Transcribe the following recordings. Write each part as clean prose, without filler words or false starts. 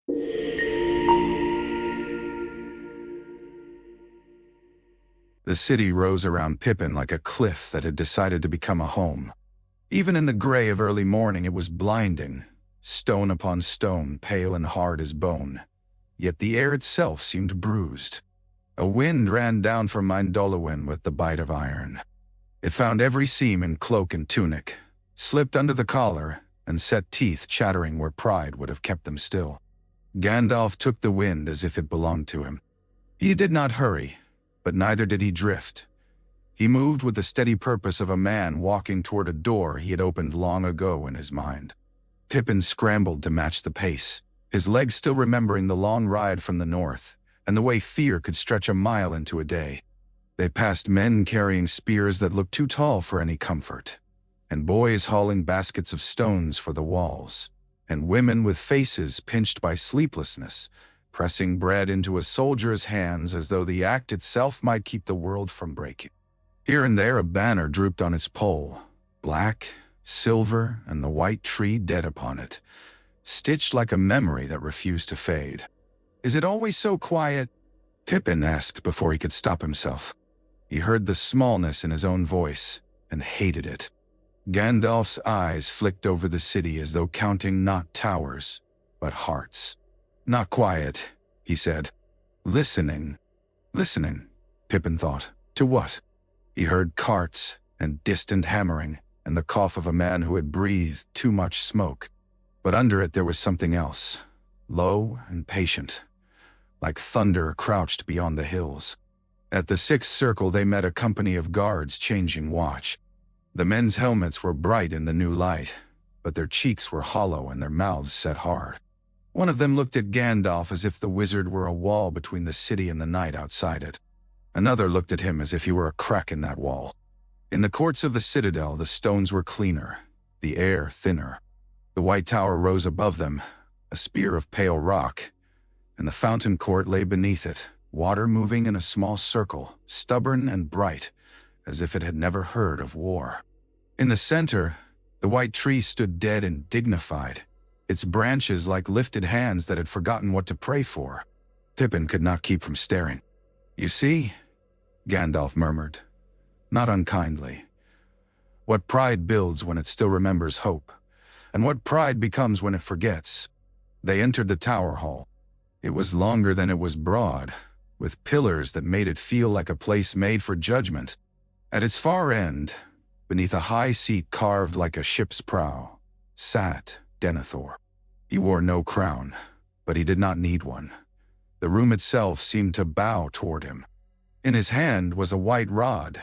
The city rose around Pippin like a cliff that had decided to become a home. Even in the gray of early morning it was blinding, stone upon stone, pale and hard as bone. Yet the air itself seemed bruised. A wind ran down from Mindolowin with the bite of iron. It found every seam in cloak and tunic, slipped under the collar, and set teeth chattering where pride would have kept them still. Gandalf took the wind as if it belonged to him. He did not hurry, but neither did he drift. He moved with the steady purpose of a man walking toward a door he had opened long ago in his mind. Pippin scrambled to match the pace, his legs still remembering the long ride from the north, and the way fear could stretch a mile into a day. They passed men carrying spears that looked too tall for any comfort, and boys hauling baskets of stones for the walls, and women with faces pinched by sleeplessness, pressing bread into a soldier's hands as though the act itself might keep the world from breaking. Here and there a banner drooped on its pole, black, silver, and the white tree dead upon it, stitched like a memory that refused to fade. "Is it always so quiet?" Pippin asked before he could stop himself. He heard the smallness in his own voice, and hated it. Gandalf's eyes flicked over the city as though counting not towers, but hearts. "Not quiet," he said. "Listening." Listening, Pippin thought. To what? He heard carts and distant hammering and the cough of a man who had breathed too much smoke. But under it there was something else, low and patient, like thunder crouched beyond the hills. At the sixth circle they met a company of guards changing watch. The men's helmets were bright in the new light, but their cheeks were hollow and their mouths set hard. One of them looked at Gandalf as if the wizard were a wall between the city and the night outside it. Another looked at him as if he were a crack in that wall. In the courts of the citadel the stones were cleaner, the air thinner. The white tower rose above them, a spear of pale rock, and the fountain court lay beneath it, water moving in a small circle, stubborn and bright, as if it had never heard of war. In the center, the white tree stood dead and dignified, its branches like lifted hands that had forgotten what to pray for. Pippin could not keep from staring. "You see," Gandalf murmured, not unkindly, "what pride builds when it still remembers hope, and what pride becomes when it forgets." They entered the tower hall. It was longer than it was broad, with pillars that made it feel like a place made for judgment. At its far end, beneath a high seat carved like a ship's prow, sat Denethor. He wore no crown, but he did not need one. The room itself seemed to bow toward him. In his hand was a white rod,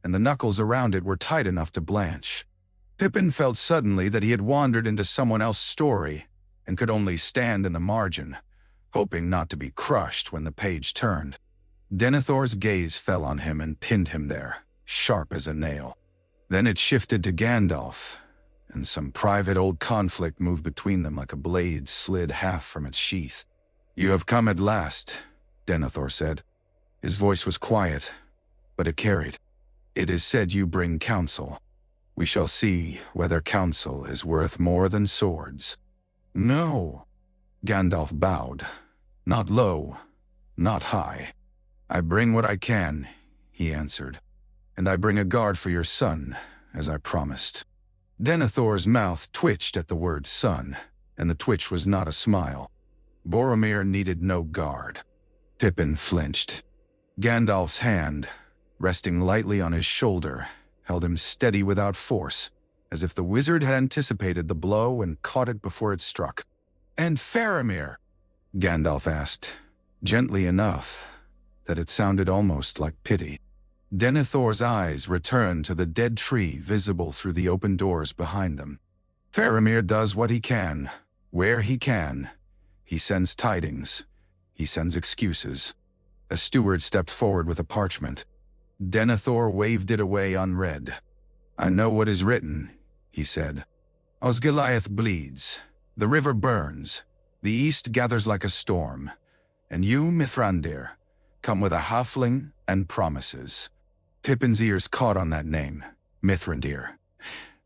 and the knuckles around it were tight enough to blanch. Pippin felt suddenly that he had wandered into someone else's story and could only stand in the margin, hoping not to be crushed when the page turned. Denethor's gaze fell on him and pinned him there, sharp as a nail. Then it shifted to Gandalf, and some private old conflict moved between them like a blade slid half from its sheath. "You have come at last," Denethor said. His voice was quiet, but it carried. "It is said you bring counsel. We shall see whether counsel is worth more than swords." "No." Gandalf bowed, not low, not high. "I bring what I can," he answered, "and I bring a guard for your son, as I promised." Denethor's mouth twitched at the word son, and the twitch was not a smile. Boromir needed no guard. Pippin flinched. Gandalf's hand, resting lightly on his shoulder, held him steady without force, as if the wizard had anticipated the blow and caught it before it struck. "And Faramir?" Gandalf asked, gently enough that it sounded almost like pity. Denethor's eyes returned to the dead tree visible through the open doors behind them. "Faramir does what he can, where he can. He sends tidings. He sends excuses." A steward stepped forward with a parchment. Denethor waved it away unread. "I know what is written," he said. "Osgiliath bleeds. The river burns. The east gathers like a storm. And you, Mithrandir, come with a halfling and promises." Pippin's ears caught on that name, Mithrandir,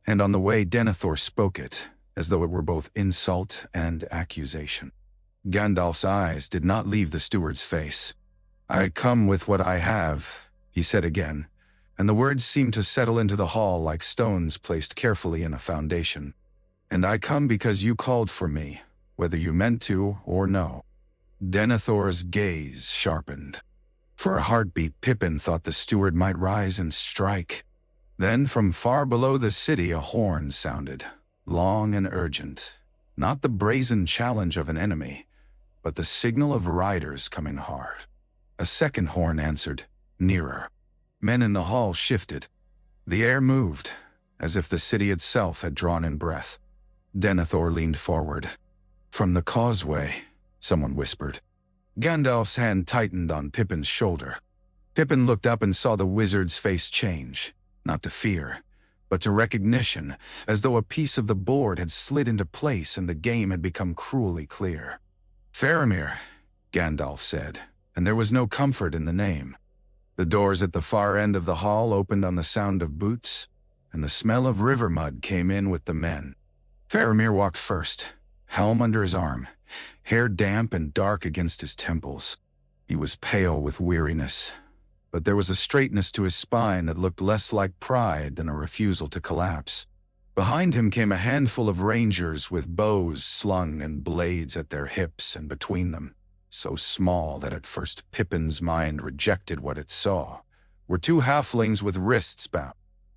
and on the way Denethor spoke it, as though it were both insult and accusation. Gandalf's eyes did not leave the steward's face. "I come with what I have," he said again, and the words seemed to settle into the hall like stones placed carefully in a foundation. "And I come because you called for me, whether you meant to or no." Denethor's gaze sharpened. For a heartbeat, Pippin thought the steward might rise and strike. Then, from far below the city, a horn sounded, long and urgent. Not the brazen challenge of an enemy, but the signal of riders coming hard. A second horn answered, nearer. Men in the hall shifted. The air moved, as if the city itself had drawn in breath. Denethor leaned forward. "From the causeway," someone whispered. Gandalf's hand tightened on Pippin's shoulder. Pippin looked up and saw the wizard's face change, not to fear, but to recognition, as though a piece of the board had slid into place and the game had become cruelly clear. "Faramir," Gandalf said, and there was no comfort in the name. The doors at the far end of the hall opened on the sound of boots, and the smell of river mud came in with the men. Faramir walked first, helm under his arm, hair damp and dark against his temples. He was pale with weariness, but there was a straightness to his spine that looked less like pride than a refusal to collapse. Behind him came a handful of rangers with bows slung and blades at their hips and between them. So small that at first Pippin's mind rejected what it saw, were two halflings with wrists bound.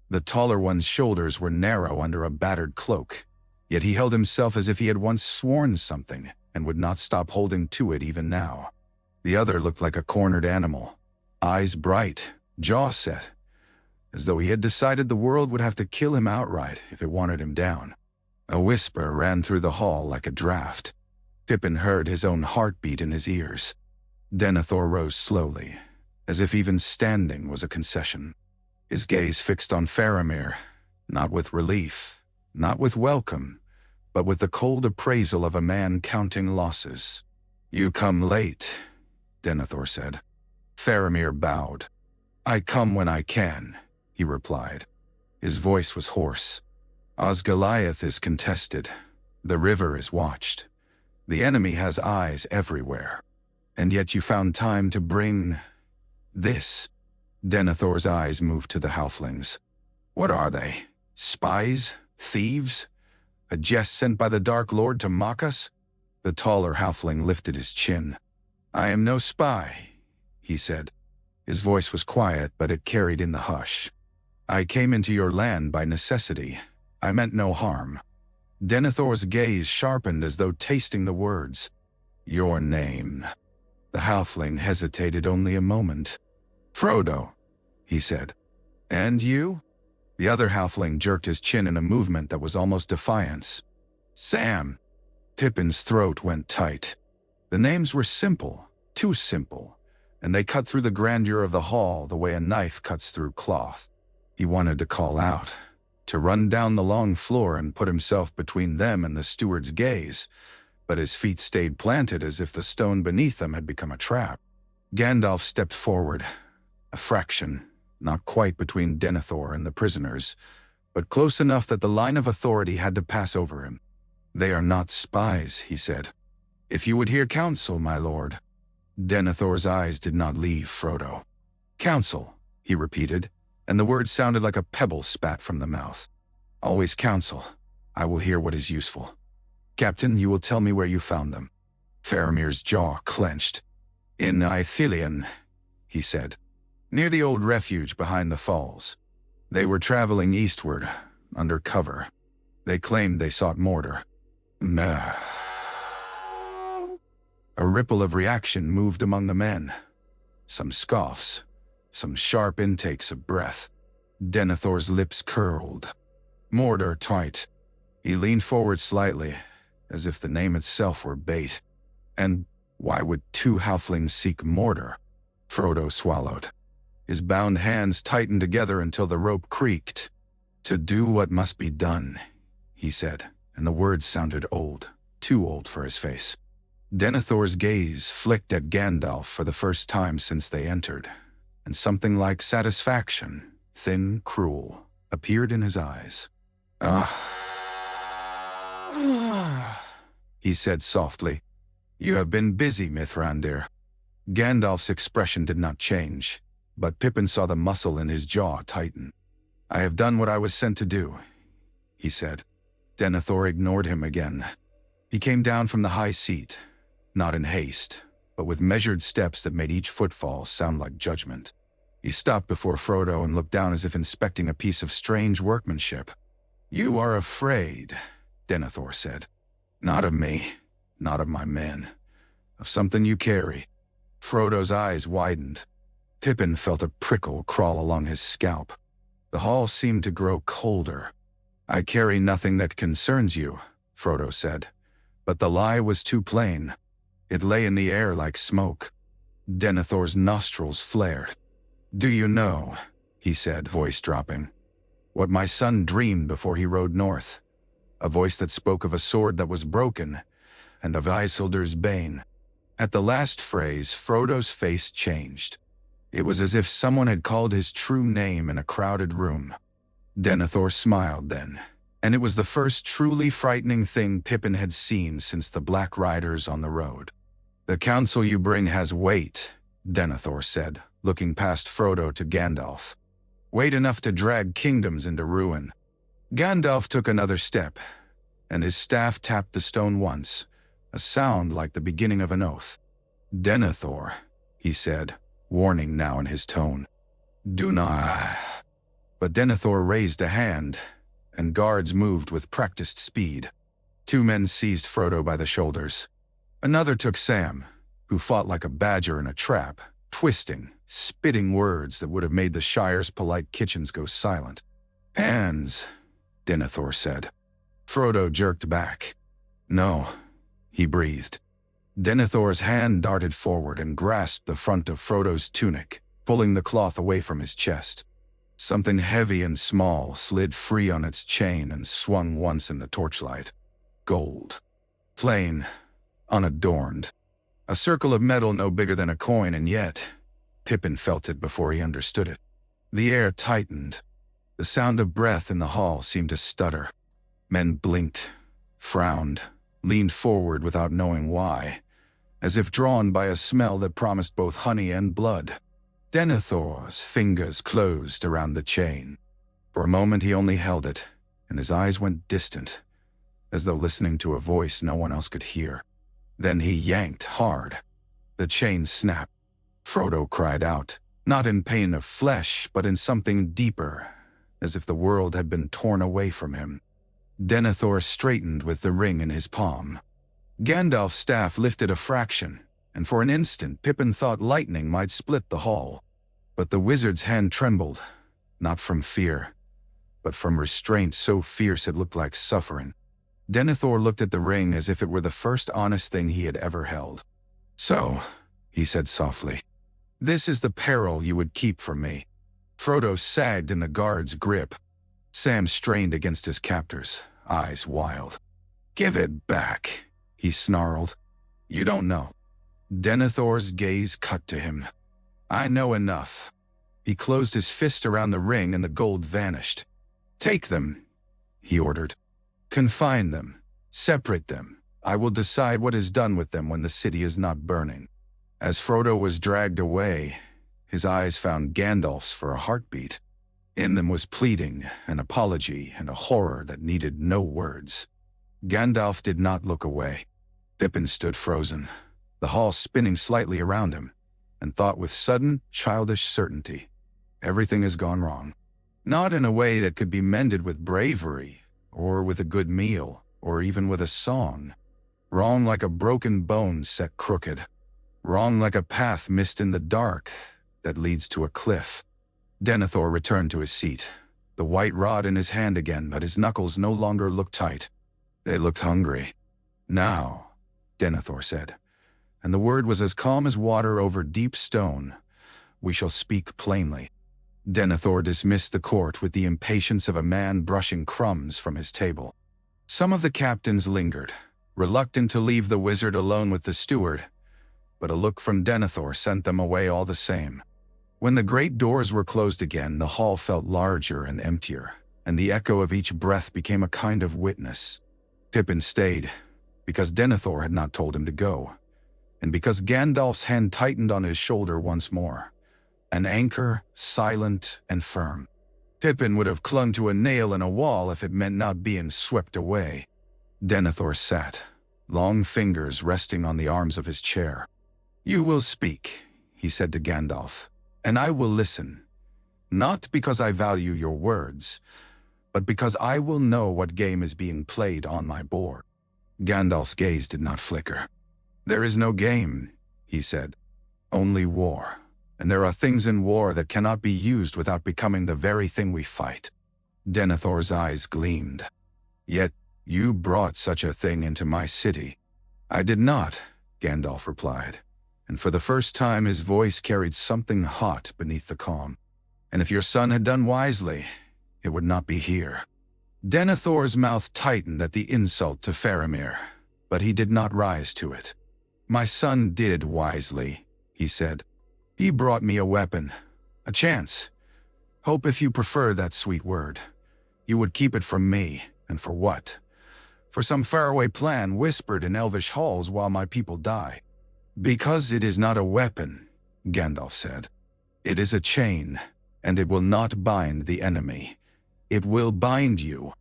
The taller one's shoulders were narrow under a battered cloak, yet he held himself as if he had once sworn something and would not stop holding to it even now. The other looked like a cornered animal, eyes bright, jaw set, as though he had decided the world would have to kill him outright if it wanted him down. A whisper ran through the hall like a draft. Pippin heard his own heartbeat in his ears. Denethor rose slowly, as if even standing was a concession. His gaze fixed on Faramir, not with relief, not with welcome, but with the cold appraisal of a man counting losses. "You come late," Denethor said. Faramir bowed. "I come when I can," he replied. His voice was hoarse. "Osgiliath is contested. The river is watched. The enemy has eyes everywhere. And yet you found time to bring this." Denethor's eyes moved to the halflings. "What are they? Spies? Thieves? A jest sent by the Dark Lord to mock us?" The taller halfling lifted his chin. "I am no spy," he said. His voice was quiet, but it carried in the hush. "I came into your land by necessity. I meant no harm." Denethor's gaze sharpened as though tasting the words. "Your name." The halfling hesitated only a moment. "Frodo," he said. "And you?" The other halfling jerked his chin in a movement that was almost defiance. "Sam." Pippin's throat went tight. The names were simple, too simple, and they cut through the grandeur of the hall the way a knife cuts through cloth. He wanted to call out, to run down the long floor and put himself between them and the steward's gaze, but his feet stayed planted as if the stone beneath them had become a trap. Gandalf stepped forward, a fraction, not quite between Denethor and the prisoners, but close enough that the line of authority had to pass over him. "They are not spies," he said. "If you would hear counsel, my lord." Denethor's eyes did not leave Frodo. "Counsel," he repeated, and the word sounded like a pebble spat from the mouth. "Always counsel. I will hear what is useful. Captain, you will tell me where you found them." Faramir's jaw clenched. "In Ithilien," he said, "near the old refuge behind the falls. They were traveling eastward, under cover. They claimed they sought Mordor." Meh. A ripple of reaction moved among the men. Some scoffs, some sharp intakes of breath. Denethor's lips curled. "Mordor tight." He leaned forward slightly, as if the name itself were bait. "And why would two halflings seek Mordor?" Frodo swallowed. His bound hands tightened together until the rope creaked. "To do what must be done," he said, and the words sounded old, too old for his face. Denethor's gaze flicked at Gandalf for the first time since they entered, and something like satisfaction, thin, cruel, appeared in his eyes. "Ah," he said softly. "You have been busy, Mithrandir." Gandalf's expression did not change, but Pippin saw the muscle in his jaw tighten. "I have done what I was sent to do," he said. Denethor ignored him again. He came down from the high seat, not in haste, but with measured steps that made each footfall sound like judgment. He stopped before Frodo and looked down as if inspecting a piece of strange workmanship. "You are afraid," Denethor said. "Not of me, not of my men, of something you carry." Frodo's eyes widened. Pippin felt a prickle crawl along his scalp. The hall seemed to grow colder. "I carry nothing that concerns you," Frodo said. But the lie was too plain. It lay in the air like smoke. Denethor's nostrils flared. "Do you know," he said, voice dropping, "what my son dreamed before he rode north? A voice that spoke of a sword that was broken, and of Isildur's Bane." At the last phrase, Frodo's face changed. It was as if someone had called his true name in a crowded room. Denethor smiled then, and it was the first truly frightening thing Pippin had seen since the Black Riders on the road. "The counsel you bring has weight," Denethor said, looking past Frodo to Gandalf. "Weight enough to drag kingdoms into ruin." Gandalf took another step, and his staff tapped the stone once, a sound like the beginning of an oath. "Denethor," he said, warning now in his tone. "Do not." But Denethor raised a hand, and guards moved with practiced speed. Two men seized Frodo by the shoulders. Another took Sam, who fought like a badger in a trap, twisting, spitting words that would have made the Shire's polite kitchens go silent. "Hands," Denethor said. Frodo jerked back. "No," he breathed. Denethor's hand darted forward and grasped the front of Frodo's tunic, pulling the cloth away from his chest. Something heavy and small slid free on its chain and swung once in the torchlight. Gold. Plain. Unadorned. A circle of metal no bigger than a coin, and yet Pippin felt it before he understood it. The air tightened. The sound of breath in the hall seemed to stutter. Men blinked, frowned, leaned forward without knowing why, as if drawn by a smell that promised both honey and blood. Denethor's fingers closed around the chain. For a moment he only held it, and his eyes went distant, as though listening to a voice no one else could hear. Then he yanked hard. The chain snapped. Frodo cried out, not in pain of flesh, but in something deeper, as if the world had been torn away from him. Denethor straightened with the ring in his palm. Gandalf's staff lifted a fraction, and for an instant Pippin thought lightning might split the hall. But the wizard's hand trembled, not from fear, but from restraint so fierce it looked like suffering. Denethor looked at the ring as if it were the first honest thing he had ever held. "So," he said softly, "this is the peril you would keep from me." Frodo sagged in the guard's grip. Sam strained against his captors, eyes wild. "Give it back," he snarled. "You don't know." Denethor's gaze cut to him. "I know enough." He closed his fist around the ring and the gold vanished. "Take them," he ordered. "Confine them. Separate them. I will decide what is done with them when the city is not burning." As Frodo was dragged away, his eyes found Gandalf's for a heartbeat. In them was pleading, an apology, and a horror that needed no words. Gandalf did not look away. Pippin stood frozen, the hall spinning slightly around him, and thought with sudden, childish certainty, everything has gone wrong. Not in a way that could be mended with bravery, or with a good meal, or even with a song. Wrong like a broken bone set crooked. Wrong like a path missed in the dark that leads to a cliff. Denethor returned to his seat, the white rod in his hand again, but his knuckles no longer looked tight. They looked hungry. "Now," Denethor said, and the word was as calm as water over deep stone, "we shall speak plainly." Denethor dismissed the court with the impatience of a man brushing crumbs from his table. Some of the captains lingered, reluctant to leave the wizard alone with the steward, but a look from Denethor sent them away all the same. When the great doors were closed again, the hall felt larger and emptier, and the echo of each breath became a kind of witness. Pippin stayed, because Denethor had not told him to go, and because Gandalf's hand tightened on his shoulder once more. An anchor, silent and firm. Pippin would have clung to a nail in a wall if it meant not being swept away. Denethor sat, long fingers resting on the arms of his chair. "You will speak," he said to Gandalf, "and I will listen. Not because I value your words, but because I will know what game is being played on my board." Gandalf's gaze did not flicker. "There is no game," he said. "Only war. And there are things in war that cannot be used without becoming the very thing we fight." Denethor's eyes gleamed. "Yet you brought such a thing into my city." "I did not," Gandalf replied, and for the first time his voice carried something hot beneath the calm. "And if your son had done wisely, it would not be here." Denethor's mouth tightened at the insult to Faramir, but he did not rise to it. "My son did wisely," he said. "He brought me a weapon, a chance. Hope, if you prefer that sweet word, you would keep it from me, and for what? For some faraway plan whispered in elvish halls while my people die." "Because it is not a weapon," Gandalf said. "It is a chain, and it will not bind the enemy. It will bind you."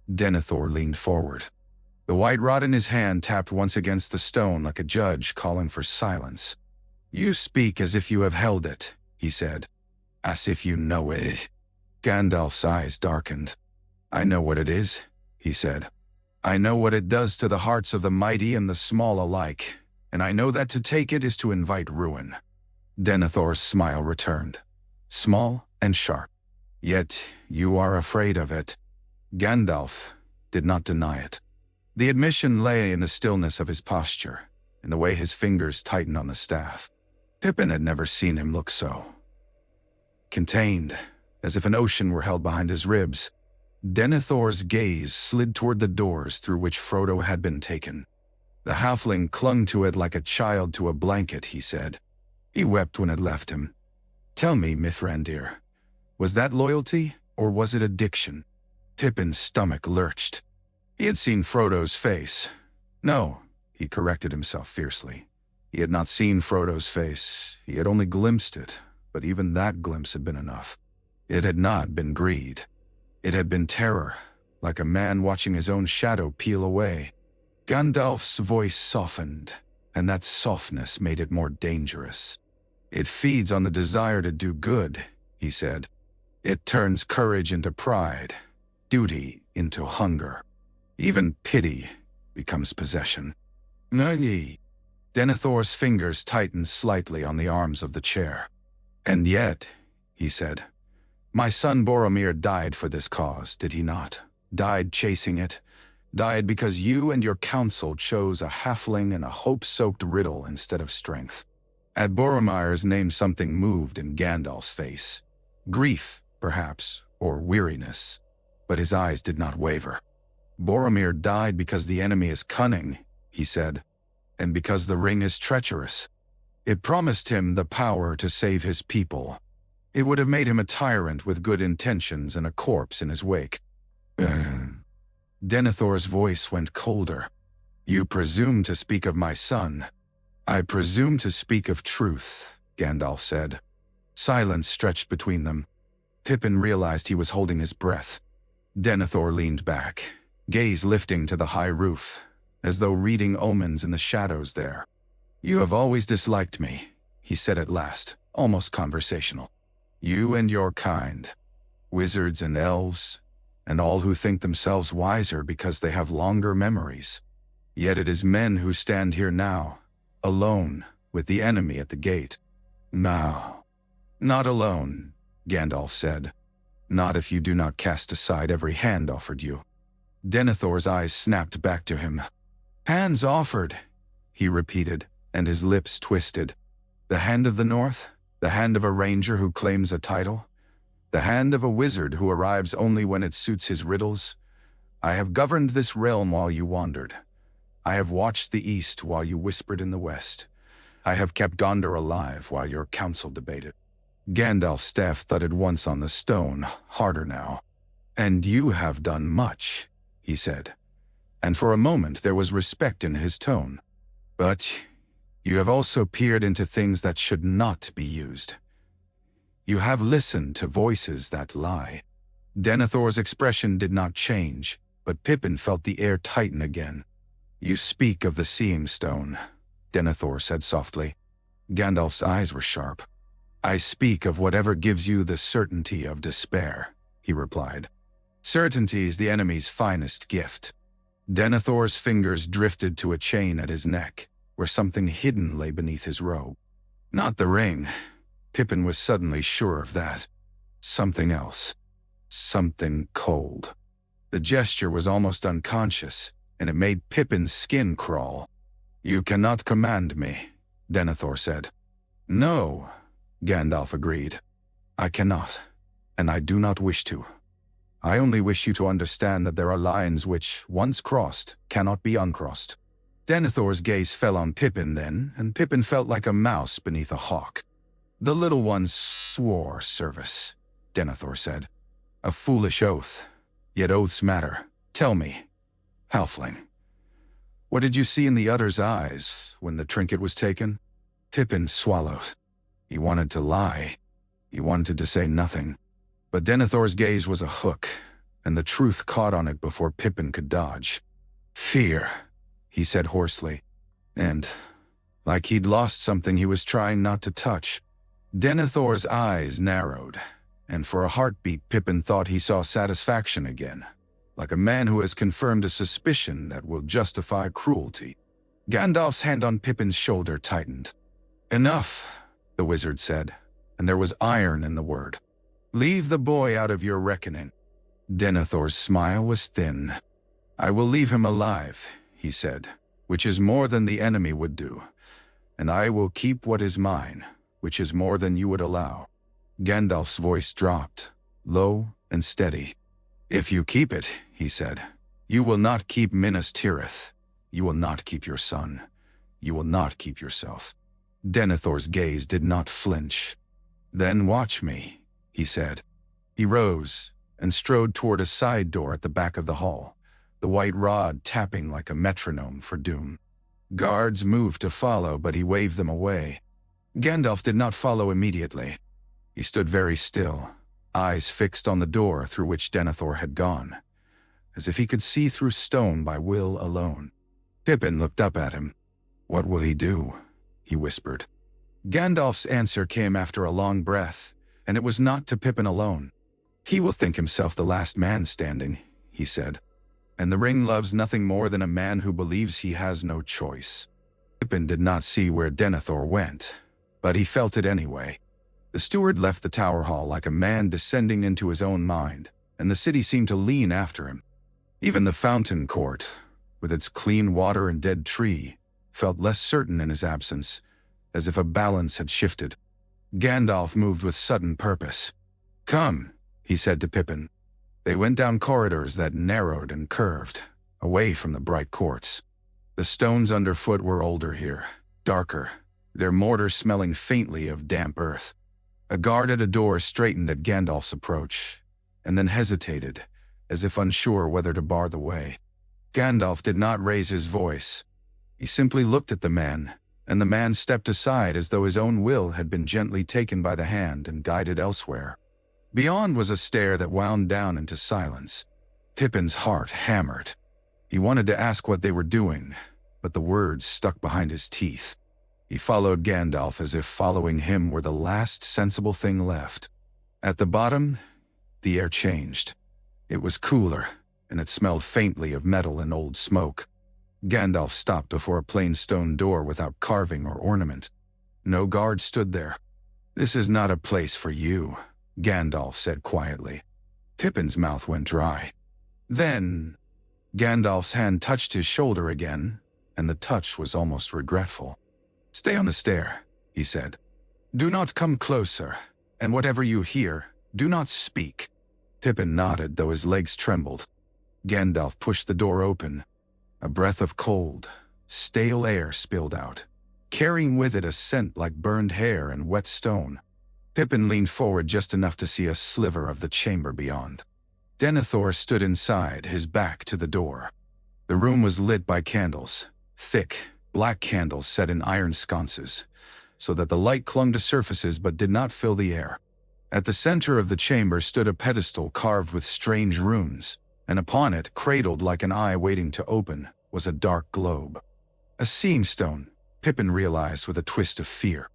Denethor leaned forward. The white rod in his hand tapped once against the stone like a judge calling for silence. "You speak as if you have held it," he said. "As if you know it." Gandalf's eyes darkened. "I know what it is," he said. "I know what it does to the hearts of the mighty and the small alike, and I know that to take it is to invite ruin." Denethor's smile returned, small and sharp. "Yet you are afraid of it." Gandalf did not deny it. The admission lay in the stillness of his posture, in the way his fingers tightened on the staff. Pippin had never seen him look so contained, as if an ocean were held behind his ribs. Denethor's gaze slid toward the doors through which Frodo had been taken. The halfling clung to it like a child to a blanket, he said. He wept when it left him. "Tell me, Mithrandir, was that loyalty, or was it addiction?" Pippin's stomach lurched. He had seen Frodo's face. No, he corrected himself fiercely. He had not seen Frodo's face. He had only glimpsed it, but even that glimpse had been enough. It had not been greed. It had been terror, like a man watching his own shadow peel away. Gandalf's voice softened, and that softness made it more dangerous. "It feeds on the desire to do good," he said. "It turns courage into pride, duty into hunger. Even pity becomes possession." "Nay." Denethor's fingers tightened slightly on the arms of the chair. "And yet," he said, "my son Boromir died for this cause, did he not? Died chasing it. Died because you and your council chose a halfling and a hope-soaked riddle instead of strength." At Boromir's name something moved in Gandalf's face. Grief, perhaps, or weariness. But his eyes did not waver. "Boromir died because the enemy is cunning," he said, "and because the ring is treacherous. It promised him the power to save his people. It would have made him a tyrant with good intentions and a corpse in his wake." Denethor's voice went colder. "You presume to speak of my son." "I presume to speak of truth," Gandalf said. Silence stretched between them. Pippin realized he was holding his breath. Denethor leaned back, gaze lifting to the high roof, as though reading omens in the shadows there. "You have always disliked me," he said at last, almost conversational. "You and your kind, wizards and elves, and all who think themselves wiser because they have longer memories. Yet it is men who stand here now, alone, with the enemy at the gate." "Now." "Not alone," Gandalf said. "Not if you do not cast aside every hand offered you." Denethor's eyes snapped back to him. "Hands offered," he repeated, and his lips twisted. "The hand of the North? The hand of a ranger who claims a title? The hand of a wizard who arrives only when it suits his riddles? I have governed this realm while you wandered. I have watched the east while you whispered in the west. I have kept Gondor alive while your council debated." Gandalf's staff thudded once on the stone, harder now. "And you have done much," he said, and for a moment there was respect in his tone. "But You have also peered into things that should not be used. You have listened to voices that lie." Denethor's expression did not change, but Pippin felt the air tighten again. "You speak of the Seeing Stone," Denethor said softly. Gandalf's eyes were sharp. "I speak of whatever gives you the certainty of despair," he replied. "Certainty is the enemy's finest gift." Denethor's fingers drifted to a chain at his neck, where something hidden lay beneath his robe. Not the ring. Pippin was suddenly sure of that. Something else. Something cold. The gesture was almost unconscious, and it made Pippin's skin crawl. "You cannot command me," Denethor said. "No," Gandalf agreed. "I cannot, and I do not wish to. I only wish you to understand that there are lines which, once crossed, cannot be uncrossed." Denethor's gaze fell on Pippin then, and Pippin felt like a mouse beneath a hawk. "The little ones swore service," Denethor said. "A foolish oath, yet oaths matter. Tell me, Halfling, what did you see in the other's eyes when the trinket was taken?" Pippin swallowed. He wanted to lie. He wanted to say nothing. But Denethor's gaze was a hook, and the truth caught on it before Pippin could dodge. "Fear," he said hoarsely, and, like he'd lost something he was trying not to touch. Denethor's eyes narrowed, and for a heartbeat Pippin thought he saw satisfaction again, like a man who has confirmed a suspicion that will justify cruelty. Gandalf's hand on Pippin's shoulder tightened. "Enough," the wizard said, and there was iron in the word. "Leave the boy out of your reckoning." Denethor's smile was thin. "I will leave him alive," he said, "which is more than the enemy would do, and I will keep what is mine, which is more than you would allow." Gandalf's voice dropped, low and steady. "If you keep it," he said, "you will not keep Minas Tirith. You will not keep your son. You will not keep yourself." Denethor's gaze did not flinch. "Then watch me," he said. He rose and strode toward a side door at the back of the hall, the white rod tapping like a metronome for doom. Guards moved to follow, but he waved them away. Gandalf did not follow immediately. He stood very still, eyes fixed on the door through which Denethor had gone, as if he could see through stone by will alone. Pippin looked up at him. "What will he do?" he whispered. Gandalf's answer came after a long breath, and it was not to Pippin alone. "He will think himself the last man standing," he said. "And the ring loves nothing more than a man who believes he has no choice." Pippin did not see where Denethor went, but he felt it anyway. The steward left the tower hall like a man descending into his own mind, and the city seemed to lean after him. Even the fountain court, with its clean water and dead tree, felt less certain in his absence, as if a balance had shifted. Gandalf moved with sudden purpose. "Come," he said to Pippin. They went down corridors that narrowed and curved, away from the bright courts. The stones underfoot were older here, darker, their mortar smelling faintly of damp earth. A guard at a door straightened at Gandalf's approach, and then hesitated, as if unsure whether to bar the way. Gandalf did not raise his voice. He simply looked at the man, and the man stepped aside as though his own will had been gently taken by the hand and guided elsewhere. Beyond was a stair that wound down into silence. Pippin's heart hammered. He wanted to ask what they were doing, but the words stuck behind his teeth. He followed Gandalf as if following him were the last sensible thing left. At the bottom, the air changed. It was cooler, and it smelled faintly of metal and old smoke. Gandalf stopped before a plain stone door without carving or ornament. No guard stood there. "This is not a place for you," Gandalf said quietly. Pippin's mouth went dry. Then, Gandalf's hand touched his shoulder again, and the touch was almost regretful. "Stay on the stair," he said. "Do not come closer, and whatever you hear, do not speak." Pippin nodded, though his legs trembled. Gandalf pushed the door open. A breath of cold, stale air spilled out, carrying with it a scent like burned hair and wet stone. Pippin leaned forward just enough to see a sliver of the chamber beyond. Denethor stood inside, his back to the door. The room was lit by candles, thick, black candles set in iron sconces, so that the light clung to surfaces but did not fill the air. At the center of the chamber stood a pedestal carved with strange runes, and upon it, cradled like an eye waiting to open, was a dark globe. A seeing stone, Pippin realized with a twist of fear.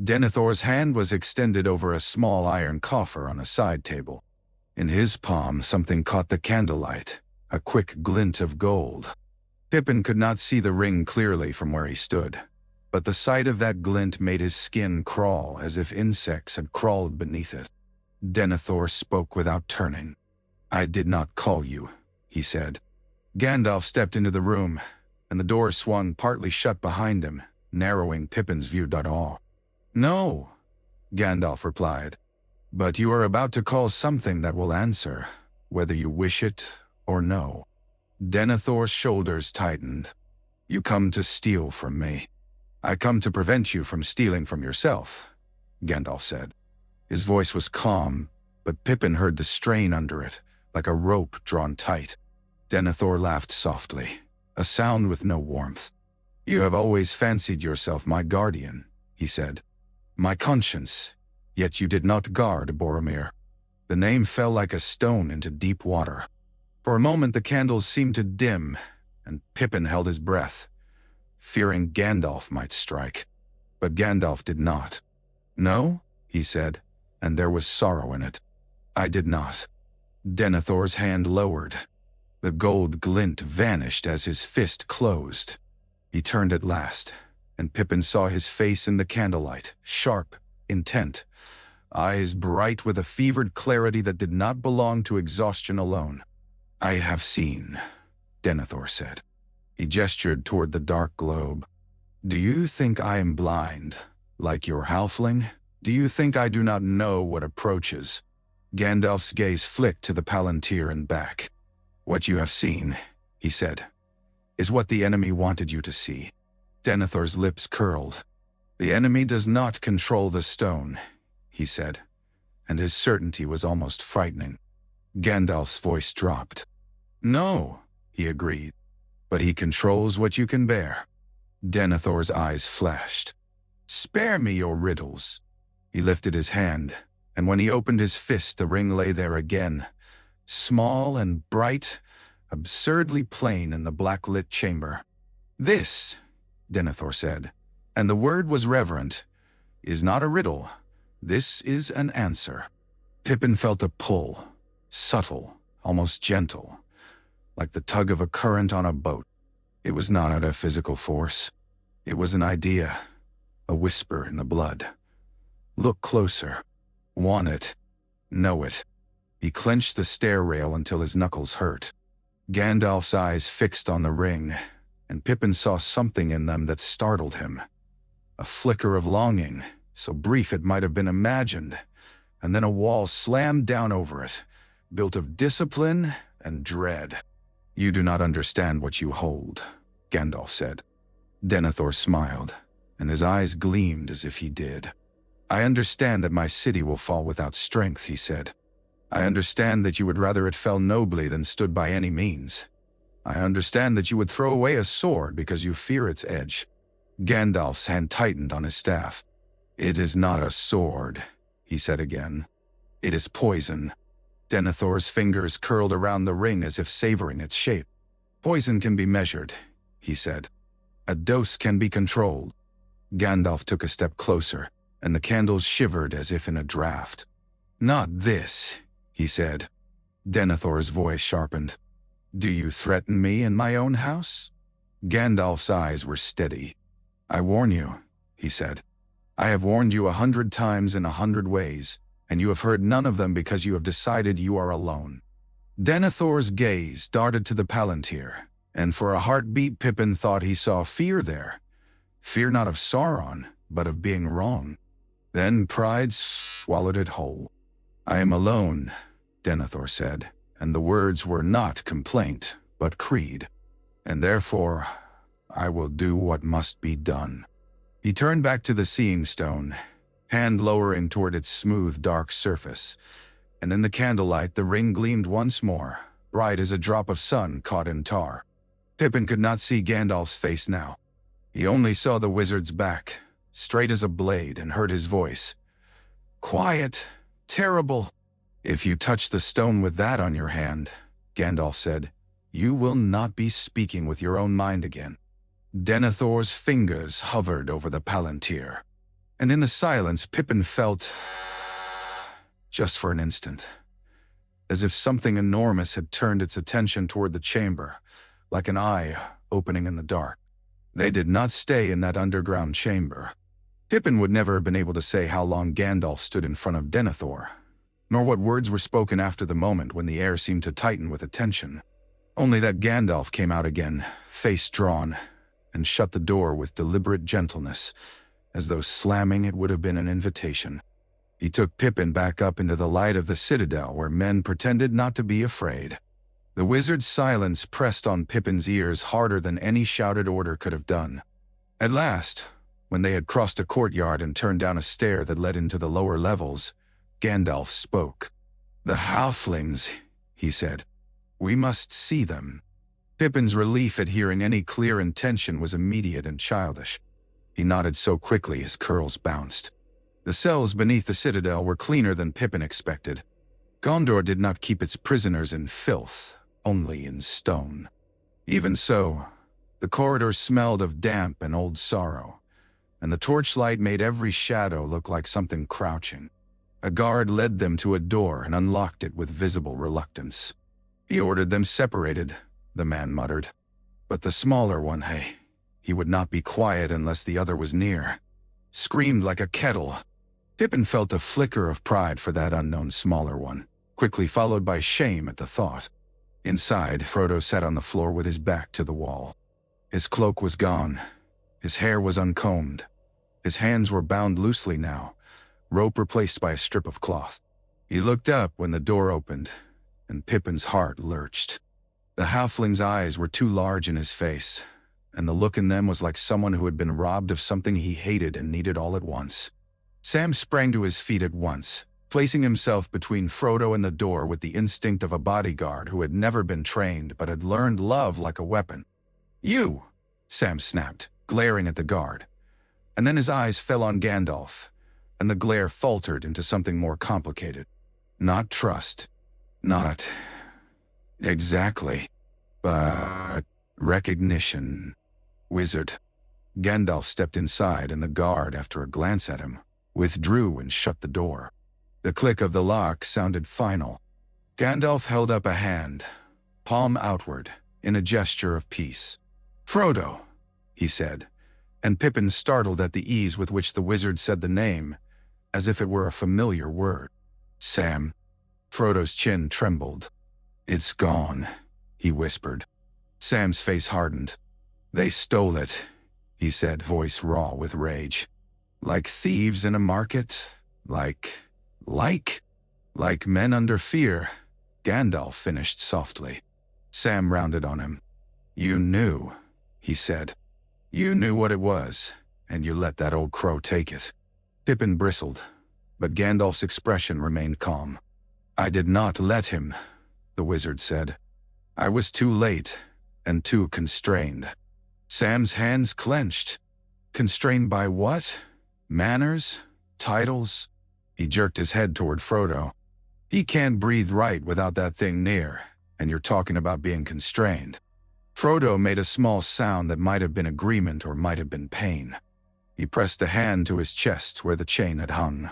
Denethor's hand was extended over a small iron coffer on a side table. In his palm, something caught the candlelight, a quick glint of gold. Pippin could not see the ring clearly from where he stood, but the sight of that glint made his skin crawl as if insects had crawled beneath it. Denethor spoke without turning. "I did not call you," he said. Gandalf stepped into the room, and the door swung partly shut behind him, narrowing Pippin's view. "No," Gandalf replied, "but you are about to call something that will answer, whether you wish it or no." Denethor's shoulders tightened. "You come to steal from me. I come to prevent you from stealing from yourself," Gandalf said. His voice was calm, but Pippin heard the strain under it, like a rope drawn tight. Denethor laughed softly, a sound with no warmth. "You have always fancied yourself my guardian," he said. "My conscience, yet you did not guard Boromir." The name fell like a stone into deep water. For a moment the candles seemed to dim, and Pippin held his breath, fearing Gandalf might strike. But Gandalf did not. "No," he said, and there was sorrow in it. "I did not." Denethor's hand lowered. The gold glint vanished as his fist closed. He turned at last, and Pippin saw his face in the candlelight, sharp, intent, eyes bright with a fevered clarity that did not belong to exhaustion alone. "I have seen," Denethor said. He gestured toward the dark globe. "Do you think I am blind, like your halfling? Do you think I do not know what approaches?" Gandalf's gaze flicked to the Palantír and back. "What you have seen," he said, "is what the enemy wanted you to see." Denethor's lips curled. "The enemy does not control the stone," he said, and his certainty was almost frightening. Gandalf's voice dropped. "No," he agreed, "but he controls what you can bear." Denethor's eyes flashed. "Spare me your riddles." He lifted his hand, and when he opened his fist, the ring lay there again, small and bright, absurdly plain in the black-lit chamber. "This," Denethor said, and the word was reverent, "is not a riddle. This is an answer." Pippin felt a pull, subtle, almost gentle, like the tug of a current on a boat. It was not a physical force. It was an idea, a whisper in the blood. "Look closer. Want it. Know it." He clenched the stair rail until his knuckles hurt. Gandalf's eyes fixed on the ring, and Pippin saw something in them that startled him. A flicker of longing, so brief it might have been imagined, and then a wall slammed down over it, built of discipline and dread. "You do not understand what you hold," Gandalf said. Denethor smiled, and his eyes gleamed as if he did. "I understand that my city will fall without strength," he said. "I understand that you would rather it fell nobly than stood by any means. I understand that you would throw away a sword because you fear its edge." Gandalf's hand tightened on his staff. "It is not a sword," he said again. "It is poison." Denethor's fingers curled around the ring as if savoring its shape. "Poison can be measured," he said. "A dose can be controlled." Gandalf took a step closer, and the candles shivered as if in a draught. "Not this," he said. Denethor's voice sharpened. "Do you threaten me in my own house?" Gandalf's eyes were steady. "I warn you," he said. "I have warned you 100 times in 100 ways, and you have heard none of them because you have decided you are alone." Denethor's gaze darted to the Palantír, and for a heartbeat Pippin thought he saw fear there. Fear not of Sauron, but of being wrong. Then pride swallowed it whole. "I am alone," Denethor said, and the words were not complaint, but creed. "And therefore, I will do what must be done." He turned back to the seeing stone, hand lowering toward its smooth, dark surface, and in the candlelight the ring gleamed once more, bright as a drop of sun caught in tar. Pippin could not see Gandalf's face now. He only saw the wizard's back, straight as a blade, and heard his voice. "Quiet. Terrible. If you touch the stone with that on your hand," Gandalf said, "you will not be speaking with your own mind again." Denethor's fingers hovered over the Palantír, and in the silence Pippin felt, just for an instant, as if something enormous had turned its attention toward the chamber, like an eye opening in the dark. They did not stay in that underground chamber. Pippin would never have been able to say how long Gandalf stood in front of Denethor, nor what words were spoken after the moment when the air seemed to tighten with attention. Only that Gandalf came out again, face drawn, and shut the door with deliberate gentleness, as though slamming it would have been an invitation. He took Pippin back up into the light of the citadel where men pretended not to be afraid. The wizard's silence pressed on Pippin's ears harder than any shouted order could have done. At last, when they had crossed a courtyard and turned down a stair that led into the lower levels, Gandalf spoke. "The Halflings," he said. "We must see them." Pippin's relief at hearing any clear intention was immediate and childish. He nodded so quickly his curls bounced. The cells beneath the citadel were cleaner than Pippin expected. Gondor did not keep its prisoners in filth, only in stone. Even so, the corridors smelled of damp and old sorrow, and the torchlight made every shadow look like something crouching. A guard led them to a door and unlocked it with visible reluctance. "He ordered them separated," the man muttered. "But the smaller one, hey, he would not be quiet unless the other was near. Screamed like a kettle." Pippin felt a flicker of pride for that unknown smaller one, quickly followed by shame at the thought. Inside, Frodo sat on the floor with his back to the wall. His cloak was gone. His hair was uncombed. His hands were bound loosely now, rope replaced by a strip of cloth. He looked up when the door opened, and Pippin's heart lurched. The halfling's eyes were too large in his face, and the look in them was like someone who had been robbed of something he hated and needed all at once. Sam sprang to his feet at once, placing himself between Frodo and the door with the instinct of a bodyguard who had never been trained but had learned love like a weapon. "You!" Sam snapped, glaring at the guard. And then his eyes fell on Gandalf, and the glare faltered into something more complicated. Not trust. Not exactly. But recognition. "Wizard." Gandalf stepped inside, and the guard, after a glance at him, withdrew and shut the door. The click of the lock sounded final. Gandalf held up a hand, palm outward, in a gesture of peace. "Frodo," he said, and Pippin startled at the ease with which the wizard said the name, as if it were a familiar word. "Sam." Frodo's chin trembled. "It's gone," he whispered. Sam's face hardened. "They stole it," he said, voice raw with rage. "Like thieves in a market? Like men under fear," Gandalf finished softly. Sam rounded on him. "You knew," he said. "You knew what it was, and you let that old crow take it." Pippin bristled, but Gandalf's expression remained calm. "I did not let him," the wizard said. "I was too late, and too constrained." Sam's hands clenched. Constrained by what? Manners? Titles? He jerked his head toward Frodo. "He can't breathe right without that thing near, and you're talking about being constrained." Frodo made a small sound that might have been agreement or might have been pain. He pressed a hand to his chest where the chain had hung.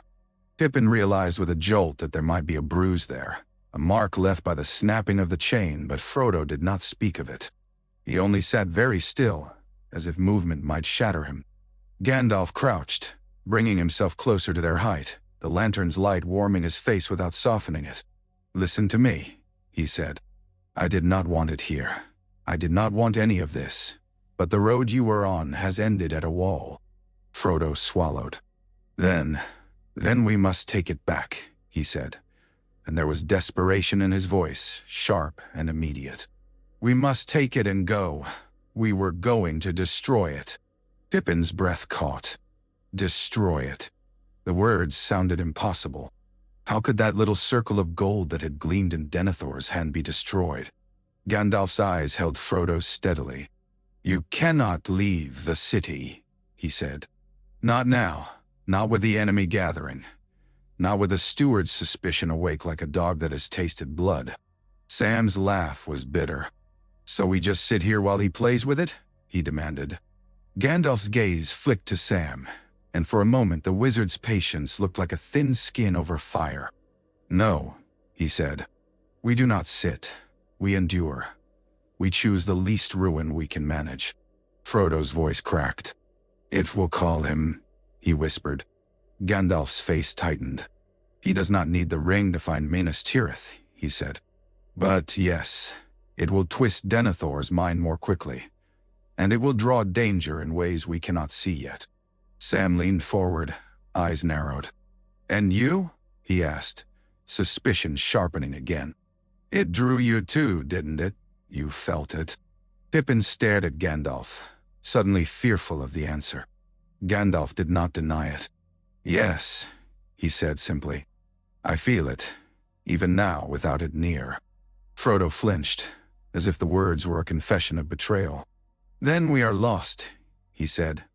Pippin realized with a jolt that there might be a bruise there, a mark left by the snapping of the chain, but Frodo did not speak of it. He only sat very still, as if movement might shatter him. Gandalf crouched, bringing himself closer to their height, the lantern's light warming his face without softening it. "Listen to me," he said. "I did not want it here. I did not want any of this. But the road you were on has ended at a wall." Frodo swallowed. Then we must take it back," he said, and there was desperation in his voice, sharp and immediate. "We must take it and go. We were going to destroy it." Pippin's breath caught. Destroy it. The words sounded impossible. How could that little circle of gold that had gleamed in Denethor's hand be destroyed? Gandalf's eyes held Frodo steadily. "You cannot leave the city," he said. "Not now, not with the enemy gathering, not with the steward's suspicion awake like a dog that has tasted blood." Sam's laugh was bitter. "So we just sit here while he plays with it?" he demanded. Gandalf's gaze flicked to Sam, and for a moment the wizard's patience looked like a thin skin over fire. "No," he said. "We do not sit. We endure. We choose the least ruin we can manage." Frodo's voice cracked. "It will call him," he whispered. Gandalf's face tightened. "He does not need the ring to find Minas Tirith," he said. "But yes, it will twist Denethor's mind more quickly, and it will draw danger in ways we cannot see yet." Sam leaned forward, eyes narrowed. "And you?" he asked, suspicion sharpening again. "It drew you too, didn't it? You felt it." Pippin stared at Gandalf, suddenly fearful of the answer. Gandalf did not deny it. "Yes," he said simply. "I feel it, even now without it near." Frodo flinched, as if the words were a confession of betrayal. "Then we are lost," he said,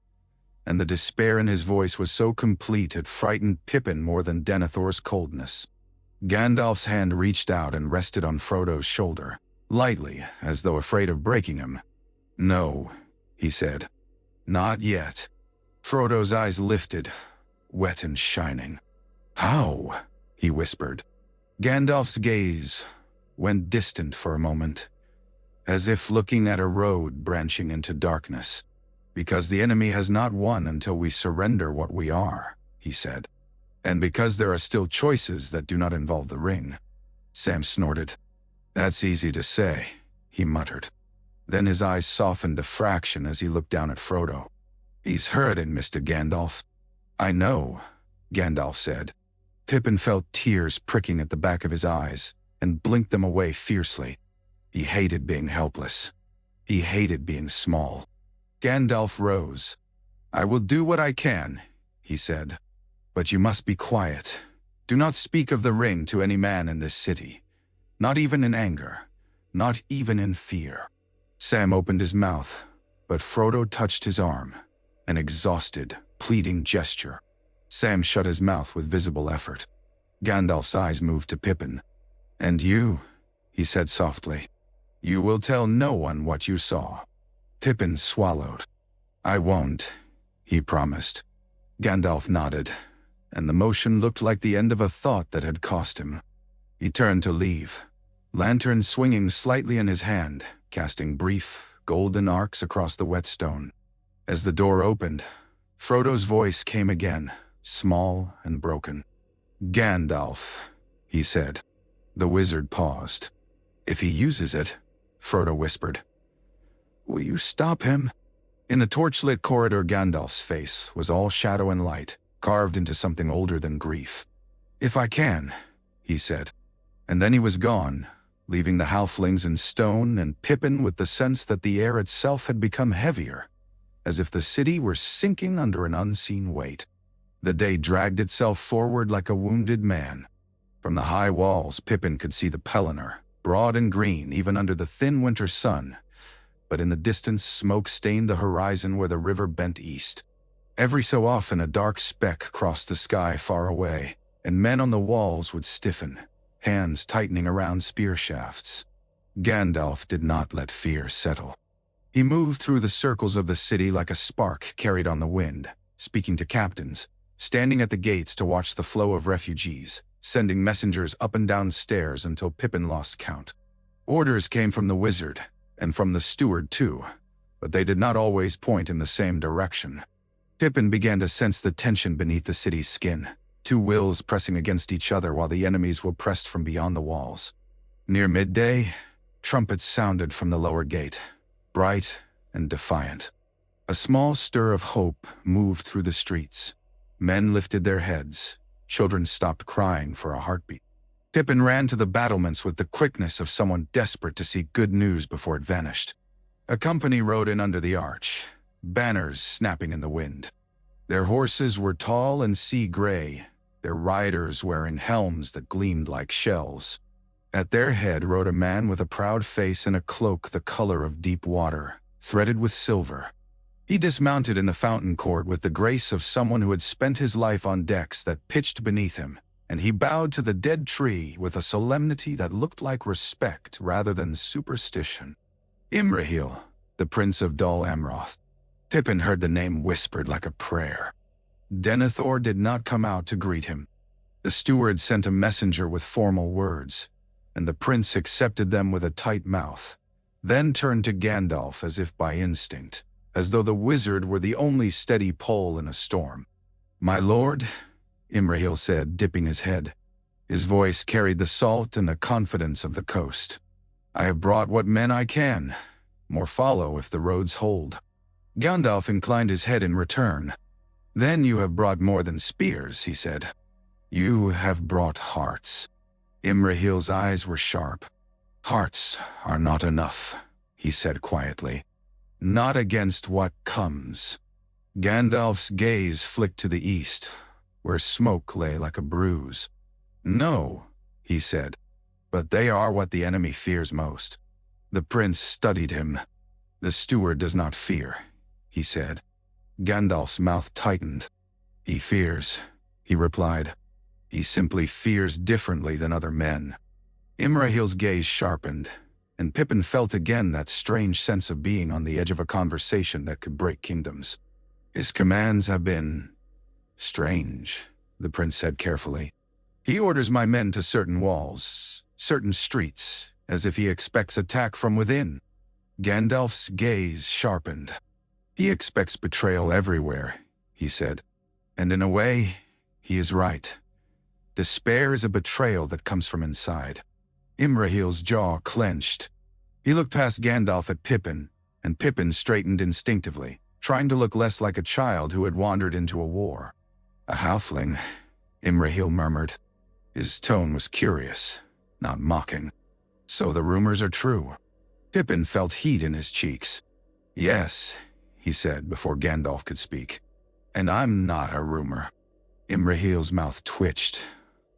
and the despair in his voice was so complete it frightened Pippin more than Denethor's coldness. Gandalf's hand reached out and rested on Frodo's shoulder, lightly, as though afraid of breaking him. "No," he said. "Not yet." Frodo's eyes lifted, wet and shining. "How?" he whispered. Gandalf's gaze went distant for a moment, as if looking at a road branching into darkness. "Because the enemy has not won until we surrender what we are," he said. "And because there are still choices that do not involve the ring." Sam snorted. "That's easy to say," he muttered. Then his eyes softened a fraction as he looked down at Frodo. "He's hurting, Mr. Gandalf." "I know," Gandalf said. Pippin felt tears pricking at the back of his eyes, and blinked them away fiercely. He hated being helpless. He hated being small. Gandalf rose. "I will do what I can," he said. "But you must be quiet. Do not speak of the ring to any man in this city. Not even in anger. Not even in fear." Sam opened his mouth, but Frodo touched his arm, an exhausted, pleading gesture. Sam shut his mouth with visible effort. Gandalf's eyes moved to Pippin. "And you," he said softly, "you will tell no one what you saw." Pippin swallowed. "I won't," he promised. Gandalf nodded, and the motion looked like the end of a thought that had cost him. He turned to leave, lantern swinging slightly in his hand, casting brief, golden arcs across the wet stone. As the door opened, Frodo's voice came again, small and broken. "Gandalf," he said. The wizard paused. "If he uses it," Frodo whispered, "will you stop him?" In the torchlit corridor, Gandalf's face was all shadow and light, carved into something older than grief. "If I can," he said. And then he was gone, leaving the halflings in stone and Pippin with the sense that the air itself had become heavier, as if the city were sinking under an unseen weight. The day dragged itself forward like a wounded man. From the high walls, Pippin could see the Palantír, broad and green even under the thin winter sun, but in the distance smoke stained the horizon where the river bent east. Every so often a dark speck crossed the sky far away, and men on the walls would stiffen, hands tightening around spear shafts. Gandalf did not let fear settle. He moved through the circles of the city like a spark carried on the wind, speaking to captains, standing at the gates to watch the flow of refugees, sending messengers up and down stairs until Pippin lost count. Orders came from the wizard, and from the steward too, but they did not always point in the same direction. Pippin began to sense the tension beneath the city's skin, two wills pressing against each other while the enemies were pressed from beyond the walls. Near midday, trumpets sounded from the lower gate, bright and defiant. A small stir of hope moved through the streets. Men lifted their heads. Children stopped crying for a heartbeat. Pippin ran to the battlements with the quickness of someone desperate to see good news before it vanished. A company rode in under the arch, banners snapping in the wind. Their horses were tall and sea-gray, their riders wearing helms that gleamed like shells. At their head rode a man with a proud face and a cloak the color of deep water, threaded with silver. He dismounted in the fountain court with the grace of someone who had spent his life on decks that pitched beneath him, and he bowed to the dead tree with a solemnity that looked like respect rather than superstition. Imrahil, the prince of Dol Amroth. Pippin heard the name whispered like a prayer. Denethor did not come out to greet him. The steward sent a messenger with formal words, and the prince accepted them with a tight mouth, then turned to Gandalf as if by instinct, as though the wizard were the only steady pole in a storm. "My lord," Imrahil said, dipping his head. His voice carried the salt and the confidence of the coast. "I have brought what men I can. More follow if the roads hold." Gandalf inclined his head in return. "Then you have brought more than spears," he said. "You have brought hearts." Imrahil's eyes were sharp. "Hearts are not enough," he said quietly. "Not against what comes." Gandalf's gaze flicked to the east, where smoke lay like a bruise. "No," he said, "but they are what the enemy fears most." The prince studied him. "The steward does not fear," he said. Gandalf's mouth tightened. "He fears," he replied. "He simply fears differently than other men." Imrahil's gaze sharpened, and Pippin felt again that strange sense of being on the edge of a conversation that could break kingdoms. "His commands have been strange," the prince said carefully. "He orders my men to certain walls, certain streets, as if he expects attack from within." Gandalf's gaze sharpened. "He expects betrayal everywhere," he said. "And in a way, he is right. Despair is a betrayal that comes from inside." Imrahil's jaw clenched. He looked past Gandalf at Pippin, and Pippin straightened instinctively, trying to look less like a child who had wandered into a war. "A halfling," Imrahil murmured. His tone was curious, not mocking. "So the rumors are true." Pippin felt heat in his cheeks. "Yes," he said before Gandalf could speak. "And I'm not a rumor." Imrahil's mouth twitched,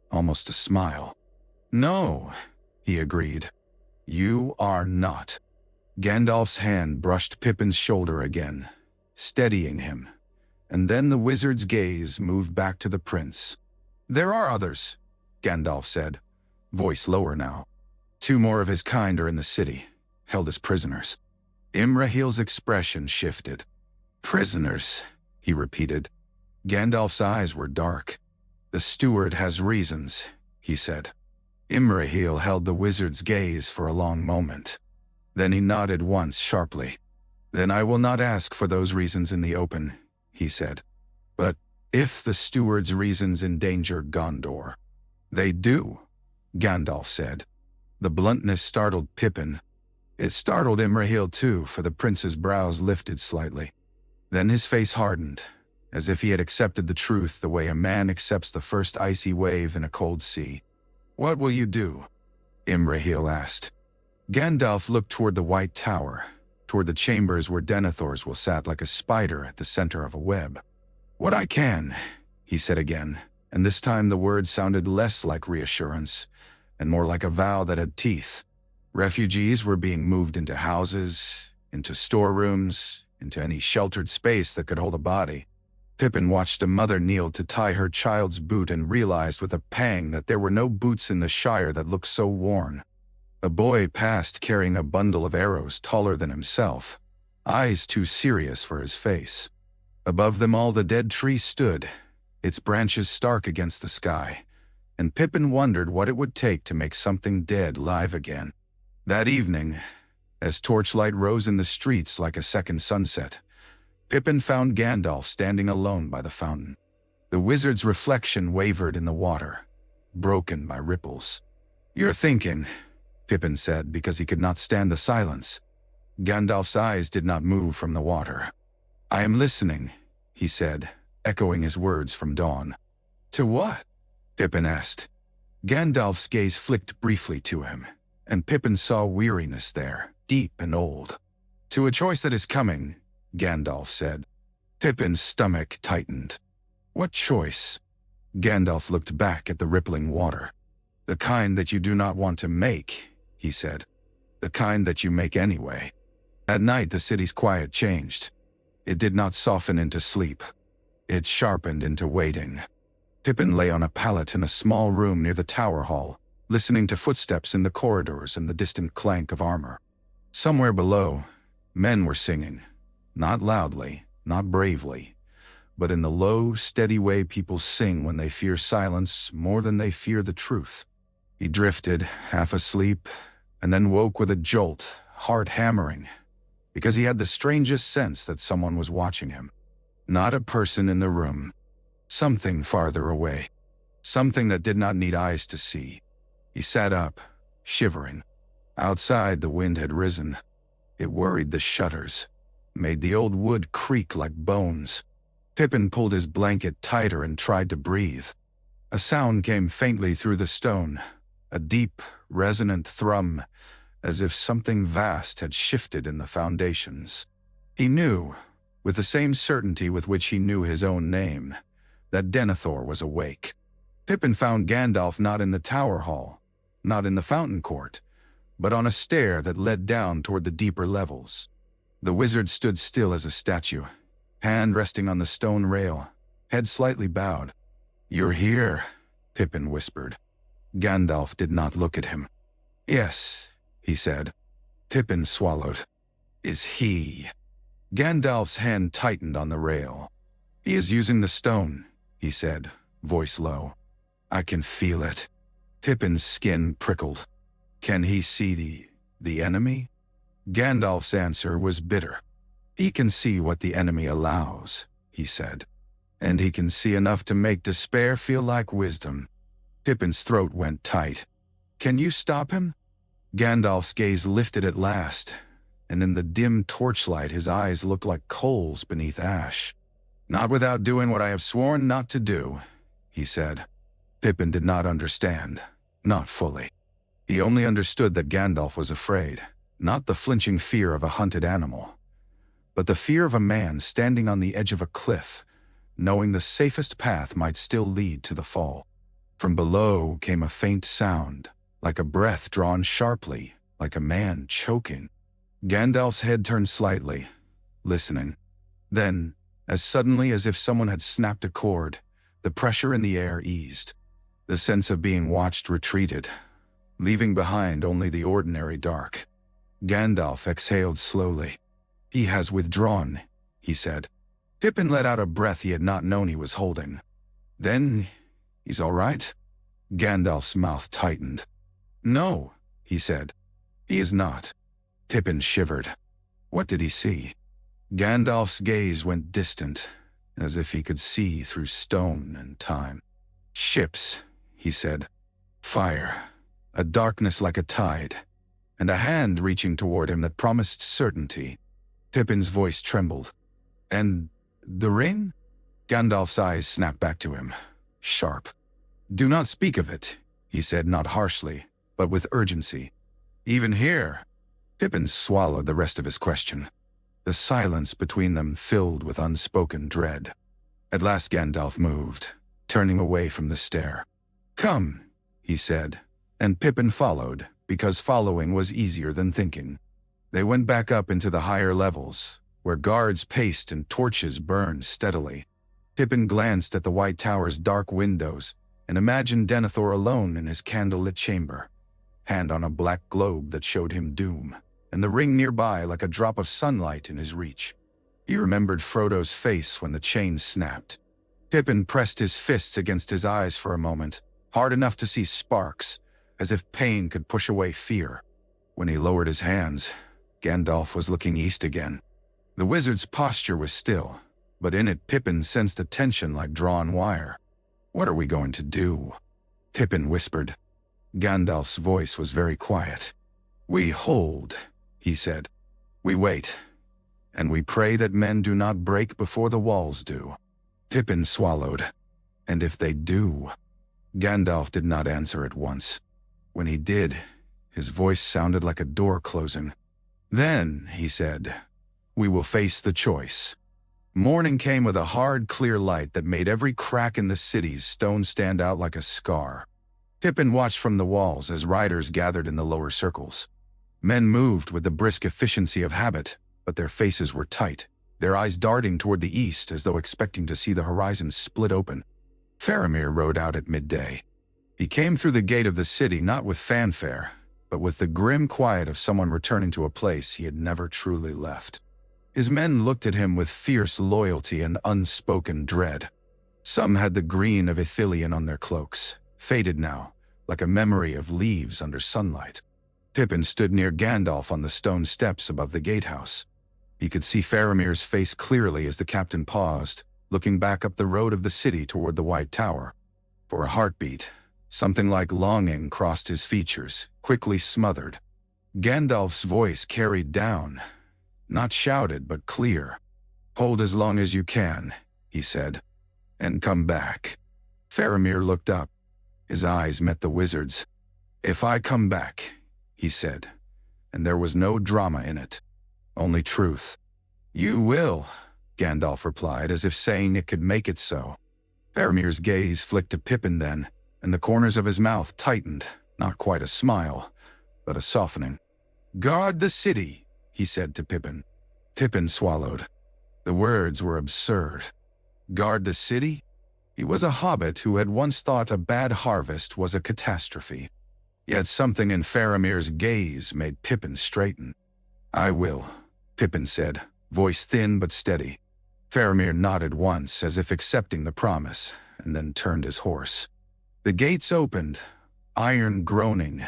almost a smile. "No," he agreed. "You are not." Gandalf's hand brushed Pippin's shoulder again, steadying him, and then the wizard's gaze moved back to the prince. "There are others," Gandalf said, voice lower now. "Two more of his kind are in the city, held as prisoners." Imrahil's expression shifted. "Prisoners," he repeated. Gandalf's eyes were dark. "The steward has reasons," he said. Imrahil held the wizard's gaze for a long moment. Then he nodded once sharply. "Then I will not ask for those reasons in the open," he said. "But if the steward's reasons endanger Gondor—" "They do," Gandalf said. The bluntness startled Pippin. It startled Imrahil too, for the prince's brows lifted slightly. Then his face hardened, as if he had accepted the truth the way a man accepts the first icy wave in a cold sea. "What will you do?" Imrahil asked. Gandalf looked toward the White Tower, toward the chambers where Denethor's will sat like a spider at the center of a web. "What I can," he said again, and this time the words sounded less like reassurance and more like a vow that had teeth. Refugees were being moved into houses, into storerooms, into any sheltered space that could hold a body. Pippin watched a mother kneel to tie her child's boot and realized with a pang that there were no boots in the Shire that looked so worn. A boy passed carrying a bundle of arrows taller than himself, eyes too serious for his face. Above them all the dead tree stood, its branches stark against the sky, and Pippin wondered what it would take to make something dead live again. That evening, as torchlight rose in the streets like a second sunset, Pippin found Gandalf standing alone by the fountain. The wizard's reflection wavered in the water, broken by ripples. "You're thinking," Pippin said, because he could not stand the silence. Gandalf's eyes did not move from the water. "I am listening," he said, echoing his words from dawn. "To what?" Pippin asked. Gandalf's gaze flicked briefly to him, and Pippin saw weariness there, deep and old. "To a choice that is coming," Gandalf said. Pippin's stomach tightened. "What choice?" Gandalf looked back at the rippling water. "The kind that you do not want to make," he said. "The kind that you make anyway." At night the city's quiet changed. It did not soften into sleep. It sharpened into waiting. Pippin lay on a pallet in a small room near the tower hall, listening to footsteps in the corridors and the distant clank of armor. Somewhere below, men were singing, not loudly, not bravely, but in the low, steady way people sing when they fear silence more than they fear the truth. He drifted, half asleep, and then woke with a jolt, heart hammering, because he had the strangest sense that someone was watching him. Not a person in the room. Something farther away. Something that did not need eyes to see. He sat up, shivering. Outside, the wind had risen. It worried the shutters, made the old wood creak like bones. Pippin pulled his blanket tighter and tried to breathe. A sound came faintly through the stone, a deep, resonant thrum, as if something vast had shifted in the foundations. He knew, with the same certainty with which he knew his own name, that Denethor was awake. Pippin found Gandalf not in the tower hall, not in the fountain court, but on a stair that led down toward the deeper levels. The wizard stood still as a statue, hand resting on the stone rail, head slightly bowed. "You're here," Pippin whispered. Gandalf did not look at him. "Yes," he said. Pippin swallowed. "Is he?" Gandalf's hand tightened on the rail. "He is using the stone," he said, voice low. "I can feel it." Pippin's skin prickled. "Can he see the enemy?" Gandalf's answer was bitter. "He can see what the enemy allows," he said. "And he can see enough to make despair feel like wisdom." Pippin's throat went tight. "Can you stop him?" Gandalf's gaze lifted at last, and in the dim torchlight his eyes looked like coals beneath ash. "Not without doing what I have sworn not to do," he said. Pippin did not understand, not fully. He only understood that Gandalf was afraid, not the flinching fear of a hunted animal, but the fear of a man standing on the edge of a cliff, knowing the safest path might still lead to the fall. From below came a faint sound, like a breath drawn sharply, like a man choking. Gandalf's head turned slightly, listening. Then, as suddenly as if someone had snapped a cord, the pressure in the air eased. The sense of being watched retreated, leaving behind only the ordinary dark. Gandalf exhaled slowly. "He has withdrawn," he said. Pippin let out a breath he had not known he was holding. "Then, he's all right?" Gandalf's mouth tightened. "No," he said. "He is not." Pippin shivered. What did he see? Gandalf's gaze went distant, as if he could see through stone and time. "Ships," he said. "Fire, a darkness like a tide, and a hand reaching toward him that promised certainty." Pippin's voice trembled. "And the ring?" Gandalf's eyes snapped back to him, sharp. "Do not speak of it," he said, not harshly, but with urgency. "Even here." Pippin swallowed the rest of his question. The silence between them filled with unspoken dread. At last Gandalf moved, turning away from the stair. "Come," he said, and Pippin followed, because following was easier than thinking. They went back up into the higher levels, where guards paced and torches burned steadily. Pippin glanced at the White Tower's dark windows and imagined Denethor alone in his candlelit chamber, hand on a black globe that showed him doom, and the ring nearby like a drop of sunlight in his reach. He remembered Frodo's face when the chain snapped. Pippin pressed his fists against his eyes for a moment, hard enough to see sparks, as if pain could push away fear. When he lowered his hands, Gandalf was looking east again. The wizard's posture was still, but in it Pippin sensed a tension like drawn wire. "What are we going to do?" Pippin whispered. Gandalf's voice was very quiet. "We hold," he said. "We wait, and we pray that men do not break before the walls do." Pippin swallowed. "And if they do?" Gandalf did not answer at once. When he did, his voice sounded like a door closing. "Then," he said, "we will face the choice." Morning came with a hard, clear light that made every crack in the city's stone stand out like a scar. Pippin watched from the walls as riders gathered in the lower circles. Men moved with the brisk efficiency of habit, but their faces were tight, their eyes darting toward the east as though expecting to see the horizon split open. Faramir rode out at midday. He came through the gate of the city not with fanfare, but with the grim quiet of someone returning to a place he had never truly left. His men looked at him with fierce loyalty and unspoken dread. Some had the green of Ithilien on their cloaks, faded now, like a memory of leaves under sunlight. Pippin stood near Gandalf on the stone steps above the gatehouse. He could see Faramir's face clearly as the captain paused, looking back up the road of the city toward the White Tower. For a heartbeat, something like longing crossed his features, quickly smothered. Gandalf's voice carried down, not shouted but clear. "Hold as long as you can," he said, "and come back." Faramir looked up. His eyes met the wizard's. "If I come back," he said, and there was no drama in it, only truth. "You will," Gandalf replied, as if saying it could make it so. Faramir's gaze flicked to Pippin then, and the corners of his mouth tightened, not quite a smile, but a softening. "Guard the city," he said to Pippin. Pippin swallowed. The words were absurd. Guard the city? He was a hobbit who had once thought a bad harvest was a catastrophe. Yet something in Faramir's gaze made Pippin straighten. "I will," Pippin said, voice thin but steady. Faramir nodded once, as if accepting the promise, and then turned his horse. The gates opened, iron groaning,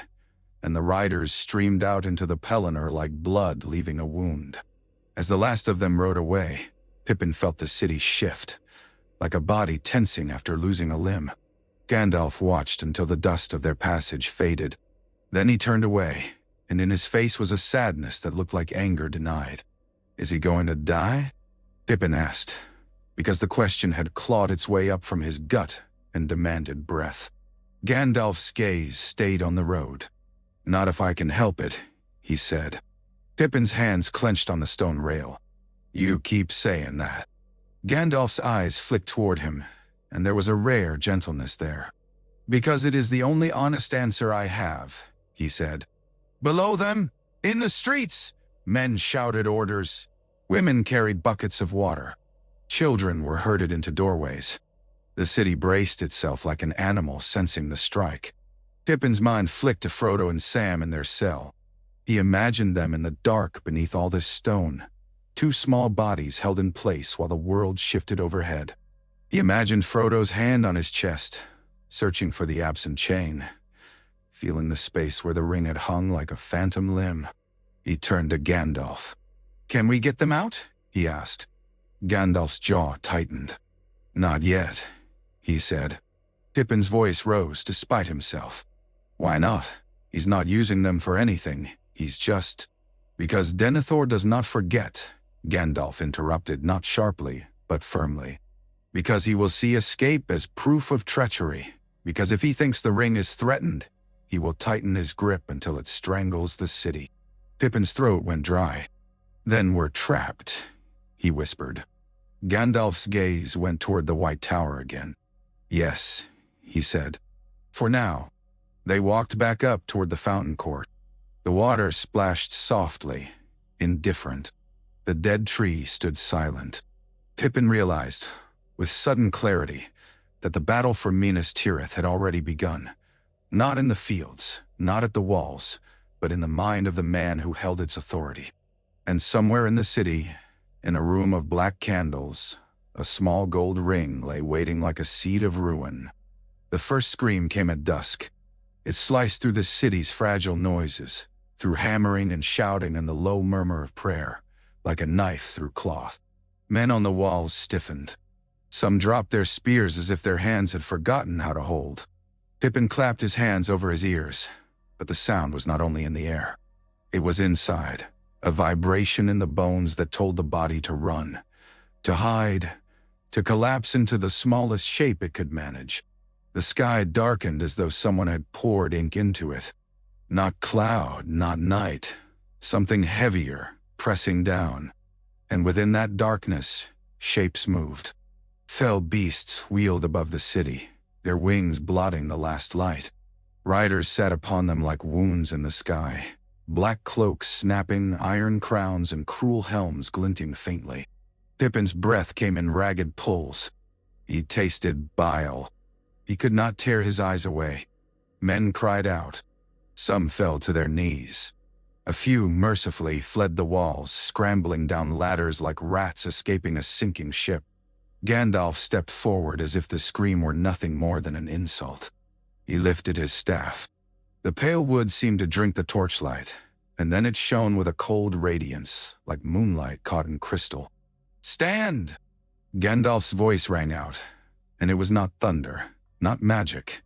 and the riders streamed out into the Palantír like blood leaving a wound. As the last of them rode away, Pippin felt the city shift, like a body tensing after losing a limb. Gandalf watched until the dust of their passage faded. Then he turned away, and in his face was a sadness that looked like anger denied. "Is he going to die?" Pippin asked, because the question had clawed its way up from his gut and demanded breath. Gandalf's gaze stayed on the road. "Not if I can help it," he said. Pippin's hands clenched on the stone rail. "You keep saying that." Gandalf's eyes flicked toward him, and there was a rare gentleness there. "Because it is the only honest answer I have," he said. Below them, in the streets, men shouted orders. Women carried buckets of water. Children were herded into doorways. The city braced itself like an animal sensing the strike. Pippin's mind flicked to Frodo and Sam in their cell. He imagined them in the dark beneath all this stone, two small bodies held in place while the world shifted overhead. He imagined Frodo's hand on his chest, searching for the absent chain, feeling the space where the ring had hung like a phantom limb. He turned to Gandalf. "Can we get them out?" he asked. Gandalf's jaw tightened. "Not yet," he said. Pippin's voice rose despite himself. "Why not? He's not using them for anything. He's just—" "Because Denethor does not forget," Gandalf interrupted, not sharply, but firmly. "Because he will see escape as proof of treachery. Because if he thinks the ring is threatened, he will tighten his grip until it strangles the city." Pippin's throat went dry. "Then we're trapped," he whispered. Gandalf's gaze went toward the White Tower again. "Yes," he said. "For now." They walked back up toward the fountain court. The water splashed softly, indifferent. The dead tree stood silent. Pippin realized, with sudden clarity, that the battle for Minas Tirith had already begun. Not in the fields, not at the walls, but in the mind of the man who held its authority. And somewhere in the city, in a room of black candles, a small gold ring lay waiting like a seed of ruin. The first scream came at dusk. It sliced through the city's fragile noises, through hammering and shouting and the low murmur of prayer, like a knife through cloth. Men on the walls stiffened. Some dropped their spears as if their hands had forgotten how to hold. Pippin clapped his hands over his ears, but the sound was not only in the air. It was inside, a vibration in the bones that told the body to run, to hide, to collapse into the smallest shape it could manage. The sky darkened as though someone had poured ink into it. Not cloud, not night, something heavier, pressing down. And within that darkness, shapes moved. Fell beasts wheeled above the city, their wings blotting the last light. Riders sat upon them like wounds in the sky, black cloaks snapping, iron crowns and cruel helms glinting faintly. Pippin's breath came in ragged pulls. He tasted bile. He could not tear his eyes away. Men cried out. Some fell to their knees. A few mercifully fled the walls, scrambling down ladders like rats escaping a sinking ship. Gandalf stepped forward as if the scream were nothing more than an insult. He lifted his staff. The pale wood seemed to drink the torchlight, and then it shone with a cold radiance, like moonlight caught in crystal. "Stand!" Gandalf's voice rang out, and it was not thunder, not magic,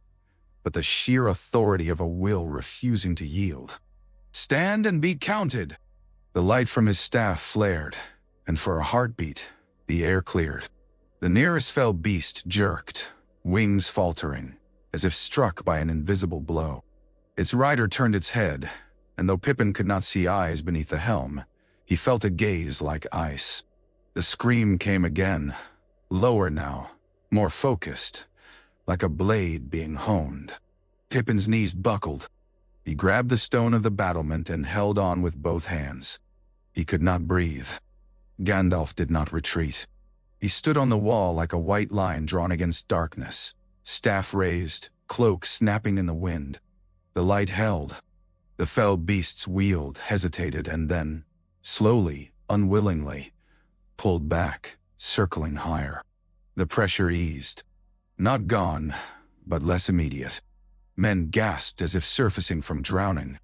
but the sheer authority of a will refusing to yield. "Stand and be counted!" The light from his staff flared, and for a heartbeat, the air cleared. The nearest fell beast jerked, wings faltering, as if struck by an invisible blow. Its rider turned its head, and though Pippin could not see eyes beneath the helm, he felt a gaze like ice. The scream came again, lower now, more focused, like a blade being honed. Pippin's knees buckled. He grabbed the stone of the battlement and held on with both hands. He could not breathe. Gandalf did not retreat. He stood on the wall like a white line drawn against darkness, staff raised, cloak snapping in the wind. The light held. The fell beasts wheeled, hesitated, and then, slowly, unwillingly, pulled back, circling higher. The pressure eased. Not gone, but less immediate. Men gasped as if surfacing from drowning.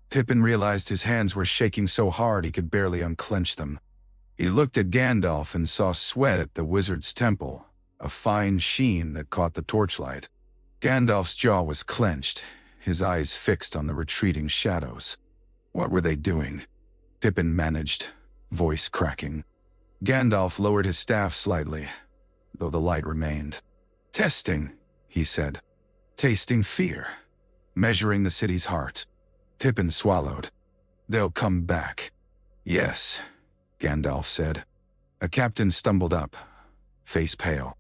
Pippin realized his hands were shaking so hard he could barely unclench them. He looked at Gandalf and saw sweat at the wizard's temple, a fine sheen that caught the torchlight. Gandalf's jaw was clenched, his eyes fixed on the retreating shadows. What were they doing? Pippin managed, voice cracking. Gandalf lowered his staff slightly, though the light remained. "Testing," he said. "Tasting fear. Measuring the city's heart." Pippin swallowed. "They'll come back." "Yes," Gandalf said. A captain stumbled up, face pale.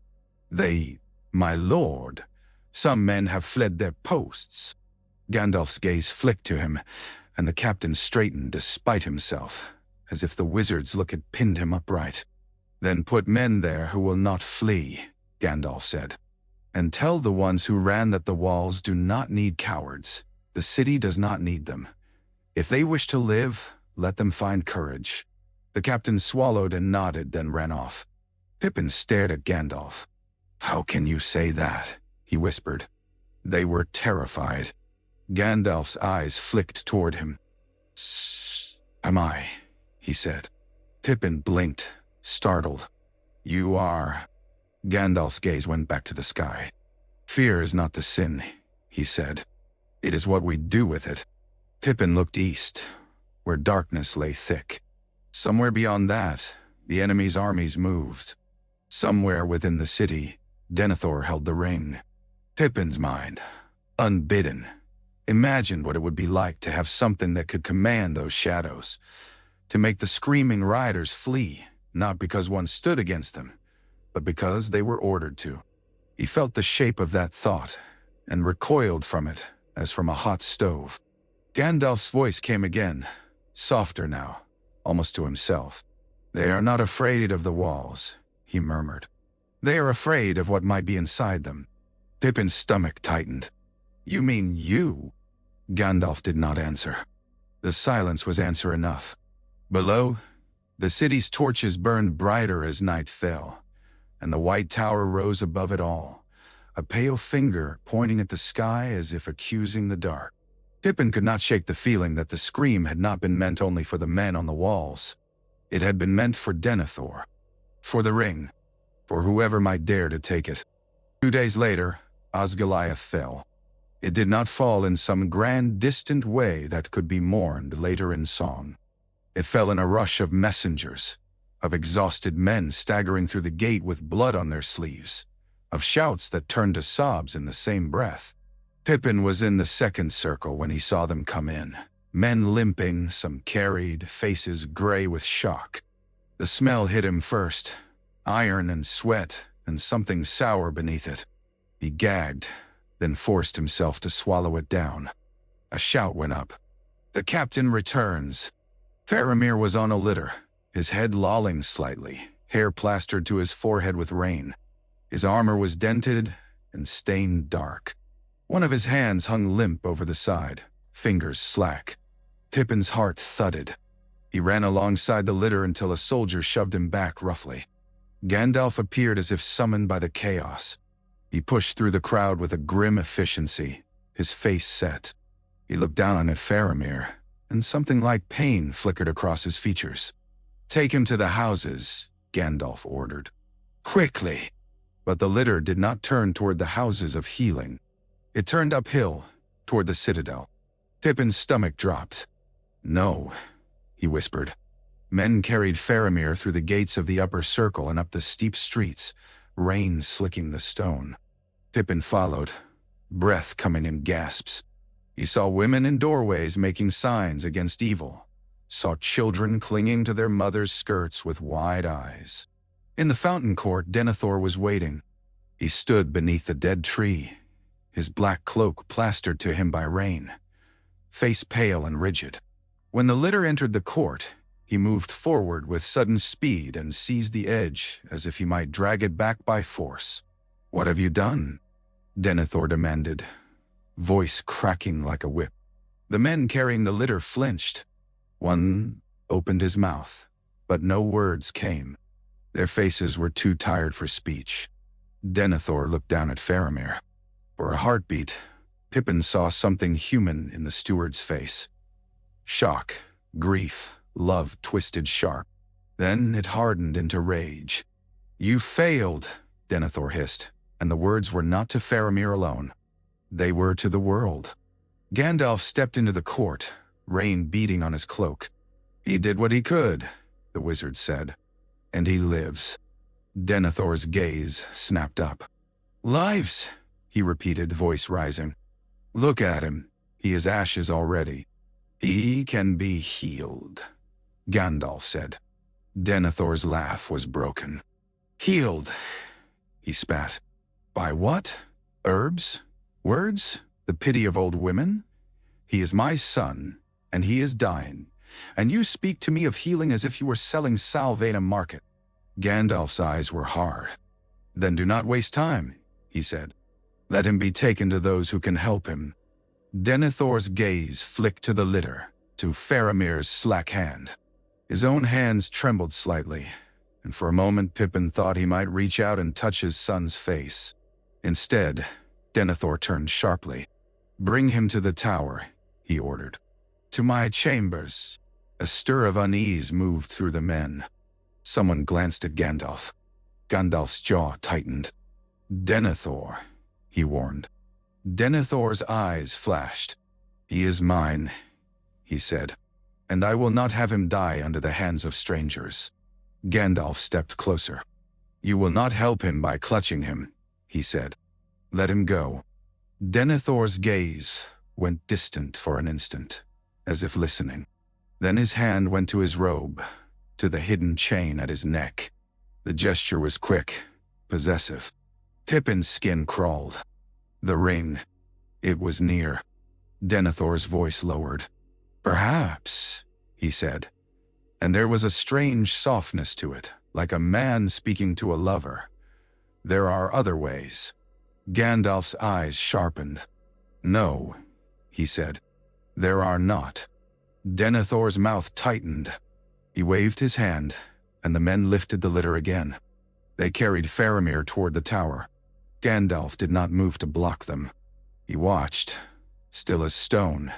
My lord, some men have fled their posts." Gandalf's gaze flicked to him, and the captain straightened despite himself, as if the wizard's look had pinned him upright. "Then put men there who will not flee," Gandalf said. "And tell the ones who ran that the walls do not need cowards. The city does not need them. If they wish to live, let them find courage." The captain swallowed and nodded, then ran off. Pippin stared at Gandalf. "How can you say that?" he whispered. They were terrified. Gandalf's eyes flicked toward him. "Am I?" he said. Pippin blinked, startled. "You are." Gandalf's gaze went back to the sky. "Fear is not the sin," he said. "It is what we do with it." Pippin looked east, where darkness lay thick. Somewhere beyond that, the enemy's armies moved. Somewhere within the city, Denethor held the ring. Pippin's mind, unbidden, imagined what it would be like to have something that could command those shadows, to make the screaming riders flee, not because one stood against them, but because they were ordered to. He felt the shape of that thought, and recoiled from it as from a hot stove. Gandalf's voice came again, softer now, almost to himself. "They are not afraid of the walls," he murmured. "They are afraid of what might be inside them." Pippin's stomach tightened. "You mean you?" Gandalf did not answer. The silence was answer enough. Below, the city's torches burned brighter as night fell, and the white tower rose above it all, a pale finger pointing at the sky as if accusing the dark. Pippin could not shake the feeling that the scream had not been meant only for the men on the walls. It had been meant for Denethor, for the ring, for whoever might dare to take it. 2 days later, Osgiliath fell. It did not fall in some grand, distant way that could be mourned later in song. It fell in a rush of messengers, of exhausted men staggering through the gate with blood on their sleeves, of shouts that turned to sobs in the same breath. Pippin was in the second circle when he saw them come in, men limping, some carried, faces gray with shock. The smell hit him first, iron and sweat, and something sour beneath it. He gagged, then forced himself to swallow it down. A shout went up. The captain returns. Faramir was on a litter, his head lolling slightly, hair plastered to his forehead with rain. His armor was dented and stained dark. One of his hands hung limp over the side, fingers slack. Pippin's heart thudded. He ran alongside the litter until a soldier shoved him back roughly. Gandalf appeared as if summoned by the chaos. He pushed through the crowd with a grim efficiency, his face set. He looked down at Faramir, and something like pain flickered across his features. "Take him to the houses," Gandalf ordered. "Quickly!" But the litter did not turn toward the houses of healing. It turned uphill, toward the citadel. Pippin's stomach dropped. "No," he whispered. Men carried Faramir through the gates of the upper circle and up the steep streets, rain slicking the stone. Pippin followed, breath coming in gasps. He saw women in doorways making signs against evil, saw children clinging to their mothers' skirts with wide eyes. In the fountain court, Denethor was waiting. He stood beneath the dead tree, his black cloak plastered to him by rain, face pale and rigid. When the litter entered the court, he moved forward with sudden speed and seized the edge as if he might drag it back by force. "What have you done?" Denethor demanded, voice cracking like a whip. The men carrying the litter flinched. One opened his mouth, but no words came. Their faces were too tired for speech. Denethor looked down at Faramir. For a heartbeat, Pippin saw something human in the steward's face. Shock, grief, love twisted sharp. Then it hardened into rage. "You failed," Denethor hissed, and the words were not to Faramir alone. They were to the world. Gandalf stepped into the court, rain beating on his cloak. "He did what he could," the wizard said. "And he lives." Denethor's gaze snapped up. "Lives," he repeated, voice rising. "Look at him. He is ashes already." "He can be healed," Gandalf said. Denethor's laugh was broken. "Healed," he spat. "By what? Herbs? Words? The pity of old women? He is my son, and he is dying, and you speak to me of healing as if you were selling salve in a market." Gandalf's eyes were hard. "Then do not waste time," he said. "Let him be taken to those who can help him." Denethor's gaze flicked to the litter, to Faramir's slack hand. His own hands trembled slightly, and for a moment Pippin thought he might reach out and touch his son's face. Instead, Denethor turned sharply. "Bring him to the tower," he ordered. "To my chambers." A stir of unease moved through the men. Someone glanced at Gandalf. Gandalf's jaw tightened. "Denethor," he warned. Denethor's eyes flashed. "He is mine," he said, "and I will not have him die under the hands of strangers." Gandalf stepped closer. "You will not help him by clutching him," he said. "Let him go." Denethor's gaze went distant for an instant, as if listening. Then his hand went to his robe, to the hidden chain at his neck. The gesture was quick, possessive. Pippin's skin crawled. The ring. It was near. Denethor's voice lowered. "Perhaps," he said, and there was a strange softness to it, like a man speaking to a lover. "There are other ways." Gandalf's eyes sharpened. "No," he said, "there are not." Denethor's mouth tightened. He waved his hand, and the men lifted the litter again. They carried Faramir toward the tower. Gandalf did not move to block them. He watched, still as stone,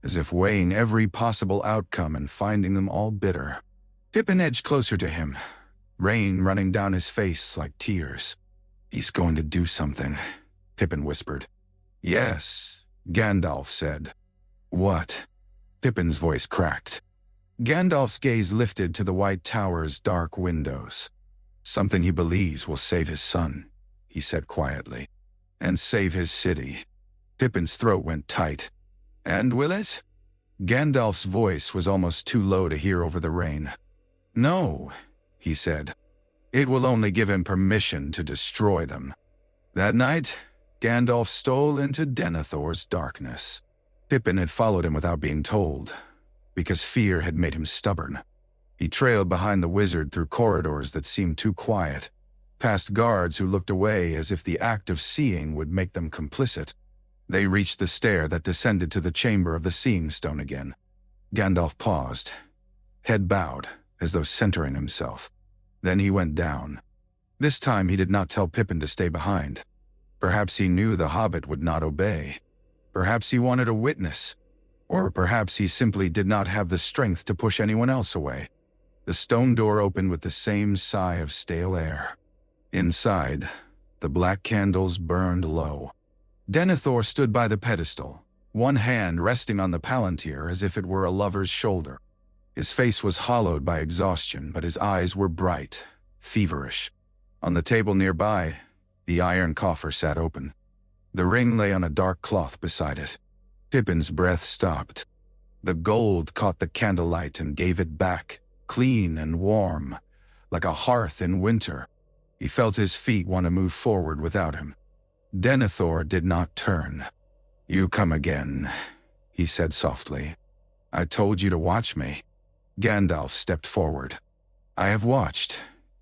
as if weighing every possible outcome and finding them all bitter. Pippin edged closer to him, rain running down his face like tears. "He's going to do something," Pippin whispered. "Yes," Gandalf said. "What?" Pippin's voice cracked. Gandalf's gaze lifted to the White Tower's dark windows. "Something he believes will save his son," he said quietly. "And save his city." Pippin's throat went tight. "And will it?" Gandalf's voice was almost too low to hear over the rain. "No," he said. "It will only give him permission to destroy them." That night, Gandalf stole into Denethor's darkness. Pippin had followed him without being told, because fear had made him stubborn. He trailed behind the wizard through corridors that seemed too quiet, past guards who looked away as if the act of seeing would make them complicit. They reached the stair that descended to the chamber of the Seeing Stone again. Gandalf paused, head bowed, as though centering himself. Then he went down. This time he did not tell Pippin to stay behind. Perhaps he knew the hobbit would not obey. Perhaps he wanted a witness. Or perhaps he simply did not have the strength to push anyone else away. The stone door opened with the same sigh of stale air. Inside, the black candles burned low. Denethor stood by the pedestal, one hand resting on the Palantír as if it were a lover's shoulder. His face was hollowed by exhaustion, but his eyes were bright, feverish. On the table nearby, the iron coffer sat open. The ring lay on a dark cloth beside it. Pippin's breath stopped. The gold caught the candlelight and gave it back, clean and warm, like a hearth in winter. He felt his feet want to move forward without him. Denethor did not turn. "You come again," he said softly. "I told you to watch me." Gandalf stepped forward. "I have watched,"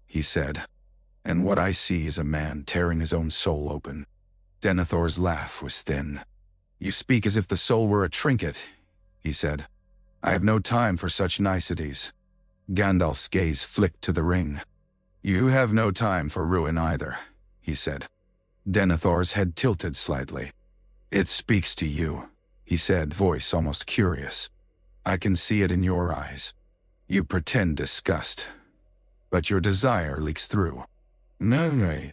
he said, "and what I see is a man tearing his own soul open." Denethor's laugh was thin. "You speak as if the soul were a trinket," he said. "I have no time for such niceties." Gandalf's gaze flicked to the ring. "You have no time for ruin either," he said. Denethor's head tilted slightly. "It speaks to you," he said, voice almost curious. "I can see it in your eyes. You pretend disgust, but your desire leaks through." "No."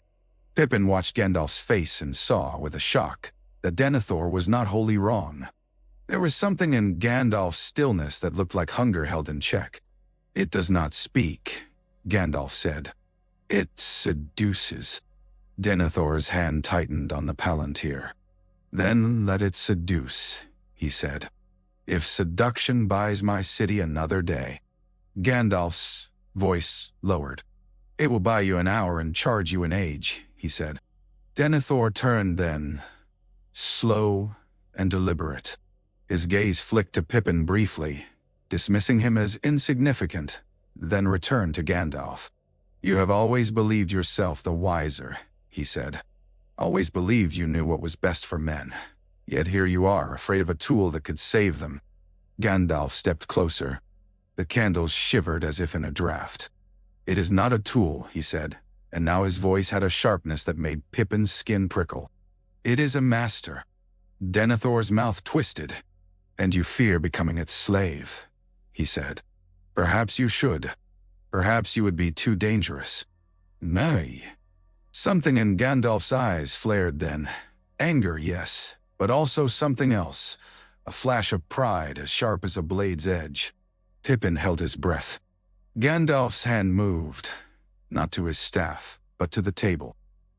Pippin watched Gandalf's face and saw, with a shock, that Denethor was not wholly wrong. There was something in Gandalf's stillness that looked like hunger held in check. "It does not speak," Gandalf said. "It seduces." Denethor's hand tightened on the Palantír. "Then let it seduce," he said. "If seduction buys my city another day." Gandalf's voice lowered. "It will buy you an hour and charge you an age," he said. Denethor turned then, slow and deliberate. His gaze flicked to Pippin briefly, dismissing him as insignificant, then returned to Gandalf. "You have always believed yourself the wiser," he said. "Always believed you knew what was best for men. Yet here you are, afraid of a tool that could save them." Gandalf stepped closer. The candles shivered as if in a draught. "It is not a tool," he said, and now his voice had a sharpness that made Pippin's skin prickle. "It is a master." Denethor's mouth twisted. "And you fear becoming its slave," he said. "Perhaps you should. Perhaps you would be too dangerous." "Nay." Something in Gandalf's eyes flared then. Anger, yes, but also something else. A flash of pride as sharp as a blade's edge. Pippin held his breath. Gandalf's hand moved, not to his staff, but to the table.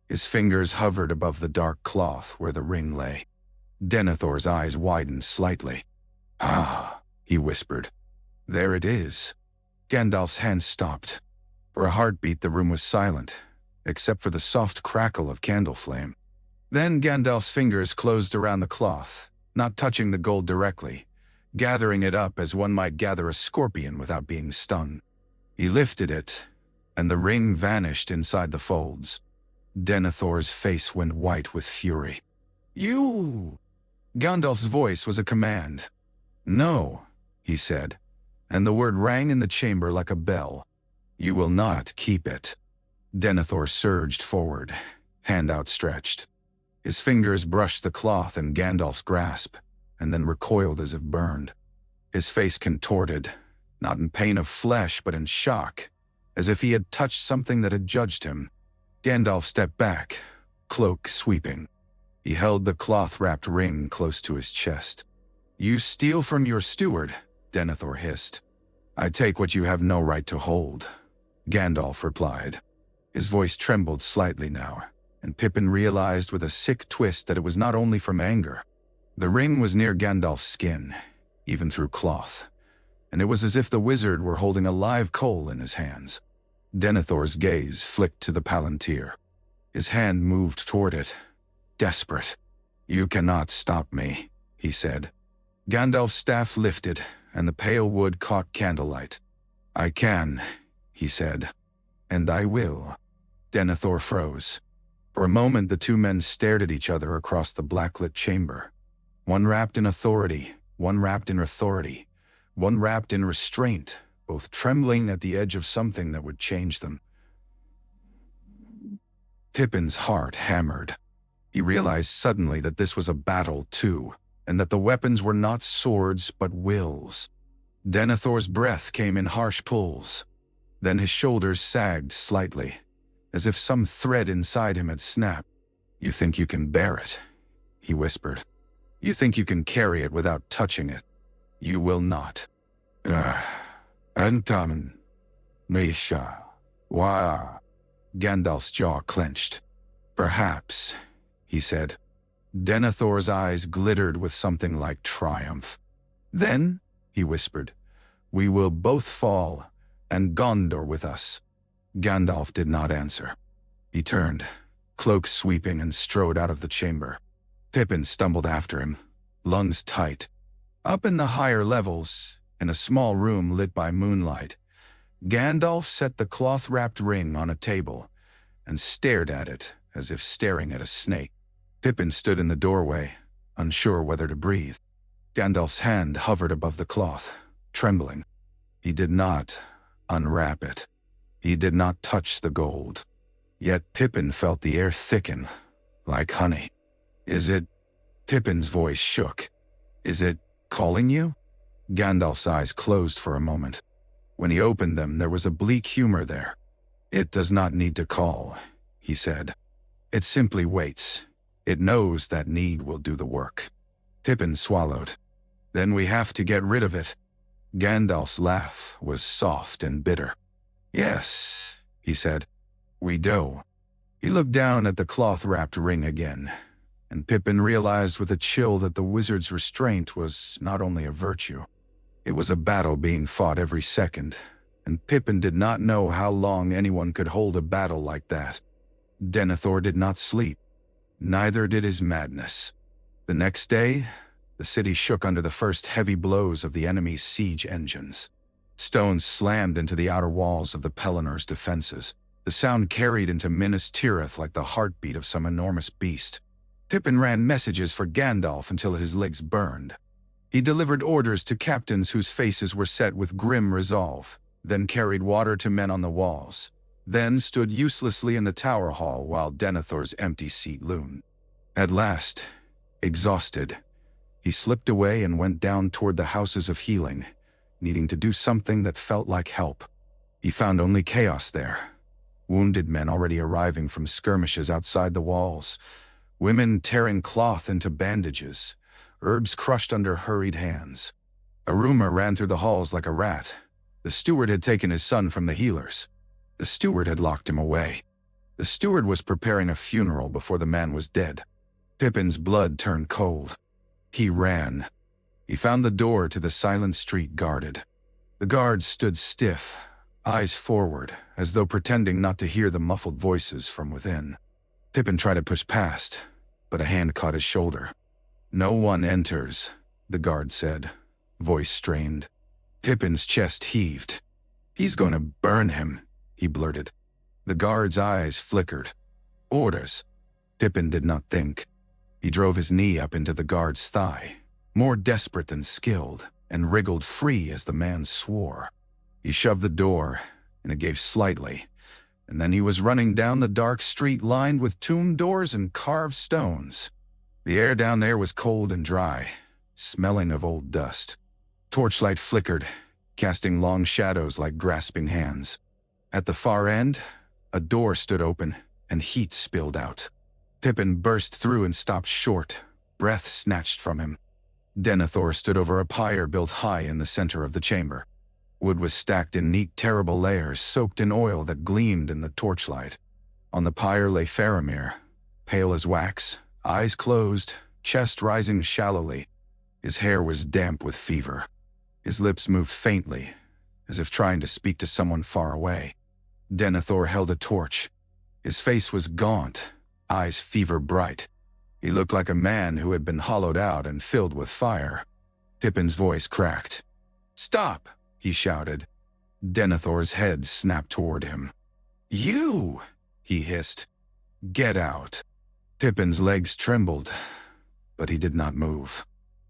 His fingers hovered above the dark cloth where the ring lay. Denethor's eyes widened slightly. "Ah," he whispered. "There it is." Gandalf's hand stopped. For a heartbeat the room was silent, except for the soft crackle of candle flame. Then Gandalf's fingers closed around the cloth, not touching the gold directly, gathering it up as one might gather a scorpion without being stung. He lifted it, and the ring vanished inside the folds. Denethor's face went white with fury. "You!" Gandalf's voice was a command. "No," he said, and the word rang in the chamber like a bell. "You will not keep it." Denethor surged forward, hand outstretched. His fingers brushed the cloth in Gandalf's grasp, and then recoiled as if burned. His face contorted, not in pain of flesh but in shock, as if he had touched something that had judged him. Gandalf stepped back, cloak sweeping. He held the cloth-wrapped ring close to his chest. "You steal from your steward," Denethor hissed. "I take what you have no right to hold," Gandalf replied. His voice trembled slightly now, and Pippin realized with a sick twist that it was not only from anger. The ring was near Gandalf's skin, even through cloth, and it was as if the wizard were holding a live coal in his hands. Denethor's gaze flicked to the Palantír. His hand moved toward it, desperate. "You cannot stop me," he said. Gandalf's staff lifted, and the pale wood caught candlelight. "I can," he said. "And I will." Denethor froze. For a moment the two men stared at each other across the blacklit chamber. One wrapped in authority, one wrapped in authority, one wrapped in restraint, both trembling at the edge of something that would change them. Pippin's heart hammered. He realized suddenly that this was a battle too, and that the weapons were not swords but wills. Denethor's breath came in harsh pulls. Then his shoulders sagged slightly, as if some thread inside him had snapped. "You think you can bear it," he whispered. "You think you can carry it without touching it. You will not." Antamen. Meisha. Wah. Gandalf's jaw clenched. "Perhaps," he said. Denethor's eyes glittered with something like triumph. "Then," he whispered, "we will both fall, and Gondor with us." Gandalf did not answer. He turned, cloak sweeping, and strode out of the chamber. Pippin stumbled after him, lungs tight. Up in the higher levels, in a small room lit by moonlight, Gandalf set the cloth-wrapped ring on a table and stared at it as if staring at a snake. Pippin stood in the doorway, unsure whether to breathe. Gandalf's hand hovered above the cloth, trembling. He did not unwrap it. He did not touch the gold. Yet Pippin felt the air thicken, like honey. "Is it?" Pippin's voice shook. "Is it calling you?" Gandalf's eyes closed for a moment. When he opened them, there was a bleak humor there. "It does not need to call," he said. "It simply waits. It knows that need will do the work." Pippin swallowed. "Then we have to get rid of it." Gandalf's laugh was soft and bitter. "Yes," he said. "We do." He looked down at the cloth-wrapped ring again, and Pippin realized with a chill that the wizard's restraint was not only a virtue. It was a battle being fought every second, and Pippin did not know how long anyone could hold a battle like that. Denethor did not sleep. Neither did his madness. The next day, the city shook under the first heavy blows of the enemy's siege engines. Stones slammed into the outer walls of the Pelennors' defenses. The sound carried into Minas Tirith like the heartbeat of some enormous beast. Pippin ran messages for Gandalf until his legs burned. He delivered orders to captains whose faces were set with grim resolve, then carried water to men on the walls, then stood uselessly in the tower hall while Denethor's empty seat loomed. At last, exhausted, he slipped away and went down toward the houses of healing, needing to do something that felt like help. He found only chaos there. Wounded men already arriving from skirmishes outside the walls, women tearing cloth into bandages, herbs crushed under hurried hands. A rumor ran through the halls like a rat. The steward had taken his son from the healers. The steward had locked him away. The steward was preparing a funeral before the man was dead. Pippin's blood turned cold. He ran. He found the door to the silent street guarded. The guards stood stiff, eyes forward, as though pretending not to hear the muffled voices from within. Pippin tried to push past, but a hand caught his shoulder. "No one enters," the guard said, voice strained. Pippin's chest heaved. "He's going to burn him," he blurted. The guard's eyes flickered. "Orders." Pippin did not think. He drove his knee up into the guard's thigh, more desperate than skilled, and wriggled free as the man swore. He shoved the door, and it gave slightly, and then he was running down the dark street lined with tomb doors and carved stones. The air down there was cold and dry, smelling of old dust. Torchlight flickered, casting long shadows like grasping hands. At the far end, a door stood open, and heat spilled out. Pippin burst through and stopped short, breath snatched from him. Denethor stood over a pyre built high in the center of the chamber. Wood was stacked in neat, terrible layers, soaked in oil that gleamed in the torchlight. On the pyre lay Faramir, pale as wax, eyes closed, chest rising shallowly. His hair was damp with fever. His lips moved faintly, as if trying to speak to someone far away. Denethor held a torch. His face was gaunt, eyes fever bright. He looked like a man who had been hollowed out and filled with fire. Pippin's voice cracked. "Stop!" he shouted. Denethor's head snapped toward him. "You!" he hissed. "Get out." Pippin's legs trembled, but he did not move.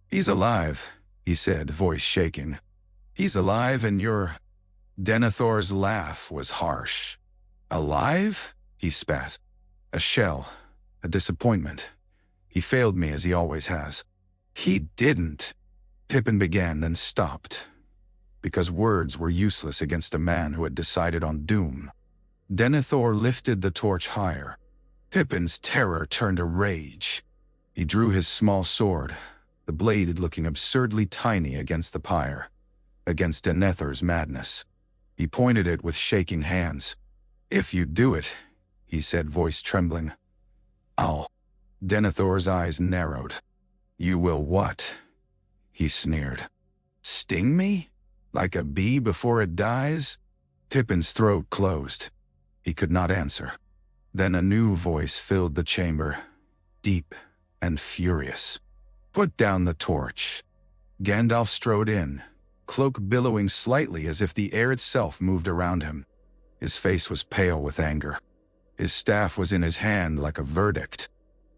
"He's alive," he said, voice shaking. "He's alive and you're—" Denethor's laugh was harsh. "Alive?" he spat. "A shell. A disappointment. He failed me as he always has." "He didn't," Pippin began, then stopped, because words were useless against a man who had decided on doom. Denethor lifted the torch higher. Pippin's terror turned to rage. He drew his small sword, the blade looking absurdly tiny against the pyre, against Denethor's madness. He pointed it with shaking hands. "If you do it," he said, voice trembling, "I'll—" Denethor's eyes narrowed. "You will what?" he sneered. "Sting me? Like a bee before it dies?" Pippin's throat closed. He could not answer. Then a new voice filled the chamber, deep and furious. "Put down the torch." Gandalf strode in, cloak billowing slightly as if the air itself moved around him. His face was pale with anger. His staff was in his hand like a verdict.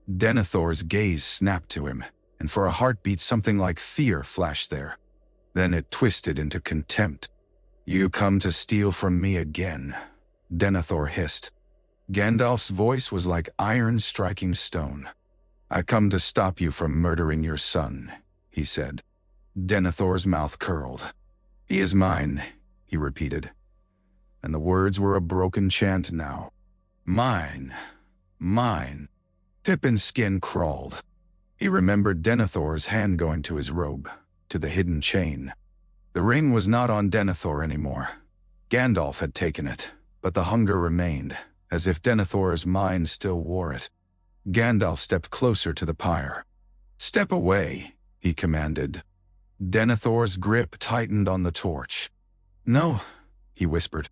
Denethor's gaze snapped to him, and for a heartbeat something like fear flashed there. Then it twisted into contempt. "You come to steal from me again," Denethor hissed. Gandalf's voice was like iron striking stone. "I come to stop you from murdering your son," he said. Denethor's mouth curled. "He is mine," he repeated, and the words were a broken chant now. "Mine, mine." Pippin's skin crawled. He remembered Denethor's hand going to his robe, to the hidden chain. The ring was not on Denethor anymore. Gandalf had taken it, but the hunger remained, as if Denethor's mind still wore it. Gandalf stepped closer to the pyre. "Step away," he commanded. Denethor's grip tightened on the torch. "No," he whispered.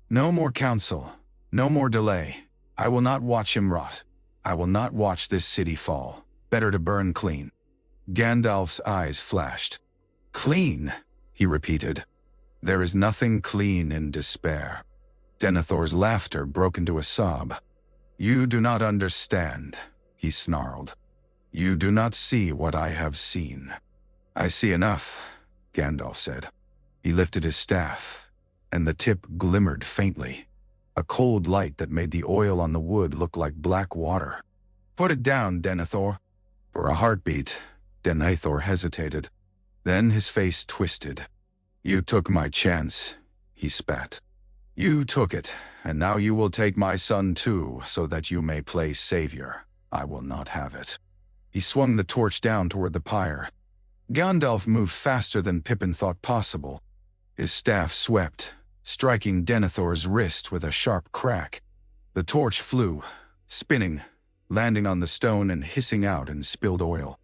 "No more counsel. No more delay. I will not watch him rot. I will not watch this city fall. Better to burn clean." Gandalf's eyes flashed. "Clean," he repeated. "There is nothing clean in despair." Denethor's laughter broke into a sob. "You do not understand," he snarled. "You do not see what I have seen." "I see enough," Gandalf said. He lifted his staff, and the tip glimmered faintly, a cold light that made the oil on the wood look like black water. "Put it down, Denethor." For a heartbeat, Denethor hesitated. Then his face twisted. "You took my chance," he spat. "You took it, and now you will take my son too, so that you may play savior. I will not have it." He swung the torch down toward the pyre. Gandalf moved faster than Pippin thought possible. His staff swept, striking Denethor's wrist with a sharp crack. The torch flew, spinning, landing on the stone and hissing out in spilled oil.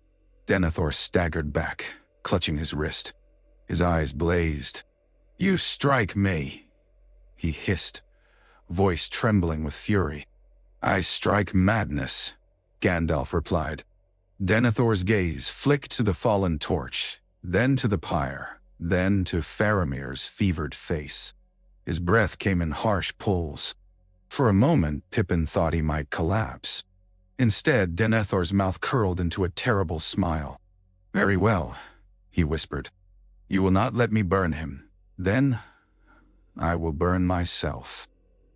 Denethor staggered back, clutching his wrist. His eyes blazed. "You strike me," he hissed, voice trembling with fury. "I strike madness," Gandalf replied. Denethor's gaze flicked to the fallen torch, then to the pyre, then to Faramir's fevered face. His breath came in harsh pulls. For a moment, Pippin thought he might collapse. Instead, Denethor's mouth curled into a terrible smile. "Very well," he whispered. "You will not let me burn him. Then I will burn myself."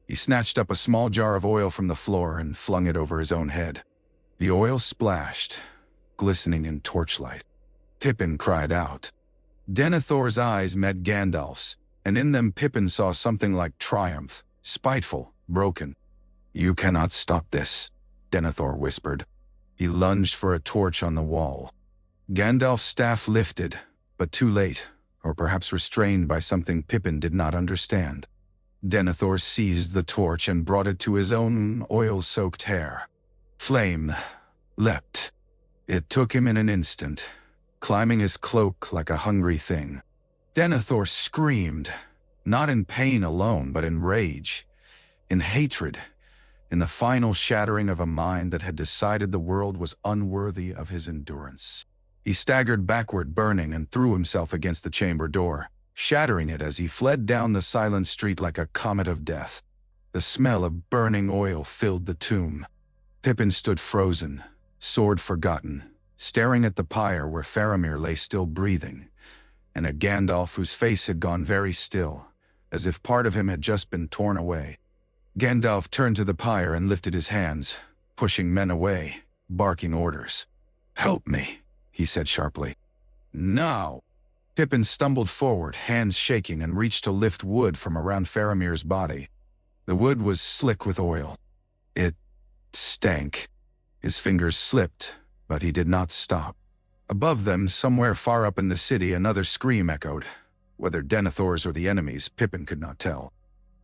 He snatched up a small jar of oil from the floor and flung it over his own head. The oil splashed, glistening in torchlight. Pippin cried out. Denethor's eyes met Gandalf's, and in them Pippin saw something like triumph, spiteful, broken. "You cannot stop this," Denethor whispered. He lunged for a torch on the wall. Gandalf's staff lifted, but too late, or perhaps restrained by something Pippin did not understand. Denethor seized the torch and brought it to his own oil-soaked hair. Flame leapt. It took him in an instant, climbing his cloak like a hungry thing. Denethor screamed, not in pain alone, but in rage, in hatred, in the final shattering of a mind that had decided the world was unworthy of his endurance. He staggered backward, burning, and threw himself against the chamber door, shattering it as he fled down the silent street like a comet of death. The smell of burning oil filled the tomb. Pippin stood frozen, sword forgotten, staring at the pyre where Faramir lay still breathing, and at Gandalf whose face had gone very still, as if part of him had just been torn away. Gandalf turned to the pyre and lifted his hands, pushing men away, barking orders. "Help me," he said sharply. "Now!" Pippin stumbled forward, hands shaking, and reached to lift wood from around Faramir's body. The wood was slick with oil. It stank. His fingers slipped, but he did not stop. Above them, somewhere far up in the city, another scream echoed. Whether Denethor's or the enemies, Pippin could not tell.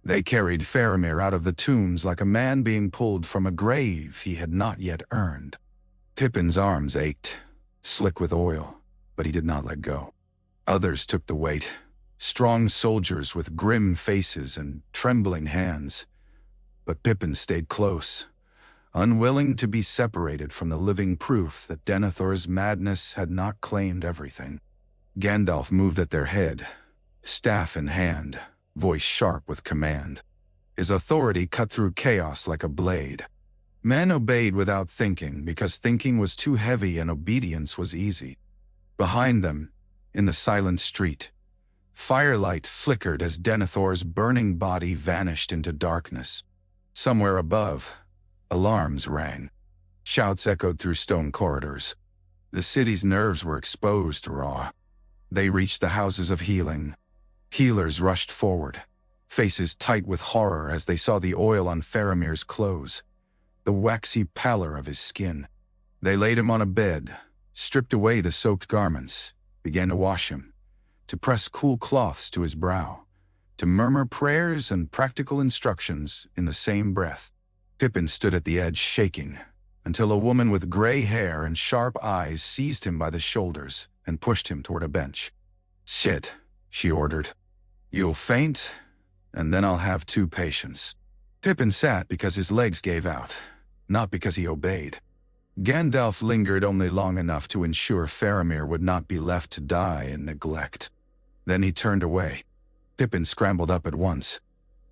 They carried Faramir out of the tombs like a man being pulled from a grave he had not yet earned. Pippin's arms ached, slick with oil, but he did not let go. Others took the weight, strong soldiers with grim faces and trembling hands. But Pippin stayed close, unwilling to be separated from the living proof that Denethor's madness had not claimed everything. Gandalf moved at their head, staff in hand, voice sharp with command. His authority cut through chaos like a blade. Men obeyed without thinking, because thinking was too heavy and obedience was easy. Behind them, in the silent street, firelight flickered as Denethor's burning body vanished into darkness. Somewhere above, alarms rang. Shouts echoed through stone corridors. The city's nerves were exposed raw. They reached the houses of healing. Healers rushed forward, faces tight with horror as they saw the oil on Faramir's clothes, the waxy pallor of his skin. They laid him on a bed, stripped away the soaked garments, began to wash him, to press cool cloths to his brow, to murmur prayers and practical instructions in the same breath. Pippin stood at the edge, shaking, until a woman with gray hair and sharp eyes seized him by the shoulders and pushed him toward a bench. "Sit," she ordered. "You'll faint, and then I'll have two patients." Pippin sat because his legs gave out, not because he obeyed. Gandalf lingered only long enough to ensure Faramir would not be left to die in neglect. Then he turned away. Pippin scrambled up at once.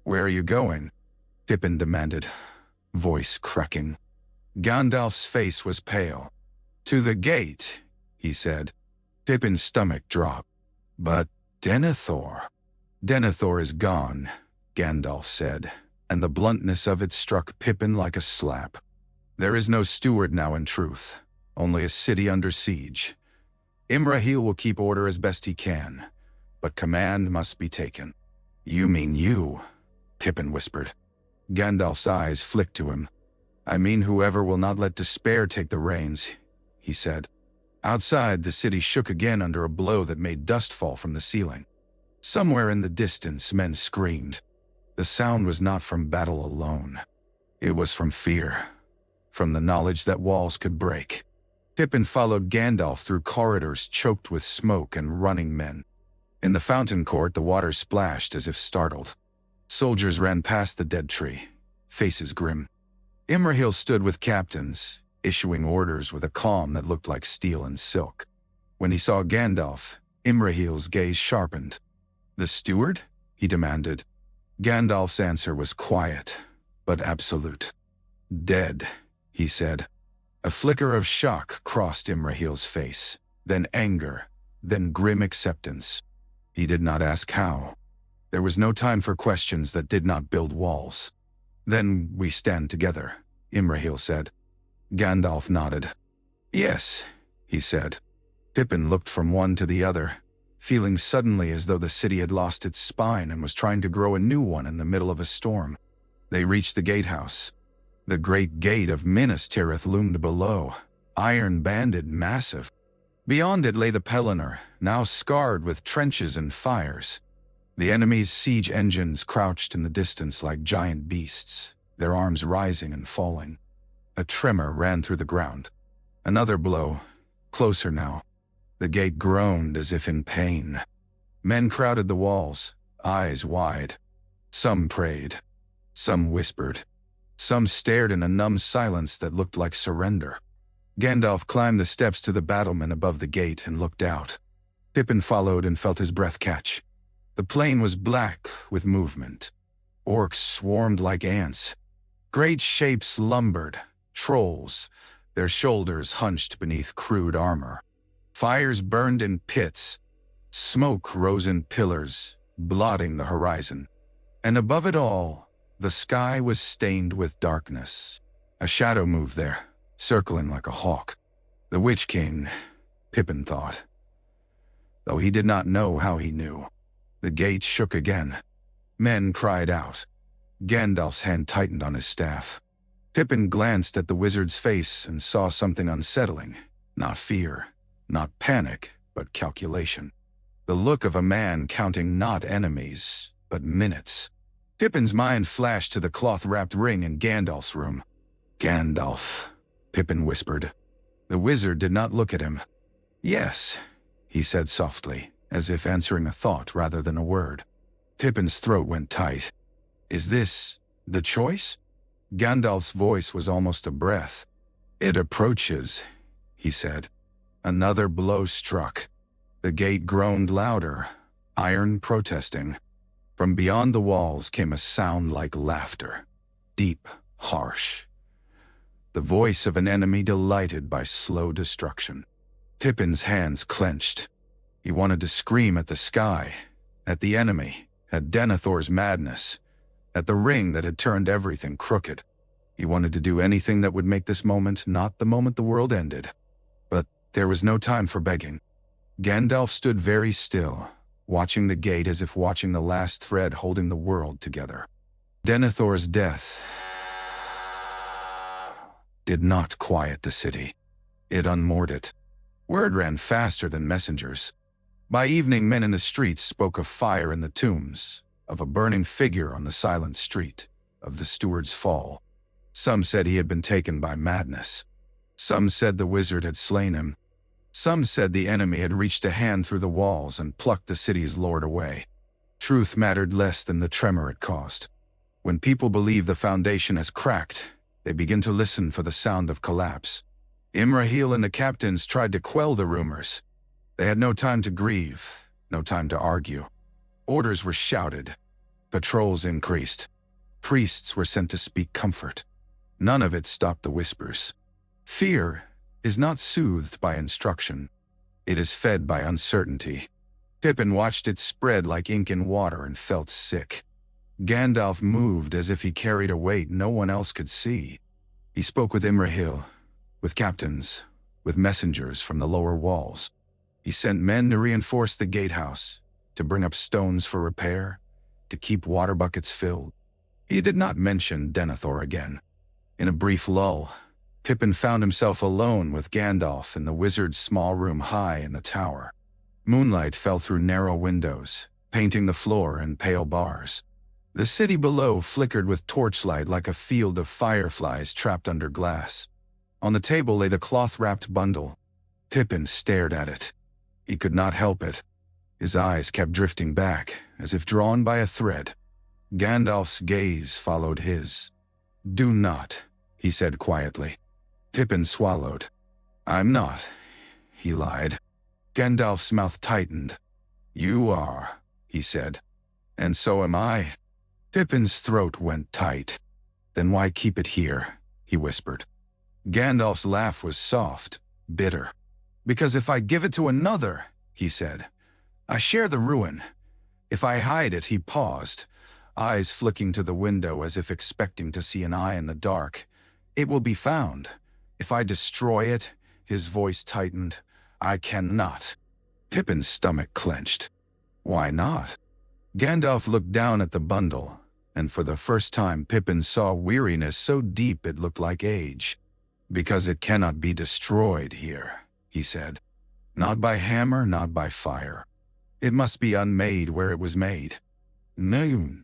"Where are you going?" Pippin demanded, voice cracking. Gandalf's face was pale. "To the gate," he said. Pippin's stomach dropped. "But Denethor." "Denethor is gone," Gandalf said, and the bluntness of it struck Pippin like a slap. "There is no steward now, in truth, only a city under siege. Imrahil will keep order as best he can, but command must be taken." "You mean you," Pippin whispered. Gandalf's eyes flicked to him. "I mean whoever will not let despair take the reins," he said. Outside, the city shook again under a blow that made dust fall from the ceiling. Somewhere in the distance, men screamed. The sound was not from battle alone. It was from fear, from the knowledge that walls could break. Pippin followed Gandalf through corridors choked with smoke and running men. In the fountain court, the water splashed as if startled. Soldiers ran past the dead tree, faces grim. Imrahil stood with captains, issuing orders with a calm that looked like steel and silk. When he saw Gandalf, Imrahil's gaze sharpened. "The steward?" he demanded. Gandalf's answer was quiet, but absolute. "Dead," he said. A flicker of shock crossed Imrahil's face, then anger, then grim acceptance. He did not ask how. There was no time for questions that did not build walls. "Then we stand together," Imrahil said. Gandalf nodded. "Yes," he said. Pippin looked from one to the other, feeling suddenly as though the city had lost its spine and was trying to grow a new one in the middle of a storm. They reached the gatehouse. The great gate of Minas Tirith loomed below, iron-banded, massive. Beyond it lay the Palantír, now scarred with trenches and fires. The enemy's siege engines crouched in the distance like giant beasts, their arms rising and falling. A tremor ran through the ground. Another blow, closer now. The gate groaned as if in pain. Men crowded the walls, eyes wide. Some prayed. Some whispered. Some stared in a numb silence that looked like surrender. Gandalf climbed the steps to the battlement above the gate and looked out. Pippin followed and felt his breath catch. The plain was black with movement. Orcs swarmed like ants. Great shapes lumbered, trolls, their shoulders hunched beneath crude armor. Fires burned in pits. Smoke rose in pillars, blotting the horizon. And above it all, the sky was stained with darkness. A shadow moved there, circling like a hawk. The Witch King, Pippin thought. Though he did not know how he knew. The gate shook again. Men cried out. Gandalf's hand tightened on his staff. Pippin glanced at the wizard's face and saw something unsettling. Not fear, not panic, but calculation. The look of a man counting not enemies, but minutes. Pippin's mind flashed to the cloth-wrapped ring in Gandalf's room. "Gandalf," Pippin whispered. The wizard did not look at him. "Yes," he said softly, as if answering a thought rather than a word. Pippin's throat went tight. "Is this the choice?" Gandalf's voice was almost a breath. "It approaches," he said. Another blow struck. The gate groaned louder, iron protesting. From beyond the walls came a sound like laughter, deep, harsh. The voice of an enemy delighted by slow destruction. Pippin's hands clenched. He wanted to scream at the sky, at the enemy, at Denethor's madness, at the ring that had turned everything crooked. He wanted to do anything that would make this moment not the moment the world ended. But there was no time for begging. Gandalf stood very still, watching the gate as if watching the last thread holding the world together. Denethor's death did not quiet the city. It unmoored it. Word ran faster than messengers. By evening, men in the streets spoke of fire in the tombs, of a burning figure on the silent street, of the Steward's fall. Some said he had been taken by madness. Some said the wizard had slain him. Some said the enemy had reached a hand through the walls and plucked the city's lord away. Truth mattered less than the tremor it caused. When people believe the foundation has cracked, they begin to listen for the sound of collapse. Imrahil and the captains tried to quell the rumors. They had no time to grieve, no time to argue. Orders were shouted. Patrols increased. Priests were sent to speak comfort. None of it stopped the whispers. Fear is not soothed by instruction. It is fed by uncertainty. Pippin watched it spread like ink in water and felt sick. Gandalf moved as if he carried a weight no one else could see. He spoke with Imrahil, with captains, with messengers from the lower walls. He sent men to reinforce the gatehouse, to bring up stones for repair, to keep water buckets filled. He did not mention Denethor again. In a brief lull, Pippin found himself alone with Gandalf in the wizard's small room high in the tower. Moonlight fell through narrow windows, painting the floor in pale bars. The city below flickered with torchlight like a field of fireflies trapped under glass. On the table lay the cloth-wrapped bundle. Pippin stared at it. He could not help it. His eyes kept drifting back, as if drawn by a thread. Gandalf's gaze followed his. "Do not," he said quietly. Pippin swallowed. "I'm not," he lied. Gandalf's mouth tightened. "You are," he said. "And so am I." Pippin's throat went tight. "Then why keep it here?" he whispered. Gandalf's laugh was soft, bitter. "Because if I give it to another," he said, "I share the ruin. If I hide it," he paused, eyes flicking to the window as if expecting to see an eye in the dark, "it will be found. If I destroy it," his voice tightened, "I cannot." Pippin's stomach clenched. "Why not?" Gandalf looked down at the bundle, and for the first time Pippin saw weariness so deep it looked like age. "Because it cannot be destroyed here," he said. "Not by hammer, not by fire. It must be unmade where it was made." "No."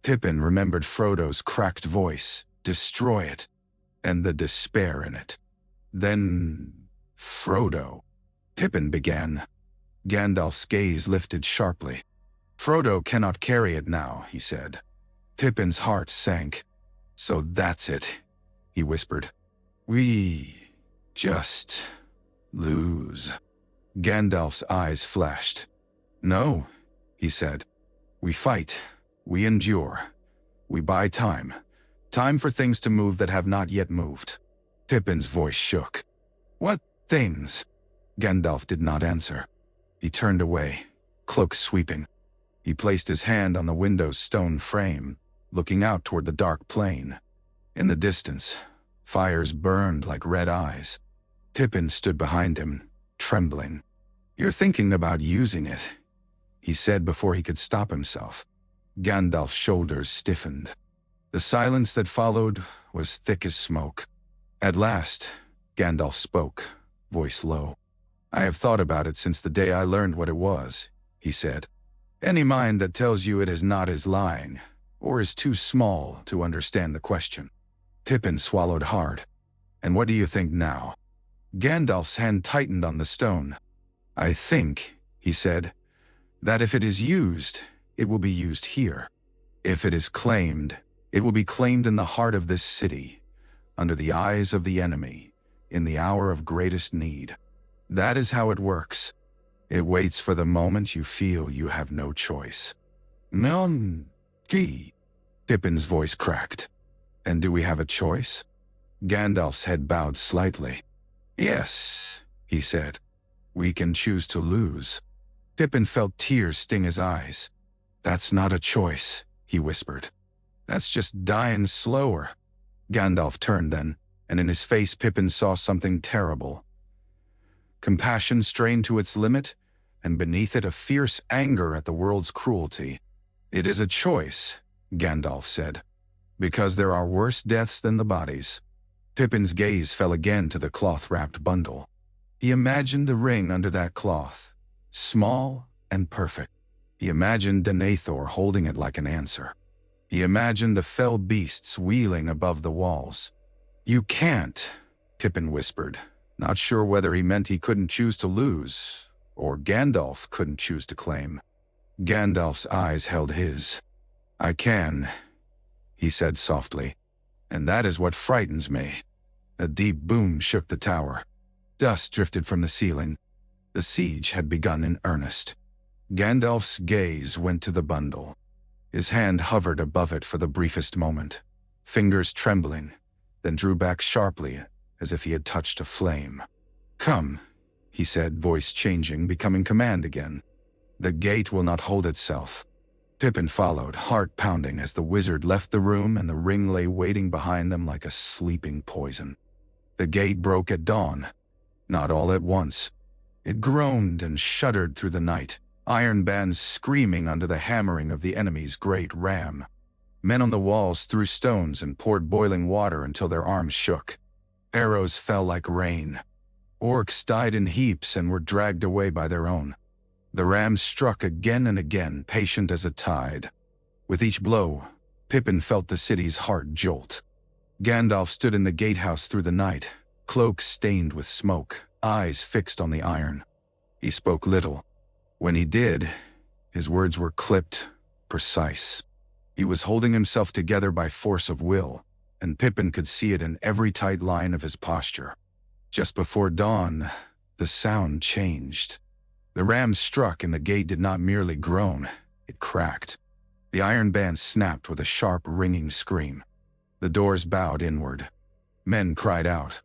Pippin remembered Frodo's cracked voice, "Destroy it," and the despair in it. "Then, Frodo," Pippin began. Gandalf's gaze lifted sharply. "Frodo cannot carry it now," he said. Pippin's heart sank. "So that's it," he whispered. "We Just lose. Gandalf's eyes flashed. No, he said. We fight. We endure. We buy time. Time for things to move that have not yet moved. Pippin's voice shook. What things? Gandalf did not answer. He turned away, cloak sweeping. He placed his hand on the window's stone frame, looking out toward the dark plain. In the distance, fires burned like red eyes. Pippin stood behind him, trembling. You're thinking about using it, he said before he could stop himself. Gandalf's shoulders stiffened. The silence that followed was thick as smoke. At last, Gandalf spoke, voice low. I have thought about it since the day I learned what it was, he said. Any mind that tells you it is not is lying, or is too small to understand the question. Pippin swallowed hard. And what do you think now? Gandalf's hand tightened on the stone. I think, he said, that if it is used, it will be used here. If it is claimed, it will be claimed in the heart of this city, under the eyes of the enemy, in the hour of greatest need. That is how it works. It waits for the moment you feel you have no choice. None. Pippin's voice cracked. And do we have a choice? Gandalf's head bowed slightly. Yes, he said. We can choose to lose. Pippin felt tears sting his eyes. That's not a choice, he whispered. That's just dying slower. Gandalf turned then, and in his face Pippin saw something terrible. Compassion strained to its limit, and beneath it a fierce anger at the world's cruelty. It is a choice, Gandalf said, because there are worse deaths than the bodies. Pippin's gaze fell again to the cloth-wrapped bundle. He imagined the ring under that cloth, small and perfect. He imagined Denethor holding it like an answer. He imagined the fell beasts wheeling above the walls. You can't, Pippin whispered, not sure whether he meant he couldn't choose to lose, or Gandalf couldn't choose to claim. Gandalf's eyes held his. I can, he said softly, and that is what frightens me. A deep boom shook the tower. Dust drifted from the ceiling. The siege had begun in earnest. Gandalf's gaze went to the bundle. His hand hovered above it for the briefest moment, fingers trembling, then drew back sharply as if he had touched a flame. Come, he said, voice changing, becoming command again. The gate will not hold itself. Pippin followed, heart pounding, as the wizard left the room and the ring lay waiting behind them like a sleeping poison. The gate broke at dawn, not all at once. It groaned and shuddered through the night, iron bands screaming under the hammering of the enemy's great ram. Men on the walls threw stones and poured boiling water until their arms shook. Arrows fell like rain. Orcs died in heaps and were dragged away by their own. The ram struck again and again, patient as a tide. With each blow, Pippin felt the city's heart jolt. Gandalf stood in the gatehouse through the night, cloak stained with smoke, eyes fixed on the iron. He spoke little. When he did, his words were clipped, precise. He was holding himself together by force of will, and Pippin could see it in every tight line of his posture. Just before dawn, the sound changed. The ram struck and the gate did not merely groan, it cracked. The iron band snapped with a sharp, ringing scream. The doors bowed inward. Men cried out.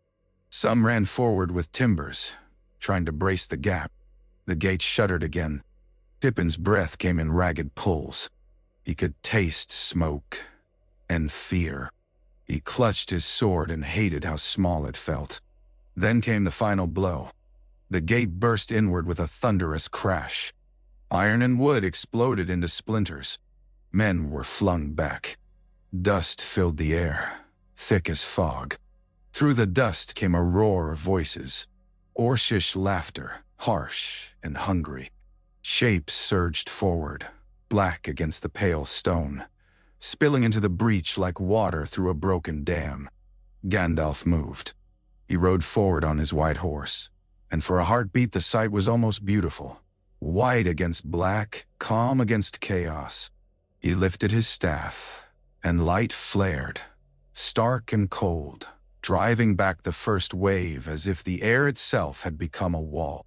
Some ran forward with timbers, trying to brace the gap. The gate shuddered again. Pippin's breath came in ragged pulls. He could taste smoke and fear. He clutched his sword and hated how small it felt. Then came the final blow. The gate burst inward with a thunderous crash. Iron and wood exploded into splinters. Men were flung back. Dust filled the air, thick as fog. Through the dust came a roar of voices. Orcish laughter, harsh and hungry. Shapes surged forward, black against the pale stone, spilling into the breach like water through a broken dam. Gandalf moved. He rode forward on his white horse, and for a heartbeat the sight was almost beautiful. White against black, calm against chaos. He lifted his staff, and light flared, stark and cold, driving back the first wave as if the air itself had become a wall.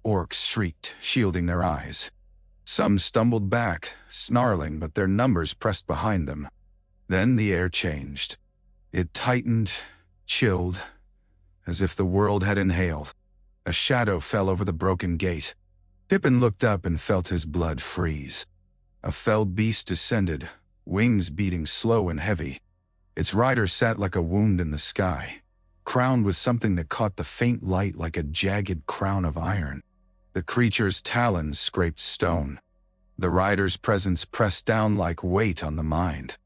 Orcs shrieked, shielding their eyes. Some stumbled back, snarling, but their numbers pressed behind them. Then the air changed. It tightened, chilled, as if the world had inhaled. A shadow fell over the broken gate. Pippin looked up and felt his blood freeze. A fell beast descended, wings beating slow and heavy. Its rider sat like a wound in the sky, crowned with something that caught the faint light like a jagged crown of iron. The creature's talons scraped stone. The rider's presence pressed down like weight on the mind.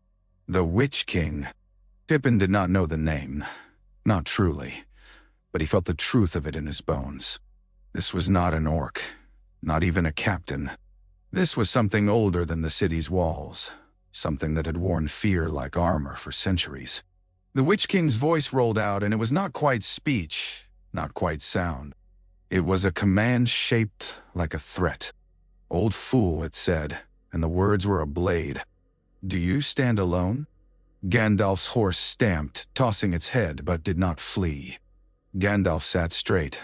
The Witch King. Pippin did not know the name, not truly, but he felt the truth of it in his bones. This was not an orc, not even a captain. This was something older than the city's walls, something that had worn fear like armor for centuries. The Witch King's voice rolled out, and it was not quite speech, not quite sound. It was a command shaped like a threat. "Old fool," it said, and the words were a blade. "Do you stand alone?" Gandalf's horse stamped, tossing its head, but did not flee. Gandalf sat straight,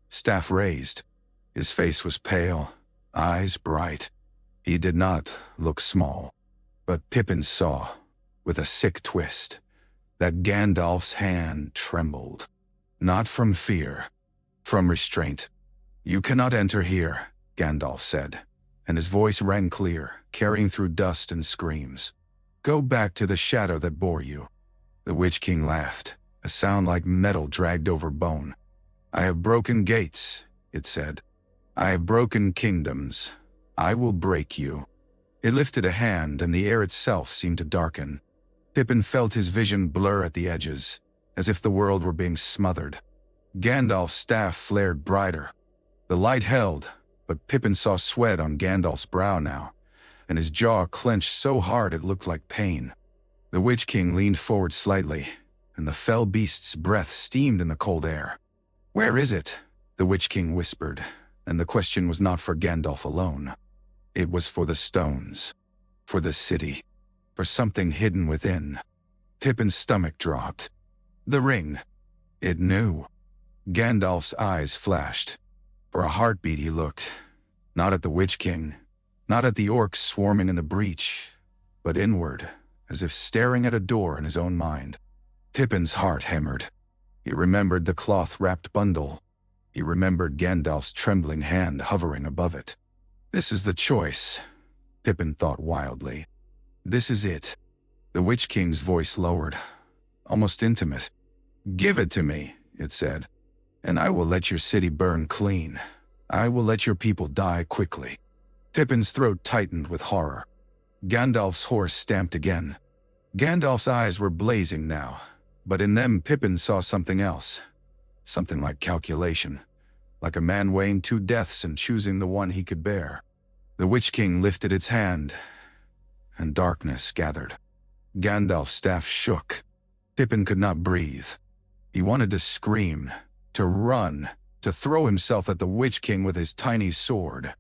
staff raised. His face was pale, eyes bright. He did not look small. But Pippin saw, with a sick twist, that Gandalf's hand trembled. Not from fear, from restraint. "You cannot enter here," Gandalf said, and his voice rang clear, carrying through dust and screams. "Go back to the shadow that bore you." The Witch King laughed, a sound like metal dragged over bone. "I have broken gates," it said. "I have broken kingdoms. I will break you." It lifted a hand, and the air itself seemed to darken. Pippin felt his vision blur at the edges, as if the world were being smothered. Gandalf's staff flared brighter. The light held, but Pippin saw sweat on Gandalf's brow now, and his jaw clenched so hard it looked like pain. The Witch King leaned forward slightly, and the fell beast's breath steamed in the cold air. "Where is it?" the Witch King whispered, and the question was not for Gandalf alone. It was for the stones, for the city, for something hidden within. Pippin's stomach dropped. The ring. It knew. Gandalf's eyes flashed. For a heartbeat he looked, not at the Witch King, not at the orcs swarming in the breach, but inward, as if staring at a door in his own mind. Pippin's heart hammered. He remembered the cloth-wrapped bundle. He remembered Gandalf's trembling hand hovering above it. "This is the choice," Pippin thought wildly. "This is it." The Witch King's voice lowered, almost intimate. "Give it to me," it said, "and I will let your city burn clean. I will let your people die quickly." Pippin's throat tightened with horror. Gandalf's horse stamped again. Gandalf's eyes were blazing now, but in them Pippin saw something else. Something like calculation, like a man weighing two deaths and choosing the one he could bear. The Witch King lifted its hand, and darkness gathered. Gandalf's staff shook. Pippin could not breathe. He wanted to scream, to run, to throw himself at the Witch King with his tiny sword.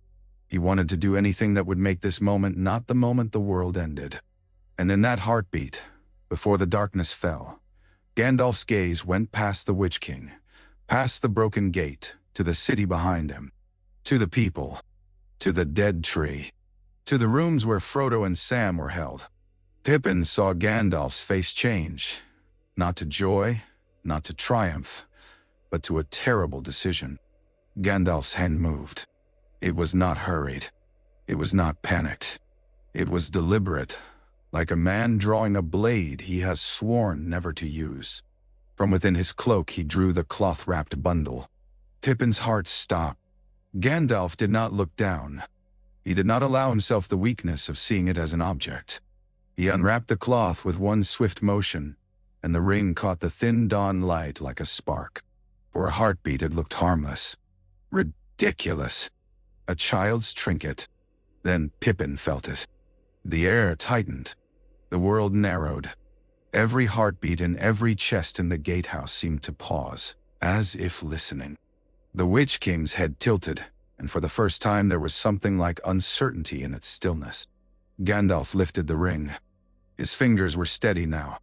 He wanted to do anything that would make this moment not the moment the world ended. And in that heartbeat, before the darkness fell, Gandalf's gaze went past the Witch King, past the broken gate, to the city behind him, to the people, to the dead tree, to the rooms where Frodo and Sam were held. Pippin saw Gandalf's face change, not to joy, not to triumph, but to a terrible decision. Gandalf's hand moved. It was not hurried. It was not panicked. It was deliberate, like a man drawing a blade he has sworn never to use. From within his cloak he drew the cloth-wrapped bundle. Pippin's heart stopped. Gandalf did not look down. He did not allow himself the weakness of seeing it as an object. He unwrapped the cloth with one swift motion, and the ring caught the thin dawn light like a spark. For a heartbeat it looked harmless. Ridiculous. A child's trinket. Then Pippin felt it. The air tightened. The world narrowed. Every heartbeat in every chest in the gatehouse seemed to pause, as if listening. The Witch King's head tilted, and for the first time there was something like uncertainty in its stillness. Gandalf lifted the ring. His fingers were steady now.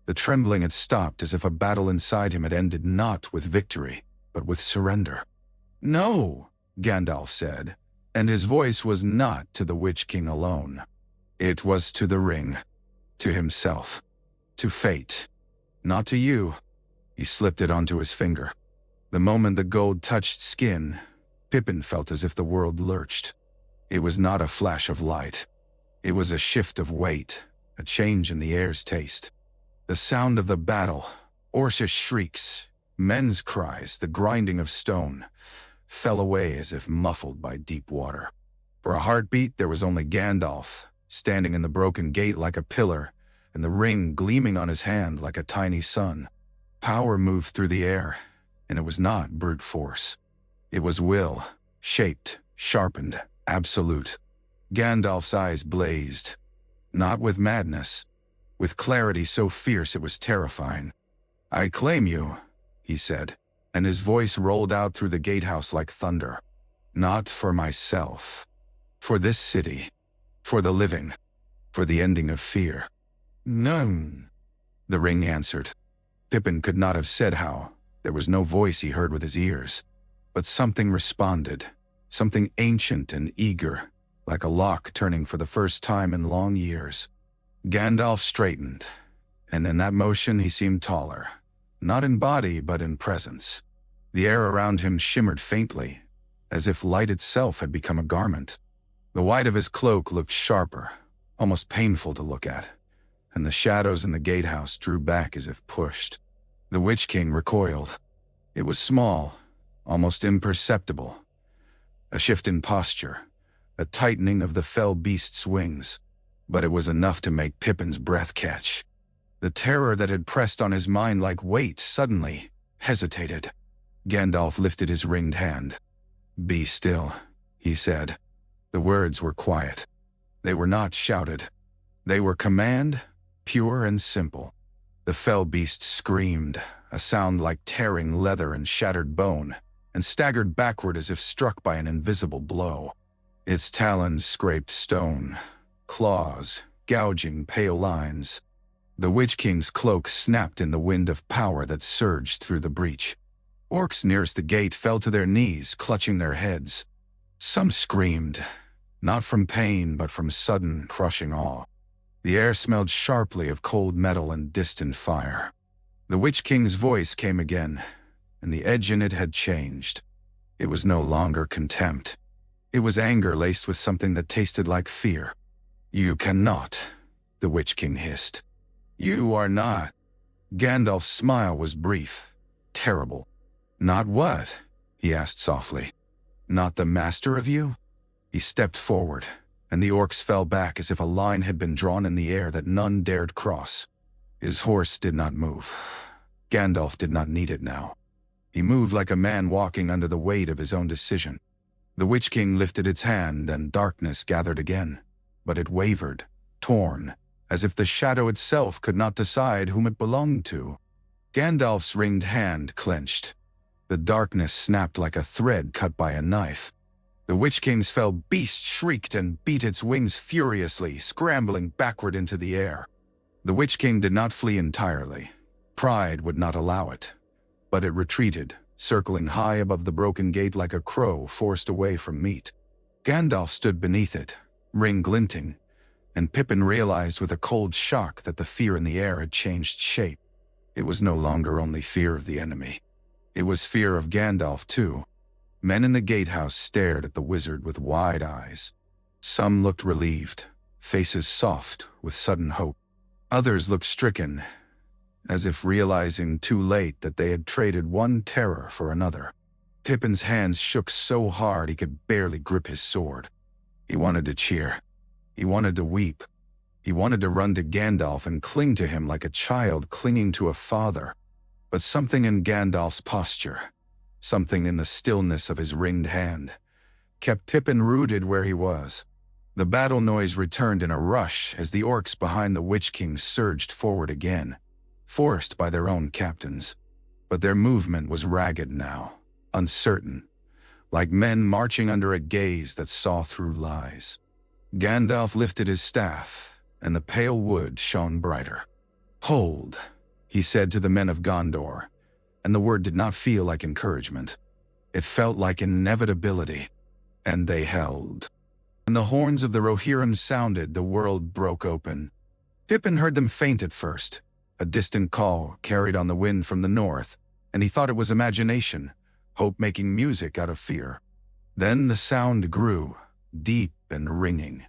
The trembling had stopped as if a battle inside him had ended not with victory, but with surrender. "No," Gandalf said, and his voice was not to the Witch King alone. It was to the ring, to himself, to fate. "Not to you." He slipped it onto his finger. The moment the gold touched skin, Pippin felt as if the world lurched. It was not a flash of light. It was a shift of weight, a change in the air's taste. The sound of the battle, Orcish shrieks, men's cries, the grinding of stone, fell away as if muffled by deep water. For a heartbeat, there was only Gandalf, standing in the broken gate like a pillar, and the ring gleaming on his hand like a tiny sun. Power moved through the air, and it was not brute force. It was will, shaped, sharpened, absolute. Gandalf's eyes blazed, not with madness, with clarity so fierce it was terrifying. "I claim you," he said, and his voice rolled out through the gatehouse like thunder. "Not for myself. For this city. For the living. For the ending of fear." "None," the ring answered. Pippin could not have said how. There was no voice he heard with his ears. But something responded, something ancient and eager, like a lock turning for the first time in long years. Gandalf straightened, and in that motion he seemed taller, not in body but in presence. The air around him shimmered faintly, as if light itself had become a garment. The white of his cloak looked sharper, almost painful to look at, and the shadows in the gatehouse drew back as if pushed. The Witch King recoiled. It was small, almost imperceptible. A shift in posture, a tightening of the fell beast's wings. But it was enough to make Pippin's breath catch. The terror that had pressed on his mind like weight suddenly hesitated. Gandalf lifted his ringed hand. "Be still," he said. The words were quiet. They were not shouted. They were command, pure and simple. The fell beast screamed, a sound like tearing leather and shattered bone, and staggered backward as if struck by an invisible blow. Its talons scraped stone, claws, gouging pale lines. The Witch King's cloak snapped in the wind of power that surged through the breach. Orcs nearest the gate fell to their knees, clutching their heads. Some screamed, not from pain but from sudden, crushing awe. The air smelled sharply of cold metal and distant fire. The Witch King's voice came again, and the edge in it had changed. It was no longer contempt. It was anger laced with something that tasted like fear. "You cannot," the Witch King hissed. "You are not." Gandalf's smile was brief, terrible. "Not what?" he asked softly. "Not the master of you?" He stepped forward, and the orcs fell back as if a line had been drawn in the air that none dared cross. His horse did not move. Gandalf did not need it now. He moved like a man walking under the weight of his own decision. The Witch King lifted its hand, and darkness gathered again, but it wavered, torn, as if the shadow itself could not decide whom it belonged to. Gandalf's ringed hand clenched. The darkness snapped like a thread cut by a knife. The Witch King's fell beast shrieked and beat its wings furiously, scrambling backward into the air. The Witch King did not flee entirely. Pride would not allow it. But it retreated, circling high above the broken gate like a crow forced away from meat. Gandalf stood beneath it, ring glinting, and Pippin realized with a cold shock that the fear in the air had changed shape. It was no longer only fear of the enemy. It was fear of Gandalf too. Men in the gatehouse stared at the wizard with wide eyes. Some looked relieved, faces soft with sudden hope. Others looked stricken, as if realizing too late that they had traded one terror for another. Pippin's hands shook so hard he could barely grip his sword. He wanted to cheer. He wanted to weep. He wanted to run to Gandalf and cling to him like a child clinging to a father. But something in Gandalf's posture, something in the stillness of his ringed hand, kept Pippin rooted where he was. The battle noise returned in a rush as the orcs behind the Witch King surged forward again, forced by their own captains. But their movement was ragged now, uncertain, like men marching under a gaze that saw through lies. Gandalf lifted his staff, and the pale wood shone brighter. "Hold," he said to the men of Gondor, and the word did not feel like encouragement. It felt like inevitability. And they held. When the horns of the Rohirrim sounded, the world broke open. Pippin heard them faint at first, a distant call carried on the wind from the north, and he thought it was imagination, hope making music out of fear. Then the sound grew, deep and ringing,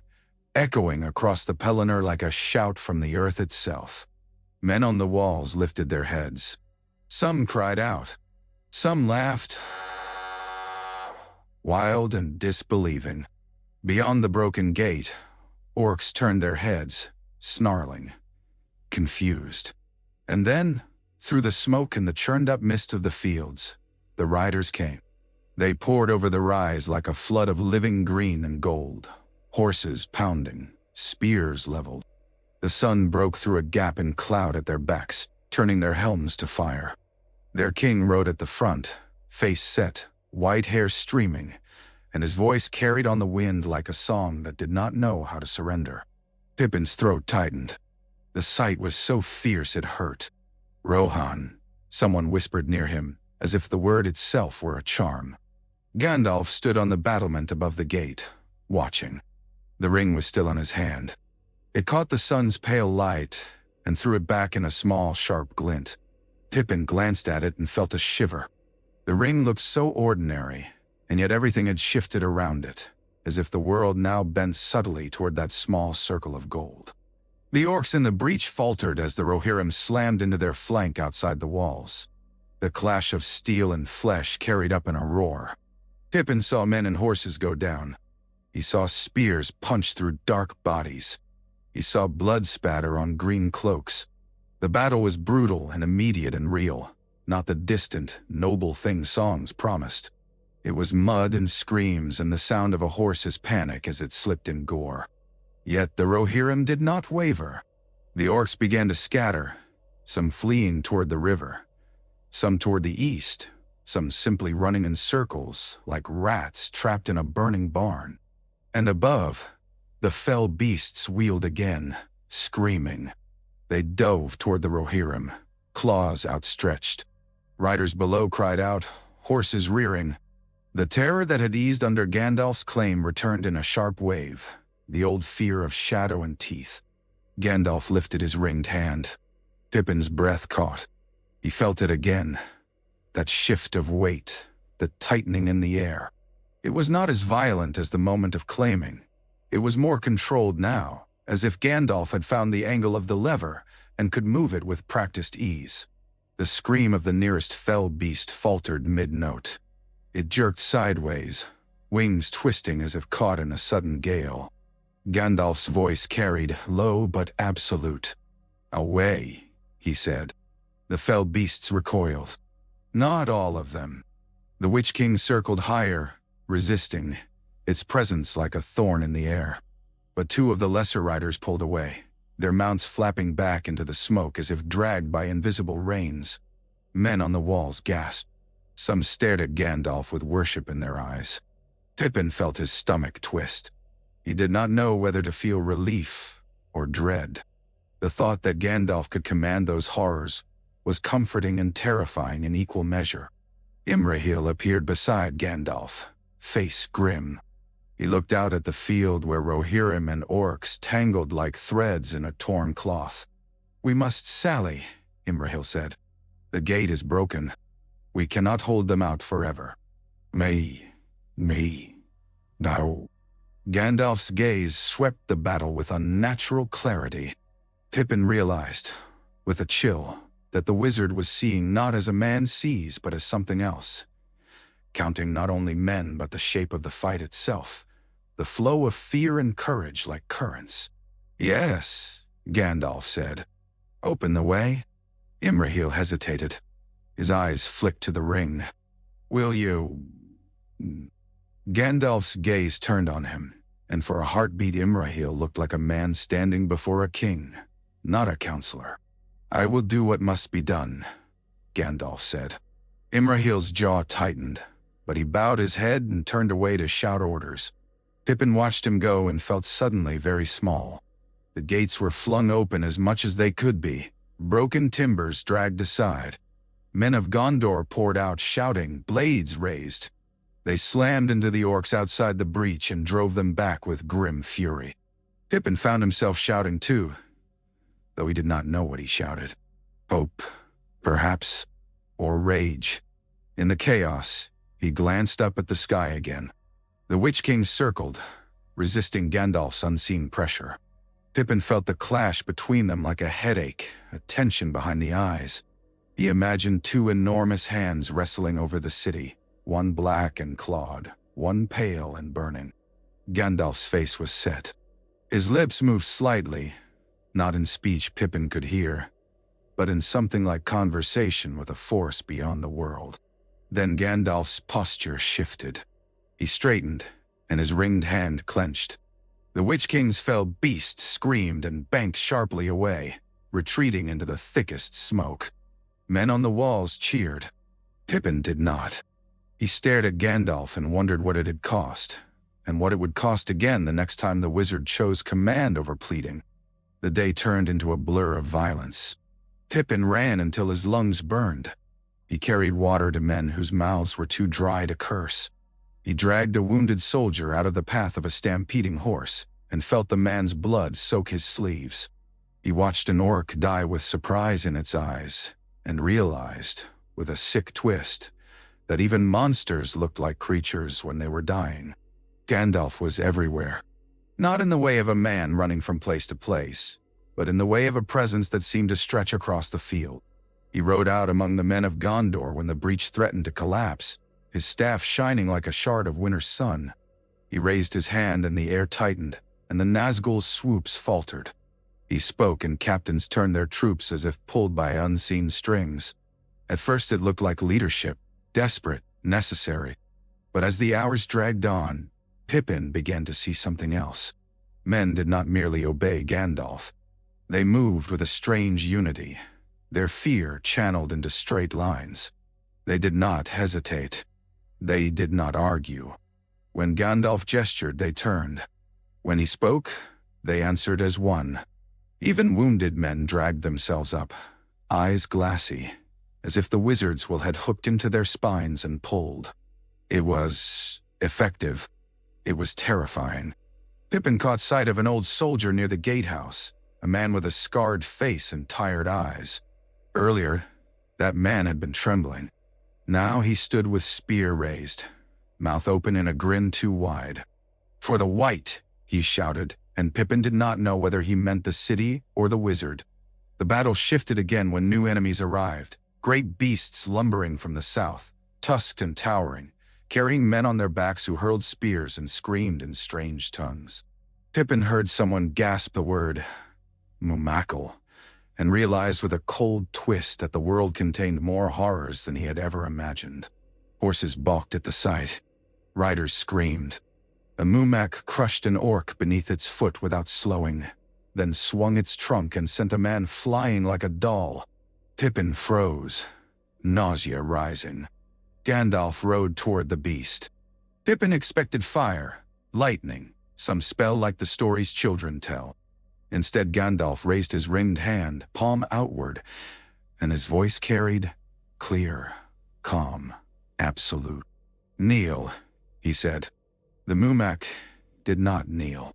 echoing across the Palantír like a shout from the earth itself. Men on the walls lifted their heads. Some cried out. Some laughed, wild and disbelieving. Beyond the broken gate, orcs turned their heads, snarling, confused. And then, through the smoke and the churned-up mist of the fields, the riders came. They poured over the rise like a flood of living green and gold, horses pounding, spears leveled. The sun broke through a gap in cloud at their backs, turning their helms to fire. Their king rode at the front, face set, white hair streaming, and his voice carried on the wind like a song that did not know how to surrender. Pippin's throat tightened. The sight was so fierce it hurt. "Rohan," someone whispered near him, as if the word itself were a charm. Gandalf stood on the battlement above the gate, watching. The ring was still on his hand. It caught the sun's pale light and threw it back in a small, sharp glint. Pippin glanced at it and felt a shiver. The ring looked so ordinary, and yet everything had shifted around it, as if the world now bent subtly toward that small circle of gold. The orcs in the breach faltered as the Rohirrim slammed into their flank outside the walls. The clash of steel and flesh carried up in a roar. Pippin saw men and horses go down. He saw spears punch through dark bodies. He saw blood spatter on green cloaks. The battle was brutal and immediate and real, not the distant, noble thing songs promised. It was mud and screams and the sound of a horse's panic as it slipped in gore. Yet the Rohirrim did not waver. The orcs began to scatter, some fleeing toward the river, some toward the east, some simply running in circles like rats trapped in a burning barn. And above, the fell beasts wheeled again, screaming. They dove toward the Rohirrim, claws outstretched. Riders below cried out, horses rearing. The terror that had eased under Gandalf's claim returned in a sharp wave, the old fear of shadow and teeth. Gandalf lifted his ringed hand. Pippin's breath caught. He felt it again, that shift of weight, the tightening in the air. It was not as violent as the moment of claiming. It was more controlled now, as if Gandalf had found the angle of the lever and could move it with practiced ease. The scream of the nearest fell beast faltered mid-note. It jerked sideways, wings twisting as if caught in a sudden gale. Gandalf's voice carried, low but absolute. "Away," he said. The fell beasts recoiled. Not all of them. The Witch King circled higher, resisting, its presence like a thorn in the air. But two of the lesser riders pulled away, their mounts flapping back into the smoke as if dragged by invisible reins. Men on the walls gasped. Some stared at Gandalf with worship in their eyes. Pippin felt his stomach twist. He did not know whether to feel relief or dread. The thought that Gandalf could command those horrors was comforting and terrifying in equal measure. Imrahil appeared beside Gandalf, face grim. He looked out at the field where Rohirrim and orcs tangled like threads in a torn cloth. "We must sally," Imrahil said. "The gate is broken. We cannot hold them out forever." Me, no. Gandalf's gaze swept the battle with unnatural clarity. Pippin realized, with a chill, that the wizard was seeing not as a man sees but as something else, counting not only men but the shape of the fight itself, the flow of fear and courage like currents. "Yes," Gandalf said. "Open the way." Imrahil hesitated. His eyes flicked to the ring. "Will you—" Gandalf's gaze turned on him, and for a heartbeat Imrahil looked like a man standing before a king, not a counselor. "I will do what must be done," Gandalf said. Imrahil's jaw tightened, but he bowed his head and turned away to shout orders. Pippin watched him go and felt suddenly very small. The gates were flung open as much as they could be, Broken timbers dragged aside. Men of Gondor poured out shouting, blades raised. They slammed into the orcs outside the breach and drove them back with grim fury. Pippin found himself shouting too, though he did not know what he shouted. Hope, perhaps, or rage. In the chaos, he glanced up at the sky again. The Witch King circled, resisting Gandalf's unseen pressure. Pippin felt the clash between them like a headache, a tension behind the eyes. He imagined two enormous hands wrestling over the city, one black and clawed, one pale and burning. Gandalf's face was set. His lips moved slightly, not in speech Pippin could hear, but in something like conversation with a force beyond the world. Then Gandalf's posture shifted. He straightened, and his ringed hand clenched. The Witch King's fell beast screamed and banked sharply away, retreating into the thickest smoke. Men on the walls cheered. Pippin did not. He stared at Gandalf and wondered what it had cost, and what it would cost again the next time the wizard chose command over pleading. The day turned into a blur of violence. Pippin ran until his lungs burned. He carried water to men whose mouths were too dry to curse. He dragged a wounded soldier out of the path of a stampeding horse and felt the man's blood soak his sleeves. He watched an orc die with surprise in its eyes and realized, with a sick twist, that even monsters looked like creatures when they were dying. Gandalf was everywhere. Not in the way of a man running from place to place, but in the way of a presence that seemed to stretch across the field. He rode out among the men of Gondor when the breach threatened to collapse, his staff shining like a shard of winter's sun. He raised his hand and the air tightened, and the Nazgûl's swoops faltered. He spoke and captains turned their troops as if pulled by unseen strings. At first it looked like leadership, desperate, necessary. But as the hours dragged on, Pippin began to see something else. Men did not merely obey Gandalf. They moved with a strange unity, their fear channeled into straight lines. They did not hesitate. They did not argue. When Gandalf gestured, they turned. When he spoke, they answered as one. Even wounded men dragged themselves up, eyes glassy, as if the wizard's will had hooked into their spines and pulled. It was effective. It was terrifying. Pippin caught sight of an old soldier near the gatehouse, a man with a scarred face and tired eyes. Earlier, that man had been trembling. Now he stood with spear raised, mouth open in a grin too wide. "For the White," he shouted, and Pippin did not know whether he meant the city or the wizard. The battle shifted again when new enemies arrived, great beasts lumbering from the south, tusked and towering, carrying men on their backs who hurled spears and screamed in strange tongues. Pippin heard someone gasp the word, Mumakil, and realized with a cold twist that the world contained more horrors than he had ever imagined. Horses balked at the sight. Riders screamed. A Mumak crushed an orc beneath its foot without slowing, then swung its trunk and sent a man flying like a doll. Pippin froze, nausea rising. Gandalf rode toward the beast. Pippin expected fire, lightning, some spell like the stories children tell. Instead, Gandalf raised his ringed hand, palm outward, and his voice carried, clear, calm, absolute. "Kneel," he said. The Mumak did not kneel.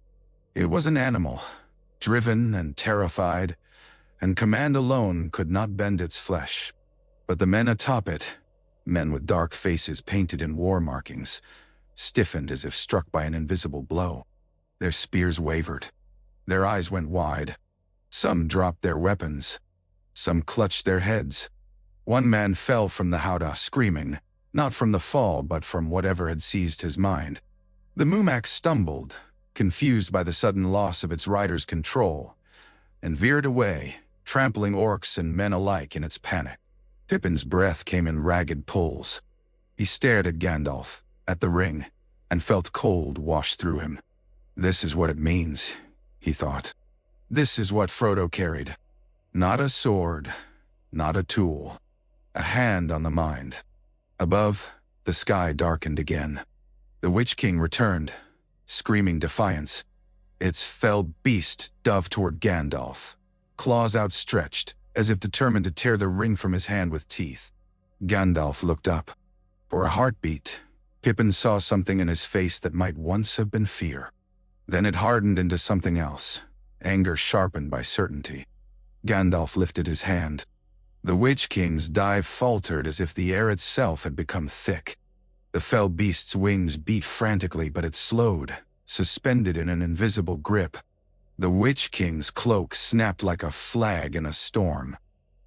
It was an animal, driven and terrified, and command alone could not bend its flesh. But the men atop it, men with dark faces painted in war markings, stiffened as if struck by an invisible blow. Their spears wavered. Their eyes went wide. Some dropped their weapons. Some clutched their heads. One man fell from the howdah screaming, not from the fall but from whatever had seized his mind. The Mumak stumbled, confused by the sudden loss of its rider's control, and veered away, trampling orcs and men alike in its panic. Pippin's breath came in ragged pulls. He stared at Gandalf, at the ring, and felt cold wash through him. This is what it means, he thought. This is what Frodo carried. Not a sword, not a tool. A hand on the mind. Above, the sky darkened again. The Witch King returned, screaming defiance. Its fell beast dove toward Gandalf, claws outstretched, as if determined to tear the ring from his hand with teeth. Gandalf looked up. For a heartbeat, Pippin saw something in his face that might once have been fear. Then it hardened into something else, anger sharpened by certainty. Gandalf lifted his hand. The Witch King's dive faltered as if the air itself had become thick. The fell beast's wings beat frantically, but it slowed, suspended in an invisible grip. The Witch King's cloak snapped like a flag in a storm.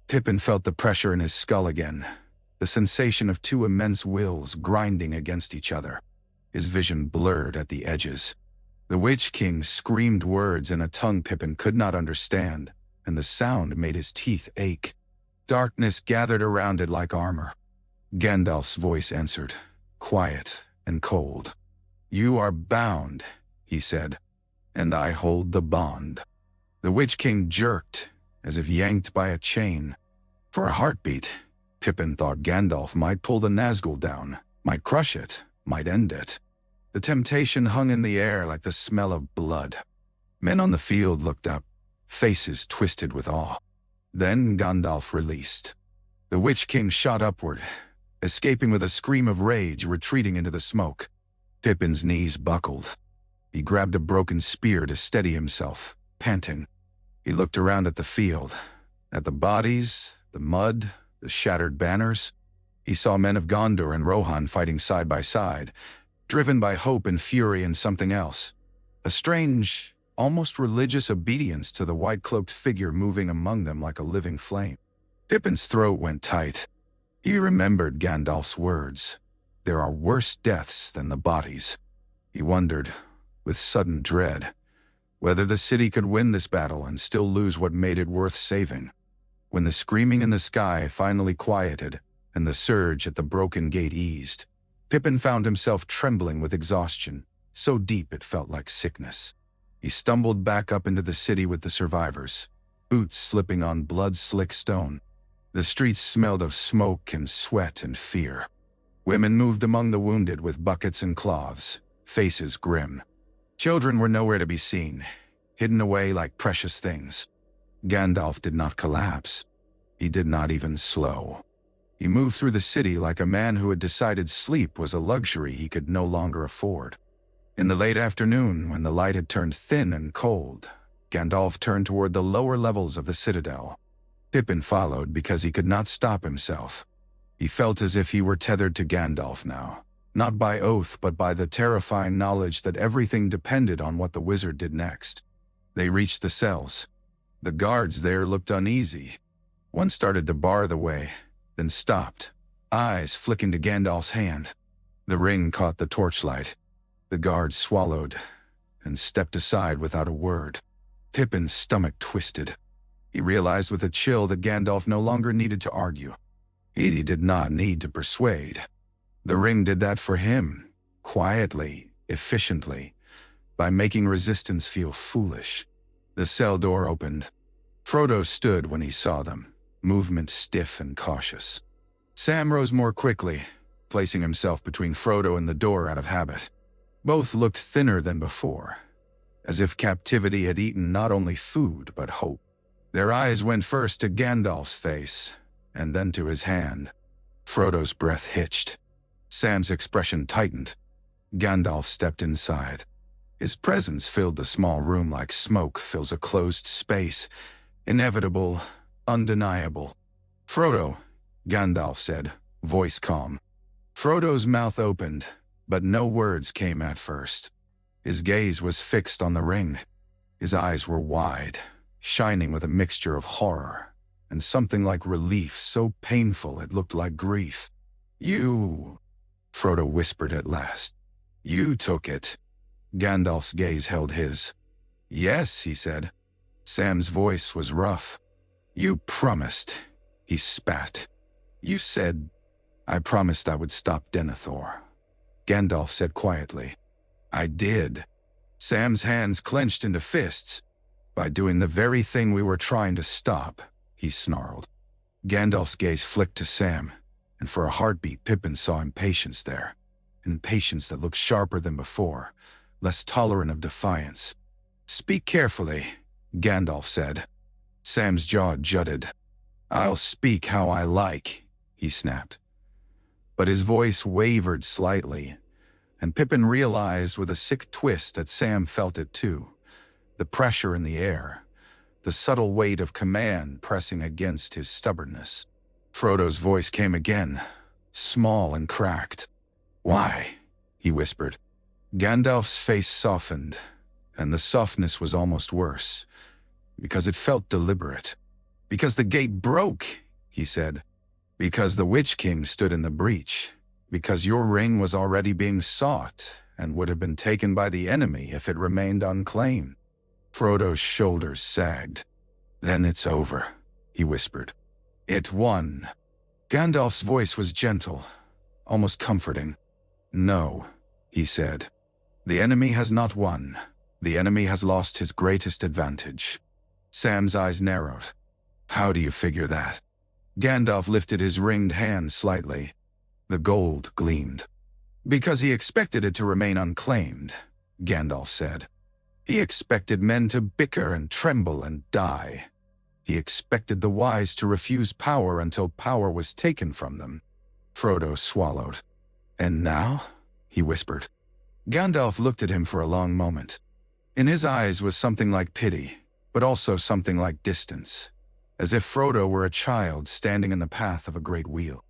Pippin felt the pressure in his skull again, the sensation of two immense wills grinding against each other. His vision blurred at the edges. The Witch King screamed words in a tongue Pippin could not understand, and the sound made his teeth ache. Darkness gathered around it like armor. Gandalf's voice answered, quiet and cold. "You are bound," he said, "and I hold the bond." The Witch King jerked, as if yanked by a chain. For a heartbeat, Pippin thought Gandalf might pull the Nazgûl down, might crush it, might end it. The temptation hung in the air like the smell of blood. Men on the field looked up, faces twisted with awe. Then Gandalf released. The Witch King shot upward, escaping with a scream of rage, retreating into the smoke. Pippin's knees buckled. He grabbed a broken spear to steady himself, panting. He looked around at the field, at the bodies, the mud, the shattered banners. He saw men of Gondor and Rohan fighting side by side, driven by hope and fury and something else. A strange, almost religious obedience to the white-cloaked figure moving among them like a living flame. Pippin's throat went tight. He remembered Gandalf's words. There are worse deaths than the bodies. He wondered, with sudden dread, whether the city could win this battle and still lose what made it worth saving. When the screaming in the sky finally quieted and the surge at the broken gate eased, Pippin found himself trembling with exhaustion, so deep it felt like sickness. He stumbled back up into the city with the survivors, boots slipping on blood-slick stone. The streets smelled of smoke and sweat and fear. Women moved among the wounded with buckets and cloths, faces grim. Children were nowhere to be seen, hidden away like precious things. Gandalf did not collapse. He did not even slow. He moved through the city like a man who had decided sleep was a luxury he could no longer afford. In the late afternoon, when the light had turned thin and cold, Gandalf turned toward the lower levels of the citadel. Pippin followed because he could not stop himself. He felt as if he were tethered to Gandalf now, not by oath but by the terrifying knowledge that everything depended on what the wizard did next. They reached the cells. The guards there looked uneasy. One started to bar the way, then stopped, eyes flicking to Gandalf's hand. The ring caught the torchlight. The guard swallowed and stepped aside without a word. Pippin's stomach twisted. He realized with a chill that Gandalf no longer needed to argue. He did not need to persuade. The ring did that for him, quietly, efficiently, by making resistance feel foolish. The cell door opened. Frodo stood when he saw them, movement stiff and cautious. Sam rose more quickly, placing himself between Frodo and the door out of habit. Both looked thinner than before, as if captivity had eaten not only food but hope. Their eyes went first to Gandalf's face, and then to his hand. Frodo's breath hitched. Sam's expression tightened. Gandalf stepped inside. His presence filled the small room like smoke fills a closed space, inevitable, undeniable. "Frodo," Gandalf said, voice calm. Frodo's mouth opened, but no words came at first. His gaze was fixed on the ring. His eyes were wide, shining with a mixture of horror and something like relief so painful it looked like grief. "You," Frodo whispered at last. "You took it." Gandalf's gaze held his. "Yes," he said. Sam's voice was rough. "You promised," he spat. "You said, I promised I would stop Denethor." Gandalf said quietly, "I did." Sam's hands clenched into fists. "By doing the very thing we were trying to stop," he snarled. Gandalf's gaze flicked to Sam, and for a heartbeat Pippin saw impatience there. Impatience that looked sharper than before, less tolerant of defiance. "Speak carefully," Gandalf said. Sam's jaw jutted. "I'll speak how I like," he snapped. But his voice wavered slightly, and Pippin realized with a sick twist that Sam felt it too. The pressure in the air, the subtle weight of command pressing against his stubbornness. Frodo's voice came again, small and cracked. "Why?" he whispered. Gandalf's face softened, and the softness was almost worse, because it felt deliberate. "Because the gate broke," he said. "Because the Witch King stood in the breach. Because your ring was already being sought, and would have been taken by the enemy if it remained unclaimed." Frodo's shoulders sagged. "Then it's over," he whispered. "It won." Gandalf's voice was gentle, almost comforting. "No," he said. "The enemy has not won. The enemy has lost his greatest advantage." Sam's eyes narrowed. "How do you figure that?" Gandalf lifted his ringed hand slightly. The gold gleamed. "Because he expected it to remain unclaimed," Gandalf said. "He expected men to bicker and tremble and die. He expected the wise to refuse power until power was taken from them." Frodo swallowed. "And now?" he whispered. Gandalf looked at him for a long moment. In his eyes was something like pity, but also something like distance, as if Frodo were a child standing in the path of a great wheel.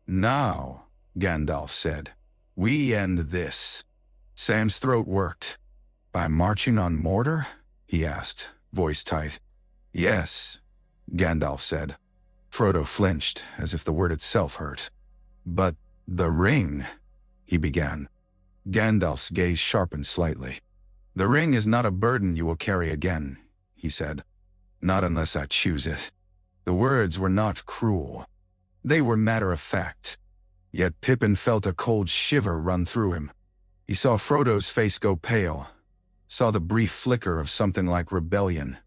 "Now," Gandalf said, "we end this." Sam's throat worked. "By marching on Mordor?" he asked, voice tight. "Yes," Gandalf said. Frodo flinched, as if the word itself hurt. "But the ring," he began. Gandalf's gaze sharpened slightly. "The ring is not a burden you will carry again," he said. "Not unless I choose it." The words were not cruel. They were matter-of-fact. Yet Pippin felt a cold shiver run through him. He saw Frodo's face go pale, saw the brief flicker of something like rebellion,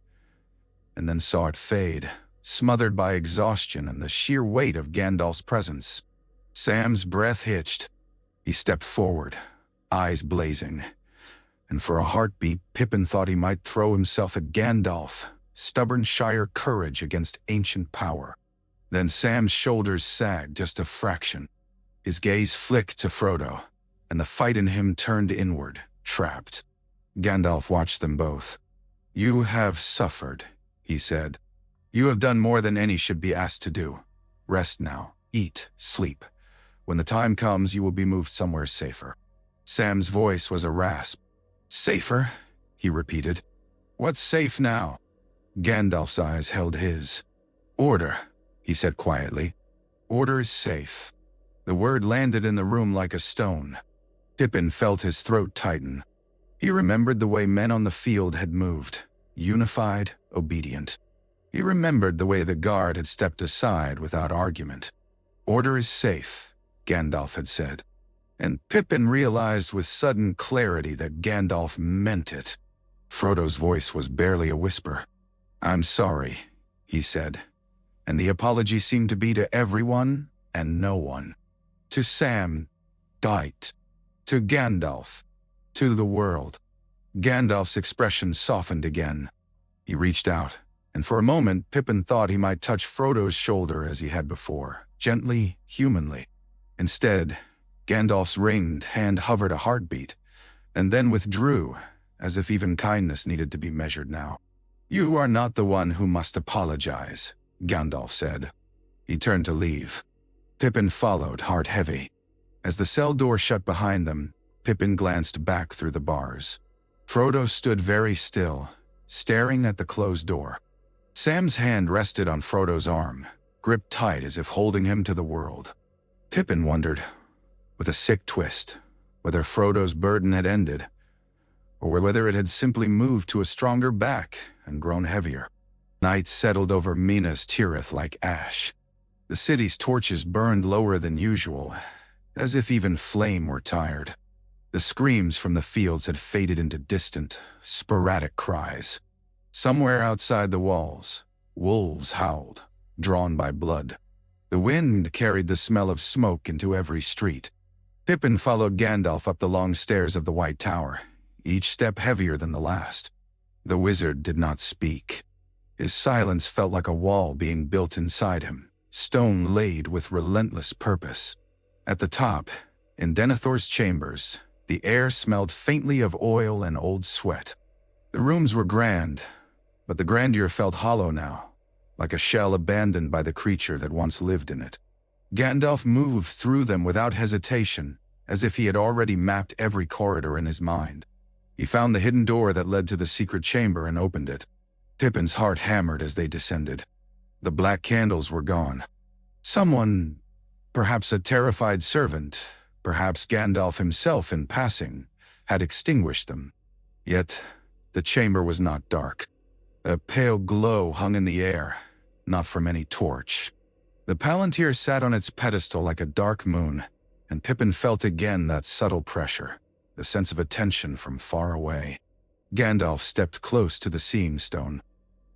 and then saw it fade, smothered by exhaustion and the sheer weight of Gandalf's presence. Sam's breath hitched. He stepped forward, eyes blazing, and for a heartbeat Pippin thought he might throw himself at Gandalf, stubborn Shire courage against ancient power. Then Sam's shoulders sagged just a fraction. His gaze flicked to Frodo, and the fight in him turned inward, trapped. Gandalf watched them both. "You have suffered," he said. "You have done more than any should be asked to do. Rest now, eat, sleep. When the time comes, you will be moved somewhere safer." Sam's voice was a rasp. "Safer?" he repeated. "What's safe now?" Gandalf's eyes held his. "Order," he said quietly. "Order is safe." The word landed in the room like a stone. Pippin felt his throat tighten. He remembered the way men on the field had moved, unified, obedient. He remembered the way the guard had stepped aside without argument. "Order is safe," Gandalf had said. And Pippin realized with sudden clarity that Gandalf meant it. Frodo's voice was barely a whisper. "I'm sorry," he said, and the apology seemed to be to everyone and no one. To Sam, died. To Gandalf, to the world. Gandalf's expression softened again. He reached out, and for a moment Pippin thought he might touch Frodo's shoulder as he had before, gently, humanly. Instead, Gandalf's ringed hand hovered a heartbeat, and then withdrew, as if even kindness needed to be measured now. "You are not the one who must apologize," Gandalf said. He turned to leave. Pippin followed, heart heavy. As the cell door shut behind them, Pippin glanced back through the bars. Frodo stood very still, staring at the closed door. Sam's hand rested on Frodo's arm, gripped tight as if holding him to the world. Pippin wondered, with a sick twist, whether Frodo's burden had ended, or whether it had simply moved to a stronger back and grown heavier. Night settled over Minas Tirith like ash. The city's torches burned lower than usual, as if even flame were tired. The screams from the fields had faded into distant, sporadic cries. Somewhere outside the walls, wolves howled, drawn by blood. The wind carried the smell of smoke into every street. Pippin followed Gandalf up the long stairs of the White Tower, each step heavier than the last. The wizard did not speak. His silence felt like a wall being built inside him, stone laid with relentless purpose. At the top, in Denethor's chambers, the air smelled faintly of oil and old sweat. The rooms were grand, but the grandeur felt hollow now, like a shell abandoned by the creature that once lived in it. Gandalf moved through them without hesitation, as if he had already mapped every corridor in his mind. He found the hidden door that led to the secret chamber and opened it. Pippin's heart hammered as they descended. The black candles were gone. Someone, perhaps a terrified servant, perhaps Gandalf himself in passing, had extinguished them. Yet, the chamber was not dark. A pale glow hung in the air, not from any torch. The Palantír sat on its pedestal like a dark moon, and Pippin felt again that subtle pressure, the sense of attention from far away. Gandalf stepped close to the seeing stone.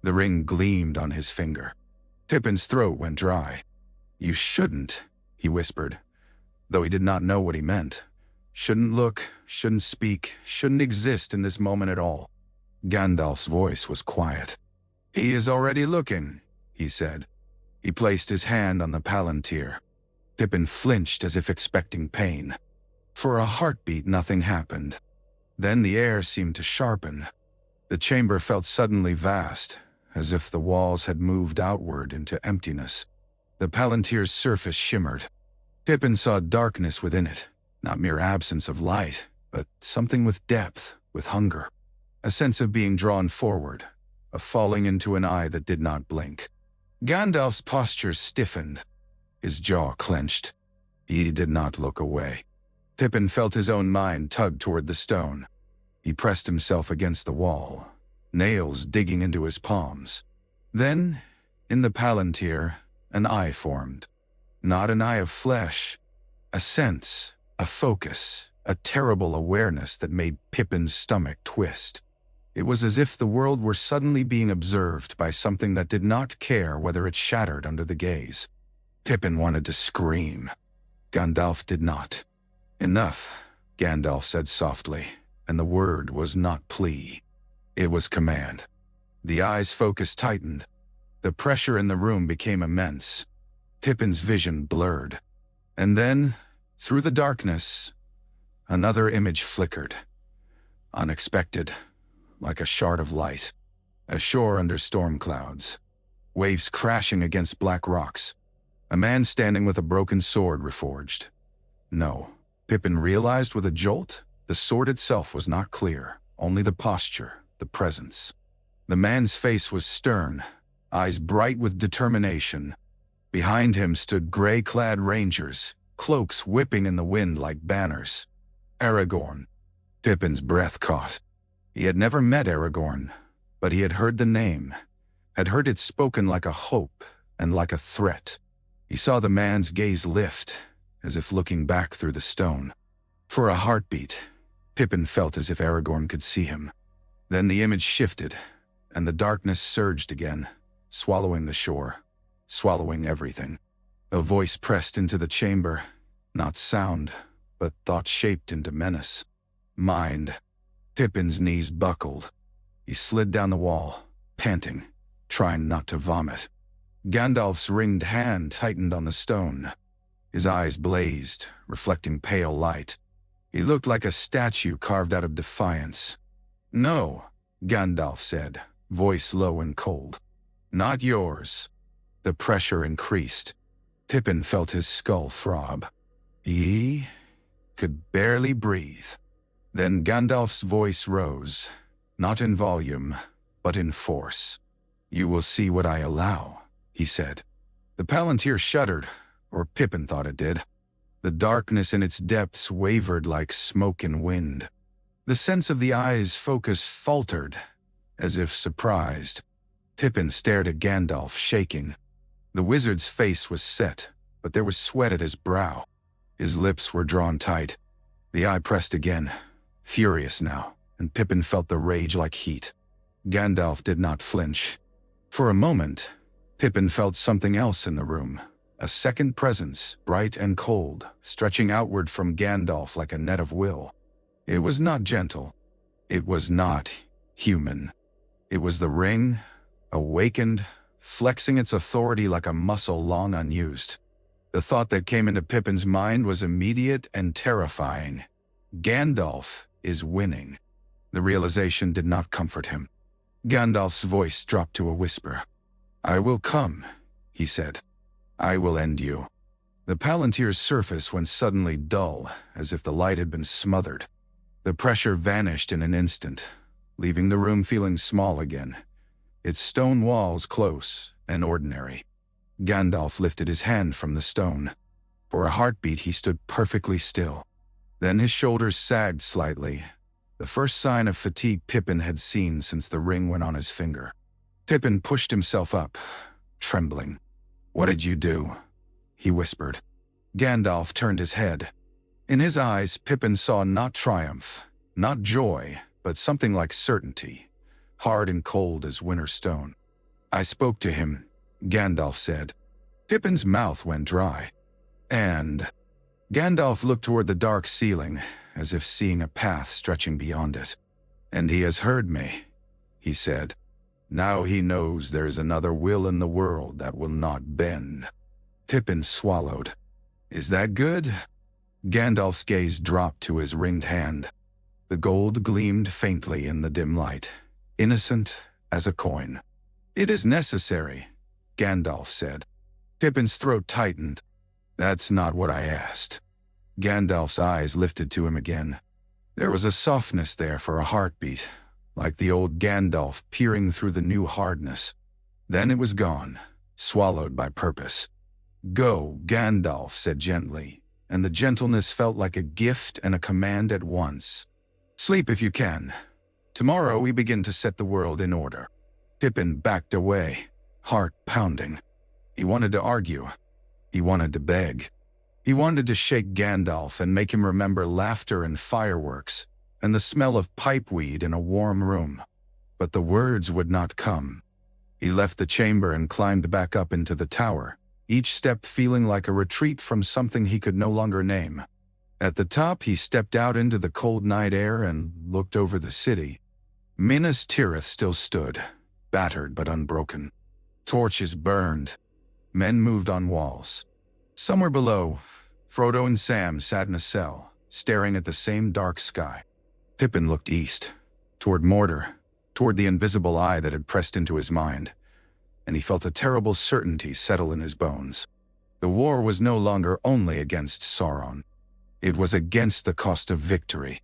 The ring gleamed on his finger. Pippin's throat went dry. "You shouldn't," he whispered, though he did not know what he meant. Shouldn't look, shouldn't speak, shouldn't exist in this moment at all. Gandalf's voice was quiet. "He is already looking," he said. He placed his hand on the Palantír. Pippin flinched as if expecting pain. For a heartbeat, nothing happened. Then the air seemed to sharpen. The chamber felt suddenly vast, as if the walls had moved outward into emptiness. The Palantír's surface shimmered. Pippin saw darkness within it, not mere absence of light, but something with depth, with hunger. A sense of being drawn forward, of falling into an eye that did not blink. Gandalf's posture stiffened. His jaw clenched. He did not look away. Pippin felt his own mind tug toward the stone. He pressed himself against the wall, nails digging into his palms. Then, in the Palantír, an eye formed. Not an eye of flesh. A sense, a focus, a terrible awareness that made Pippin's stomach twist. It was as if the world were suddenly being observed by something that did not care whether it shattered under the gaze. Pippin wanted to scream. Gandalf did not. "Enough," Gandalf said softly, and the word was not plea. It was command. The eye's focus tightened. The pressure in the room became immense. Pippin's vision blurred. And then, through the darkness, another image flickered. Unexpected, like a shard of light. A shore under storm clouds. Waves crashing against black rocks. A man standing with a broken sword reforged. No, Pippin realized with a jolt, the sword itself was not clear, only the posture, the presence. The man's face was stern, eyes bright with determination. Behind him stood gray-clad rangers, cloaks whipping in the wind like banners. Aragorn. Pippin's breath caught. He had never met Aragorn, but he had heard the name, had heard it spoken like a hope and like a threat. He saw the man's gaze lift, as if looking back through the stone. For a heartbeat, Pippin felt as if Aragorn could see him. Then the image shifted, and the darkness surged again, swallowing the shore, swallowing everything. A voice pressed into the chamber, not sound, but thought shaped into menace. Mind. Pippin's knees buckled. He slid down the wall, panting, trying not to vomit. Gandalf's ringed hand tightened on the stone. His eyes blazed, reflecting pale light. He looked like a statue carved out of defiance. "No," Gandalf said, voice low and cold. "Not yours." The pressure increased. Pippin felt his skull throb. He could barely breathe. Then Gandalf's voice rose, not in volume, but in force. "You will see what I allow," he said. The Palantír shuddered, or Pippin thought it did. The darkness in its depths wavered like smoke in wind. The sense of the eye's focus faltered, as if surprised. Pippin stared at Gandalf, shaking. The wizard's face was set, but there was sweat at his brow. His lips were drawn tight. The eye pressed again, furious now, and Pippin felt the rage like heat. Gandalf did not flinch. For a moment, Pippin felt something else in the room. A second presence, bright and cold, stretching outward from Gandalf like a net of will. It was not gentle. It was not human. It was the ring, awakened, flexing its authority like a muscle long unused. The thought that came into Pippin's mind was immediate and terrifying. Gandalf is winning. The realization did not comfort him. Gandalf's voice dropped to a whisper. "I will come," he said. "I will end you." The Palantir's surface went suddenly dull, as if the light had been smothered. The pressure vanished in an instant, leaving the room feeling small again, its stone walls close and ordinary. Gandalf lifted his hand from the stone. For a heartbeat he stood perfectly still. Then his shoulders sagged slightly, the first sign of fatigue Pippin had seen since the ring went on his finger. Pippin pushed himself up, trembling. "What did you do?" he whispered. Gandalf turned his head. In his eyes, Pippin saw not triumph, not joy, but something like certainty, hard and cold as winter stone. "I spoke to him," Gandalf said. Pippin's mouth went dry. "And?" Gandalf looked toward the dark ceiling, as if seeing a path stretching beyond it. "And he has heard me," he said. "Now he knows there is another will in the world that will not bend." Pippin swallowed. "Is that good?" Gandalf's gaze dropped to his ringed hand. The gold gleamed faintly in the dim light, innocent as a coin. "It is necessary," Gandalf said. Pippin's throat tightened. "That's not what I asked." Gandalf's eyes lifted to him again. There was a softness there for a heartbeat, like the old Gandalf peering through the new hardness. Then it was gone, swallowed by purpose. "Go," Gandalf said gently, and the gentleness felt like a gift and a command at once. "Sleep if you can. Tomorrow we begin to set the world in order." Pippin backed away, heart pounding. He wanted to argue. He wanted to beg. He wanted to shake Gandalf and make him remember laughter and fireworks, and the smell of pipeweed in a warm room. But the words would not come. He left the chamber and climbed back up into the tower, each step feeling like a retreat from something he could no longer name. At the top, he stepped out into the cold night air and looked over the city. Minas Tirith still stood, battered but unbroken. Torches burned. Men moved on walls. Somewhere below, Frodo and Sam sat in a cell, staring at the same dark sky. Pippin looked east, toward Mordor, toward the invisible eye that had pressed into his mind, and he felt a terrible certainty settle in his bones. The war was no longer only against Sauron. It was against the cost of victory.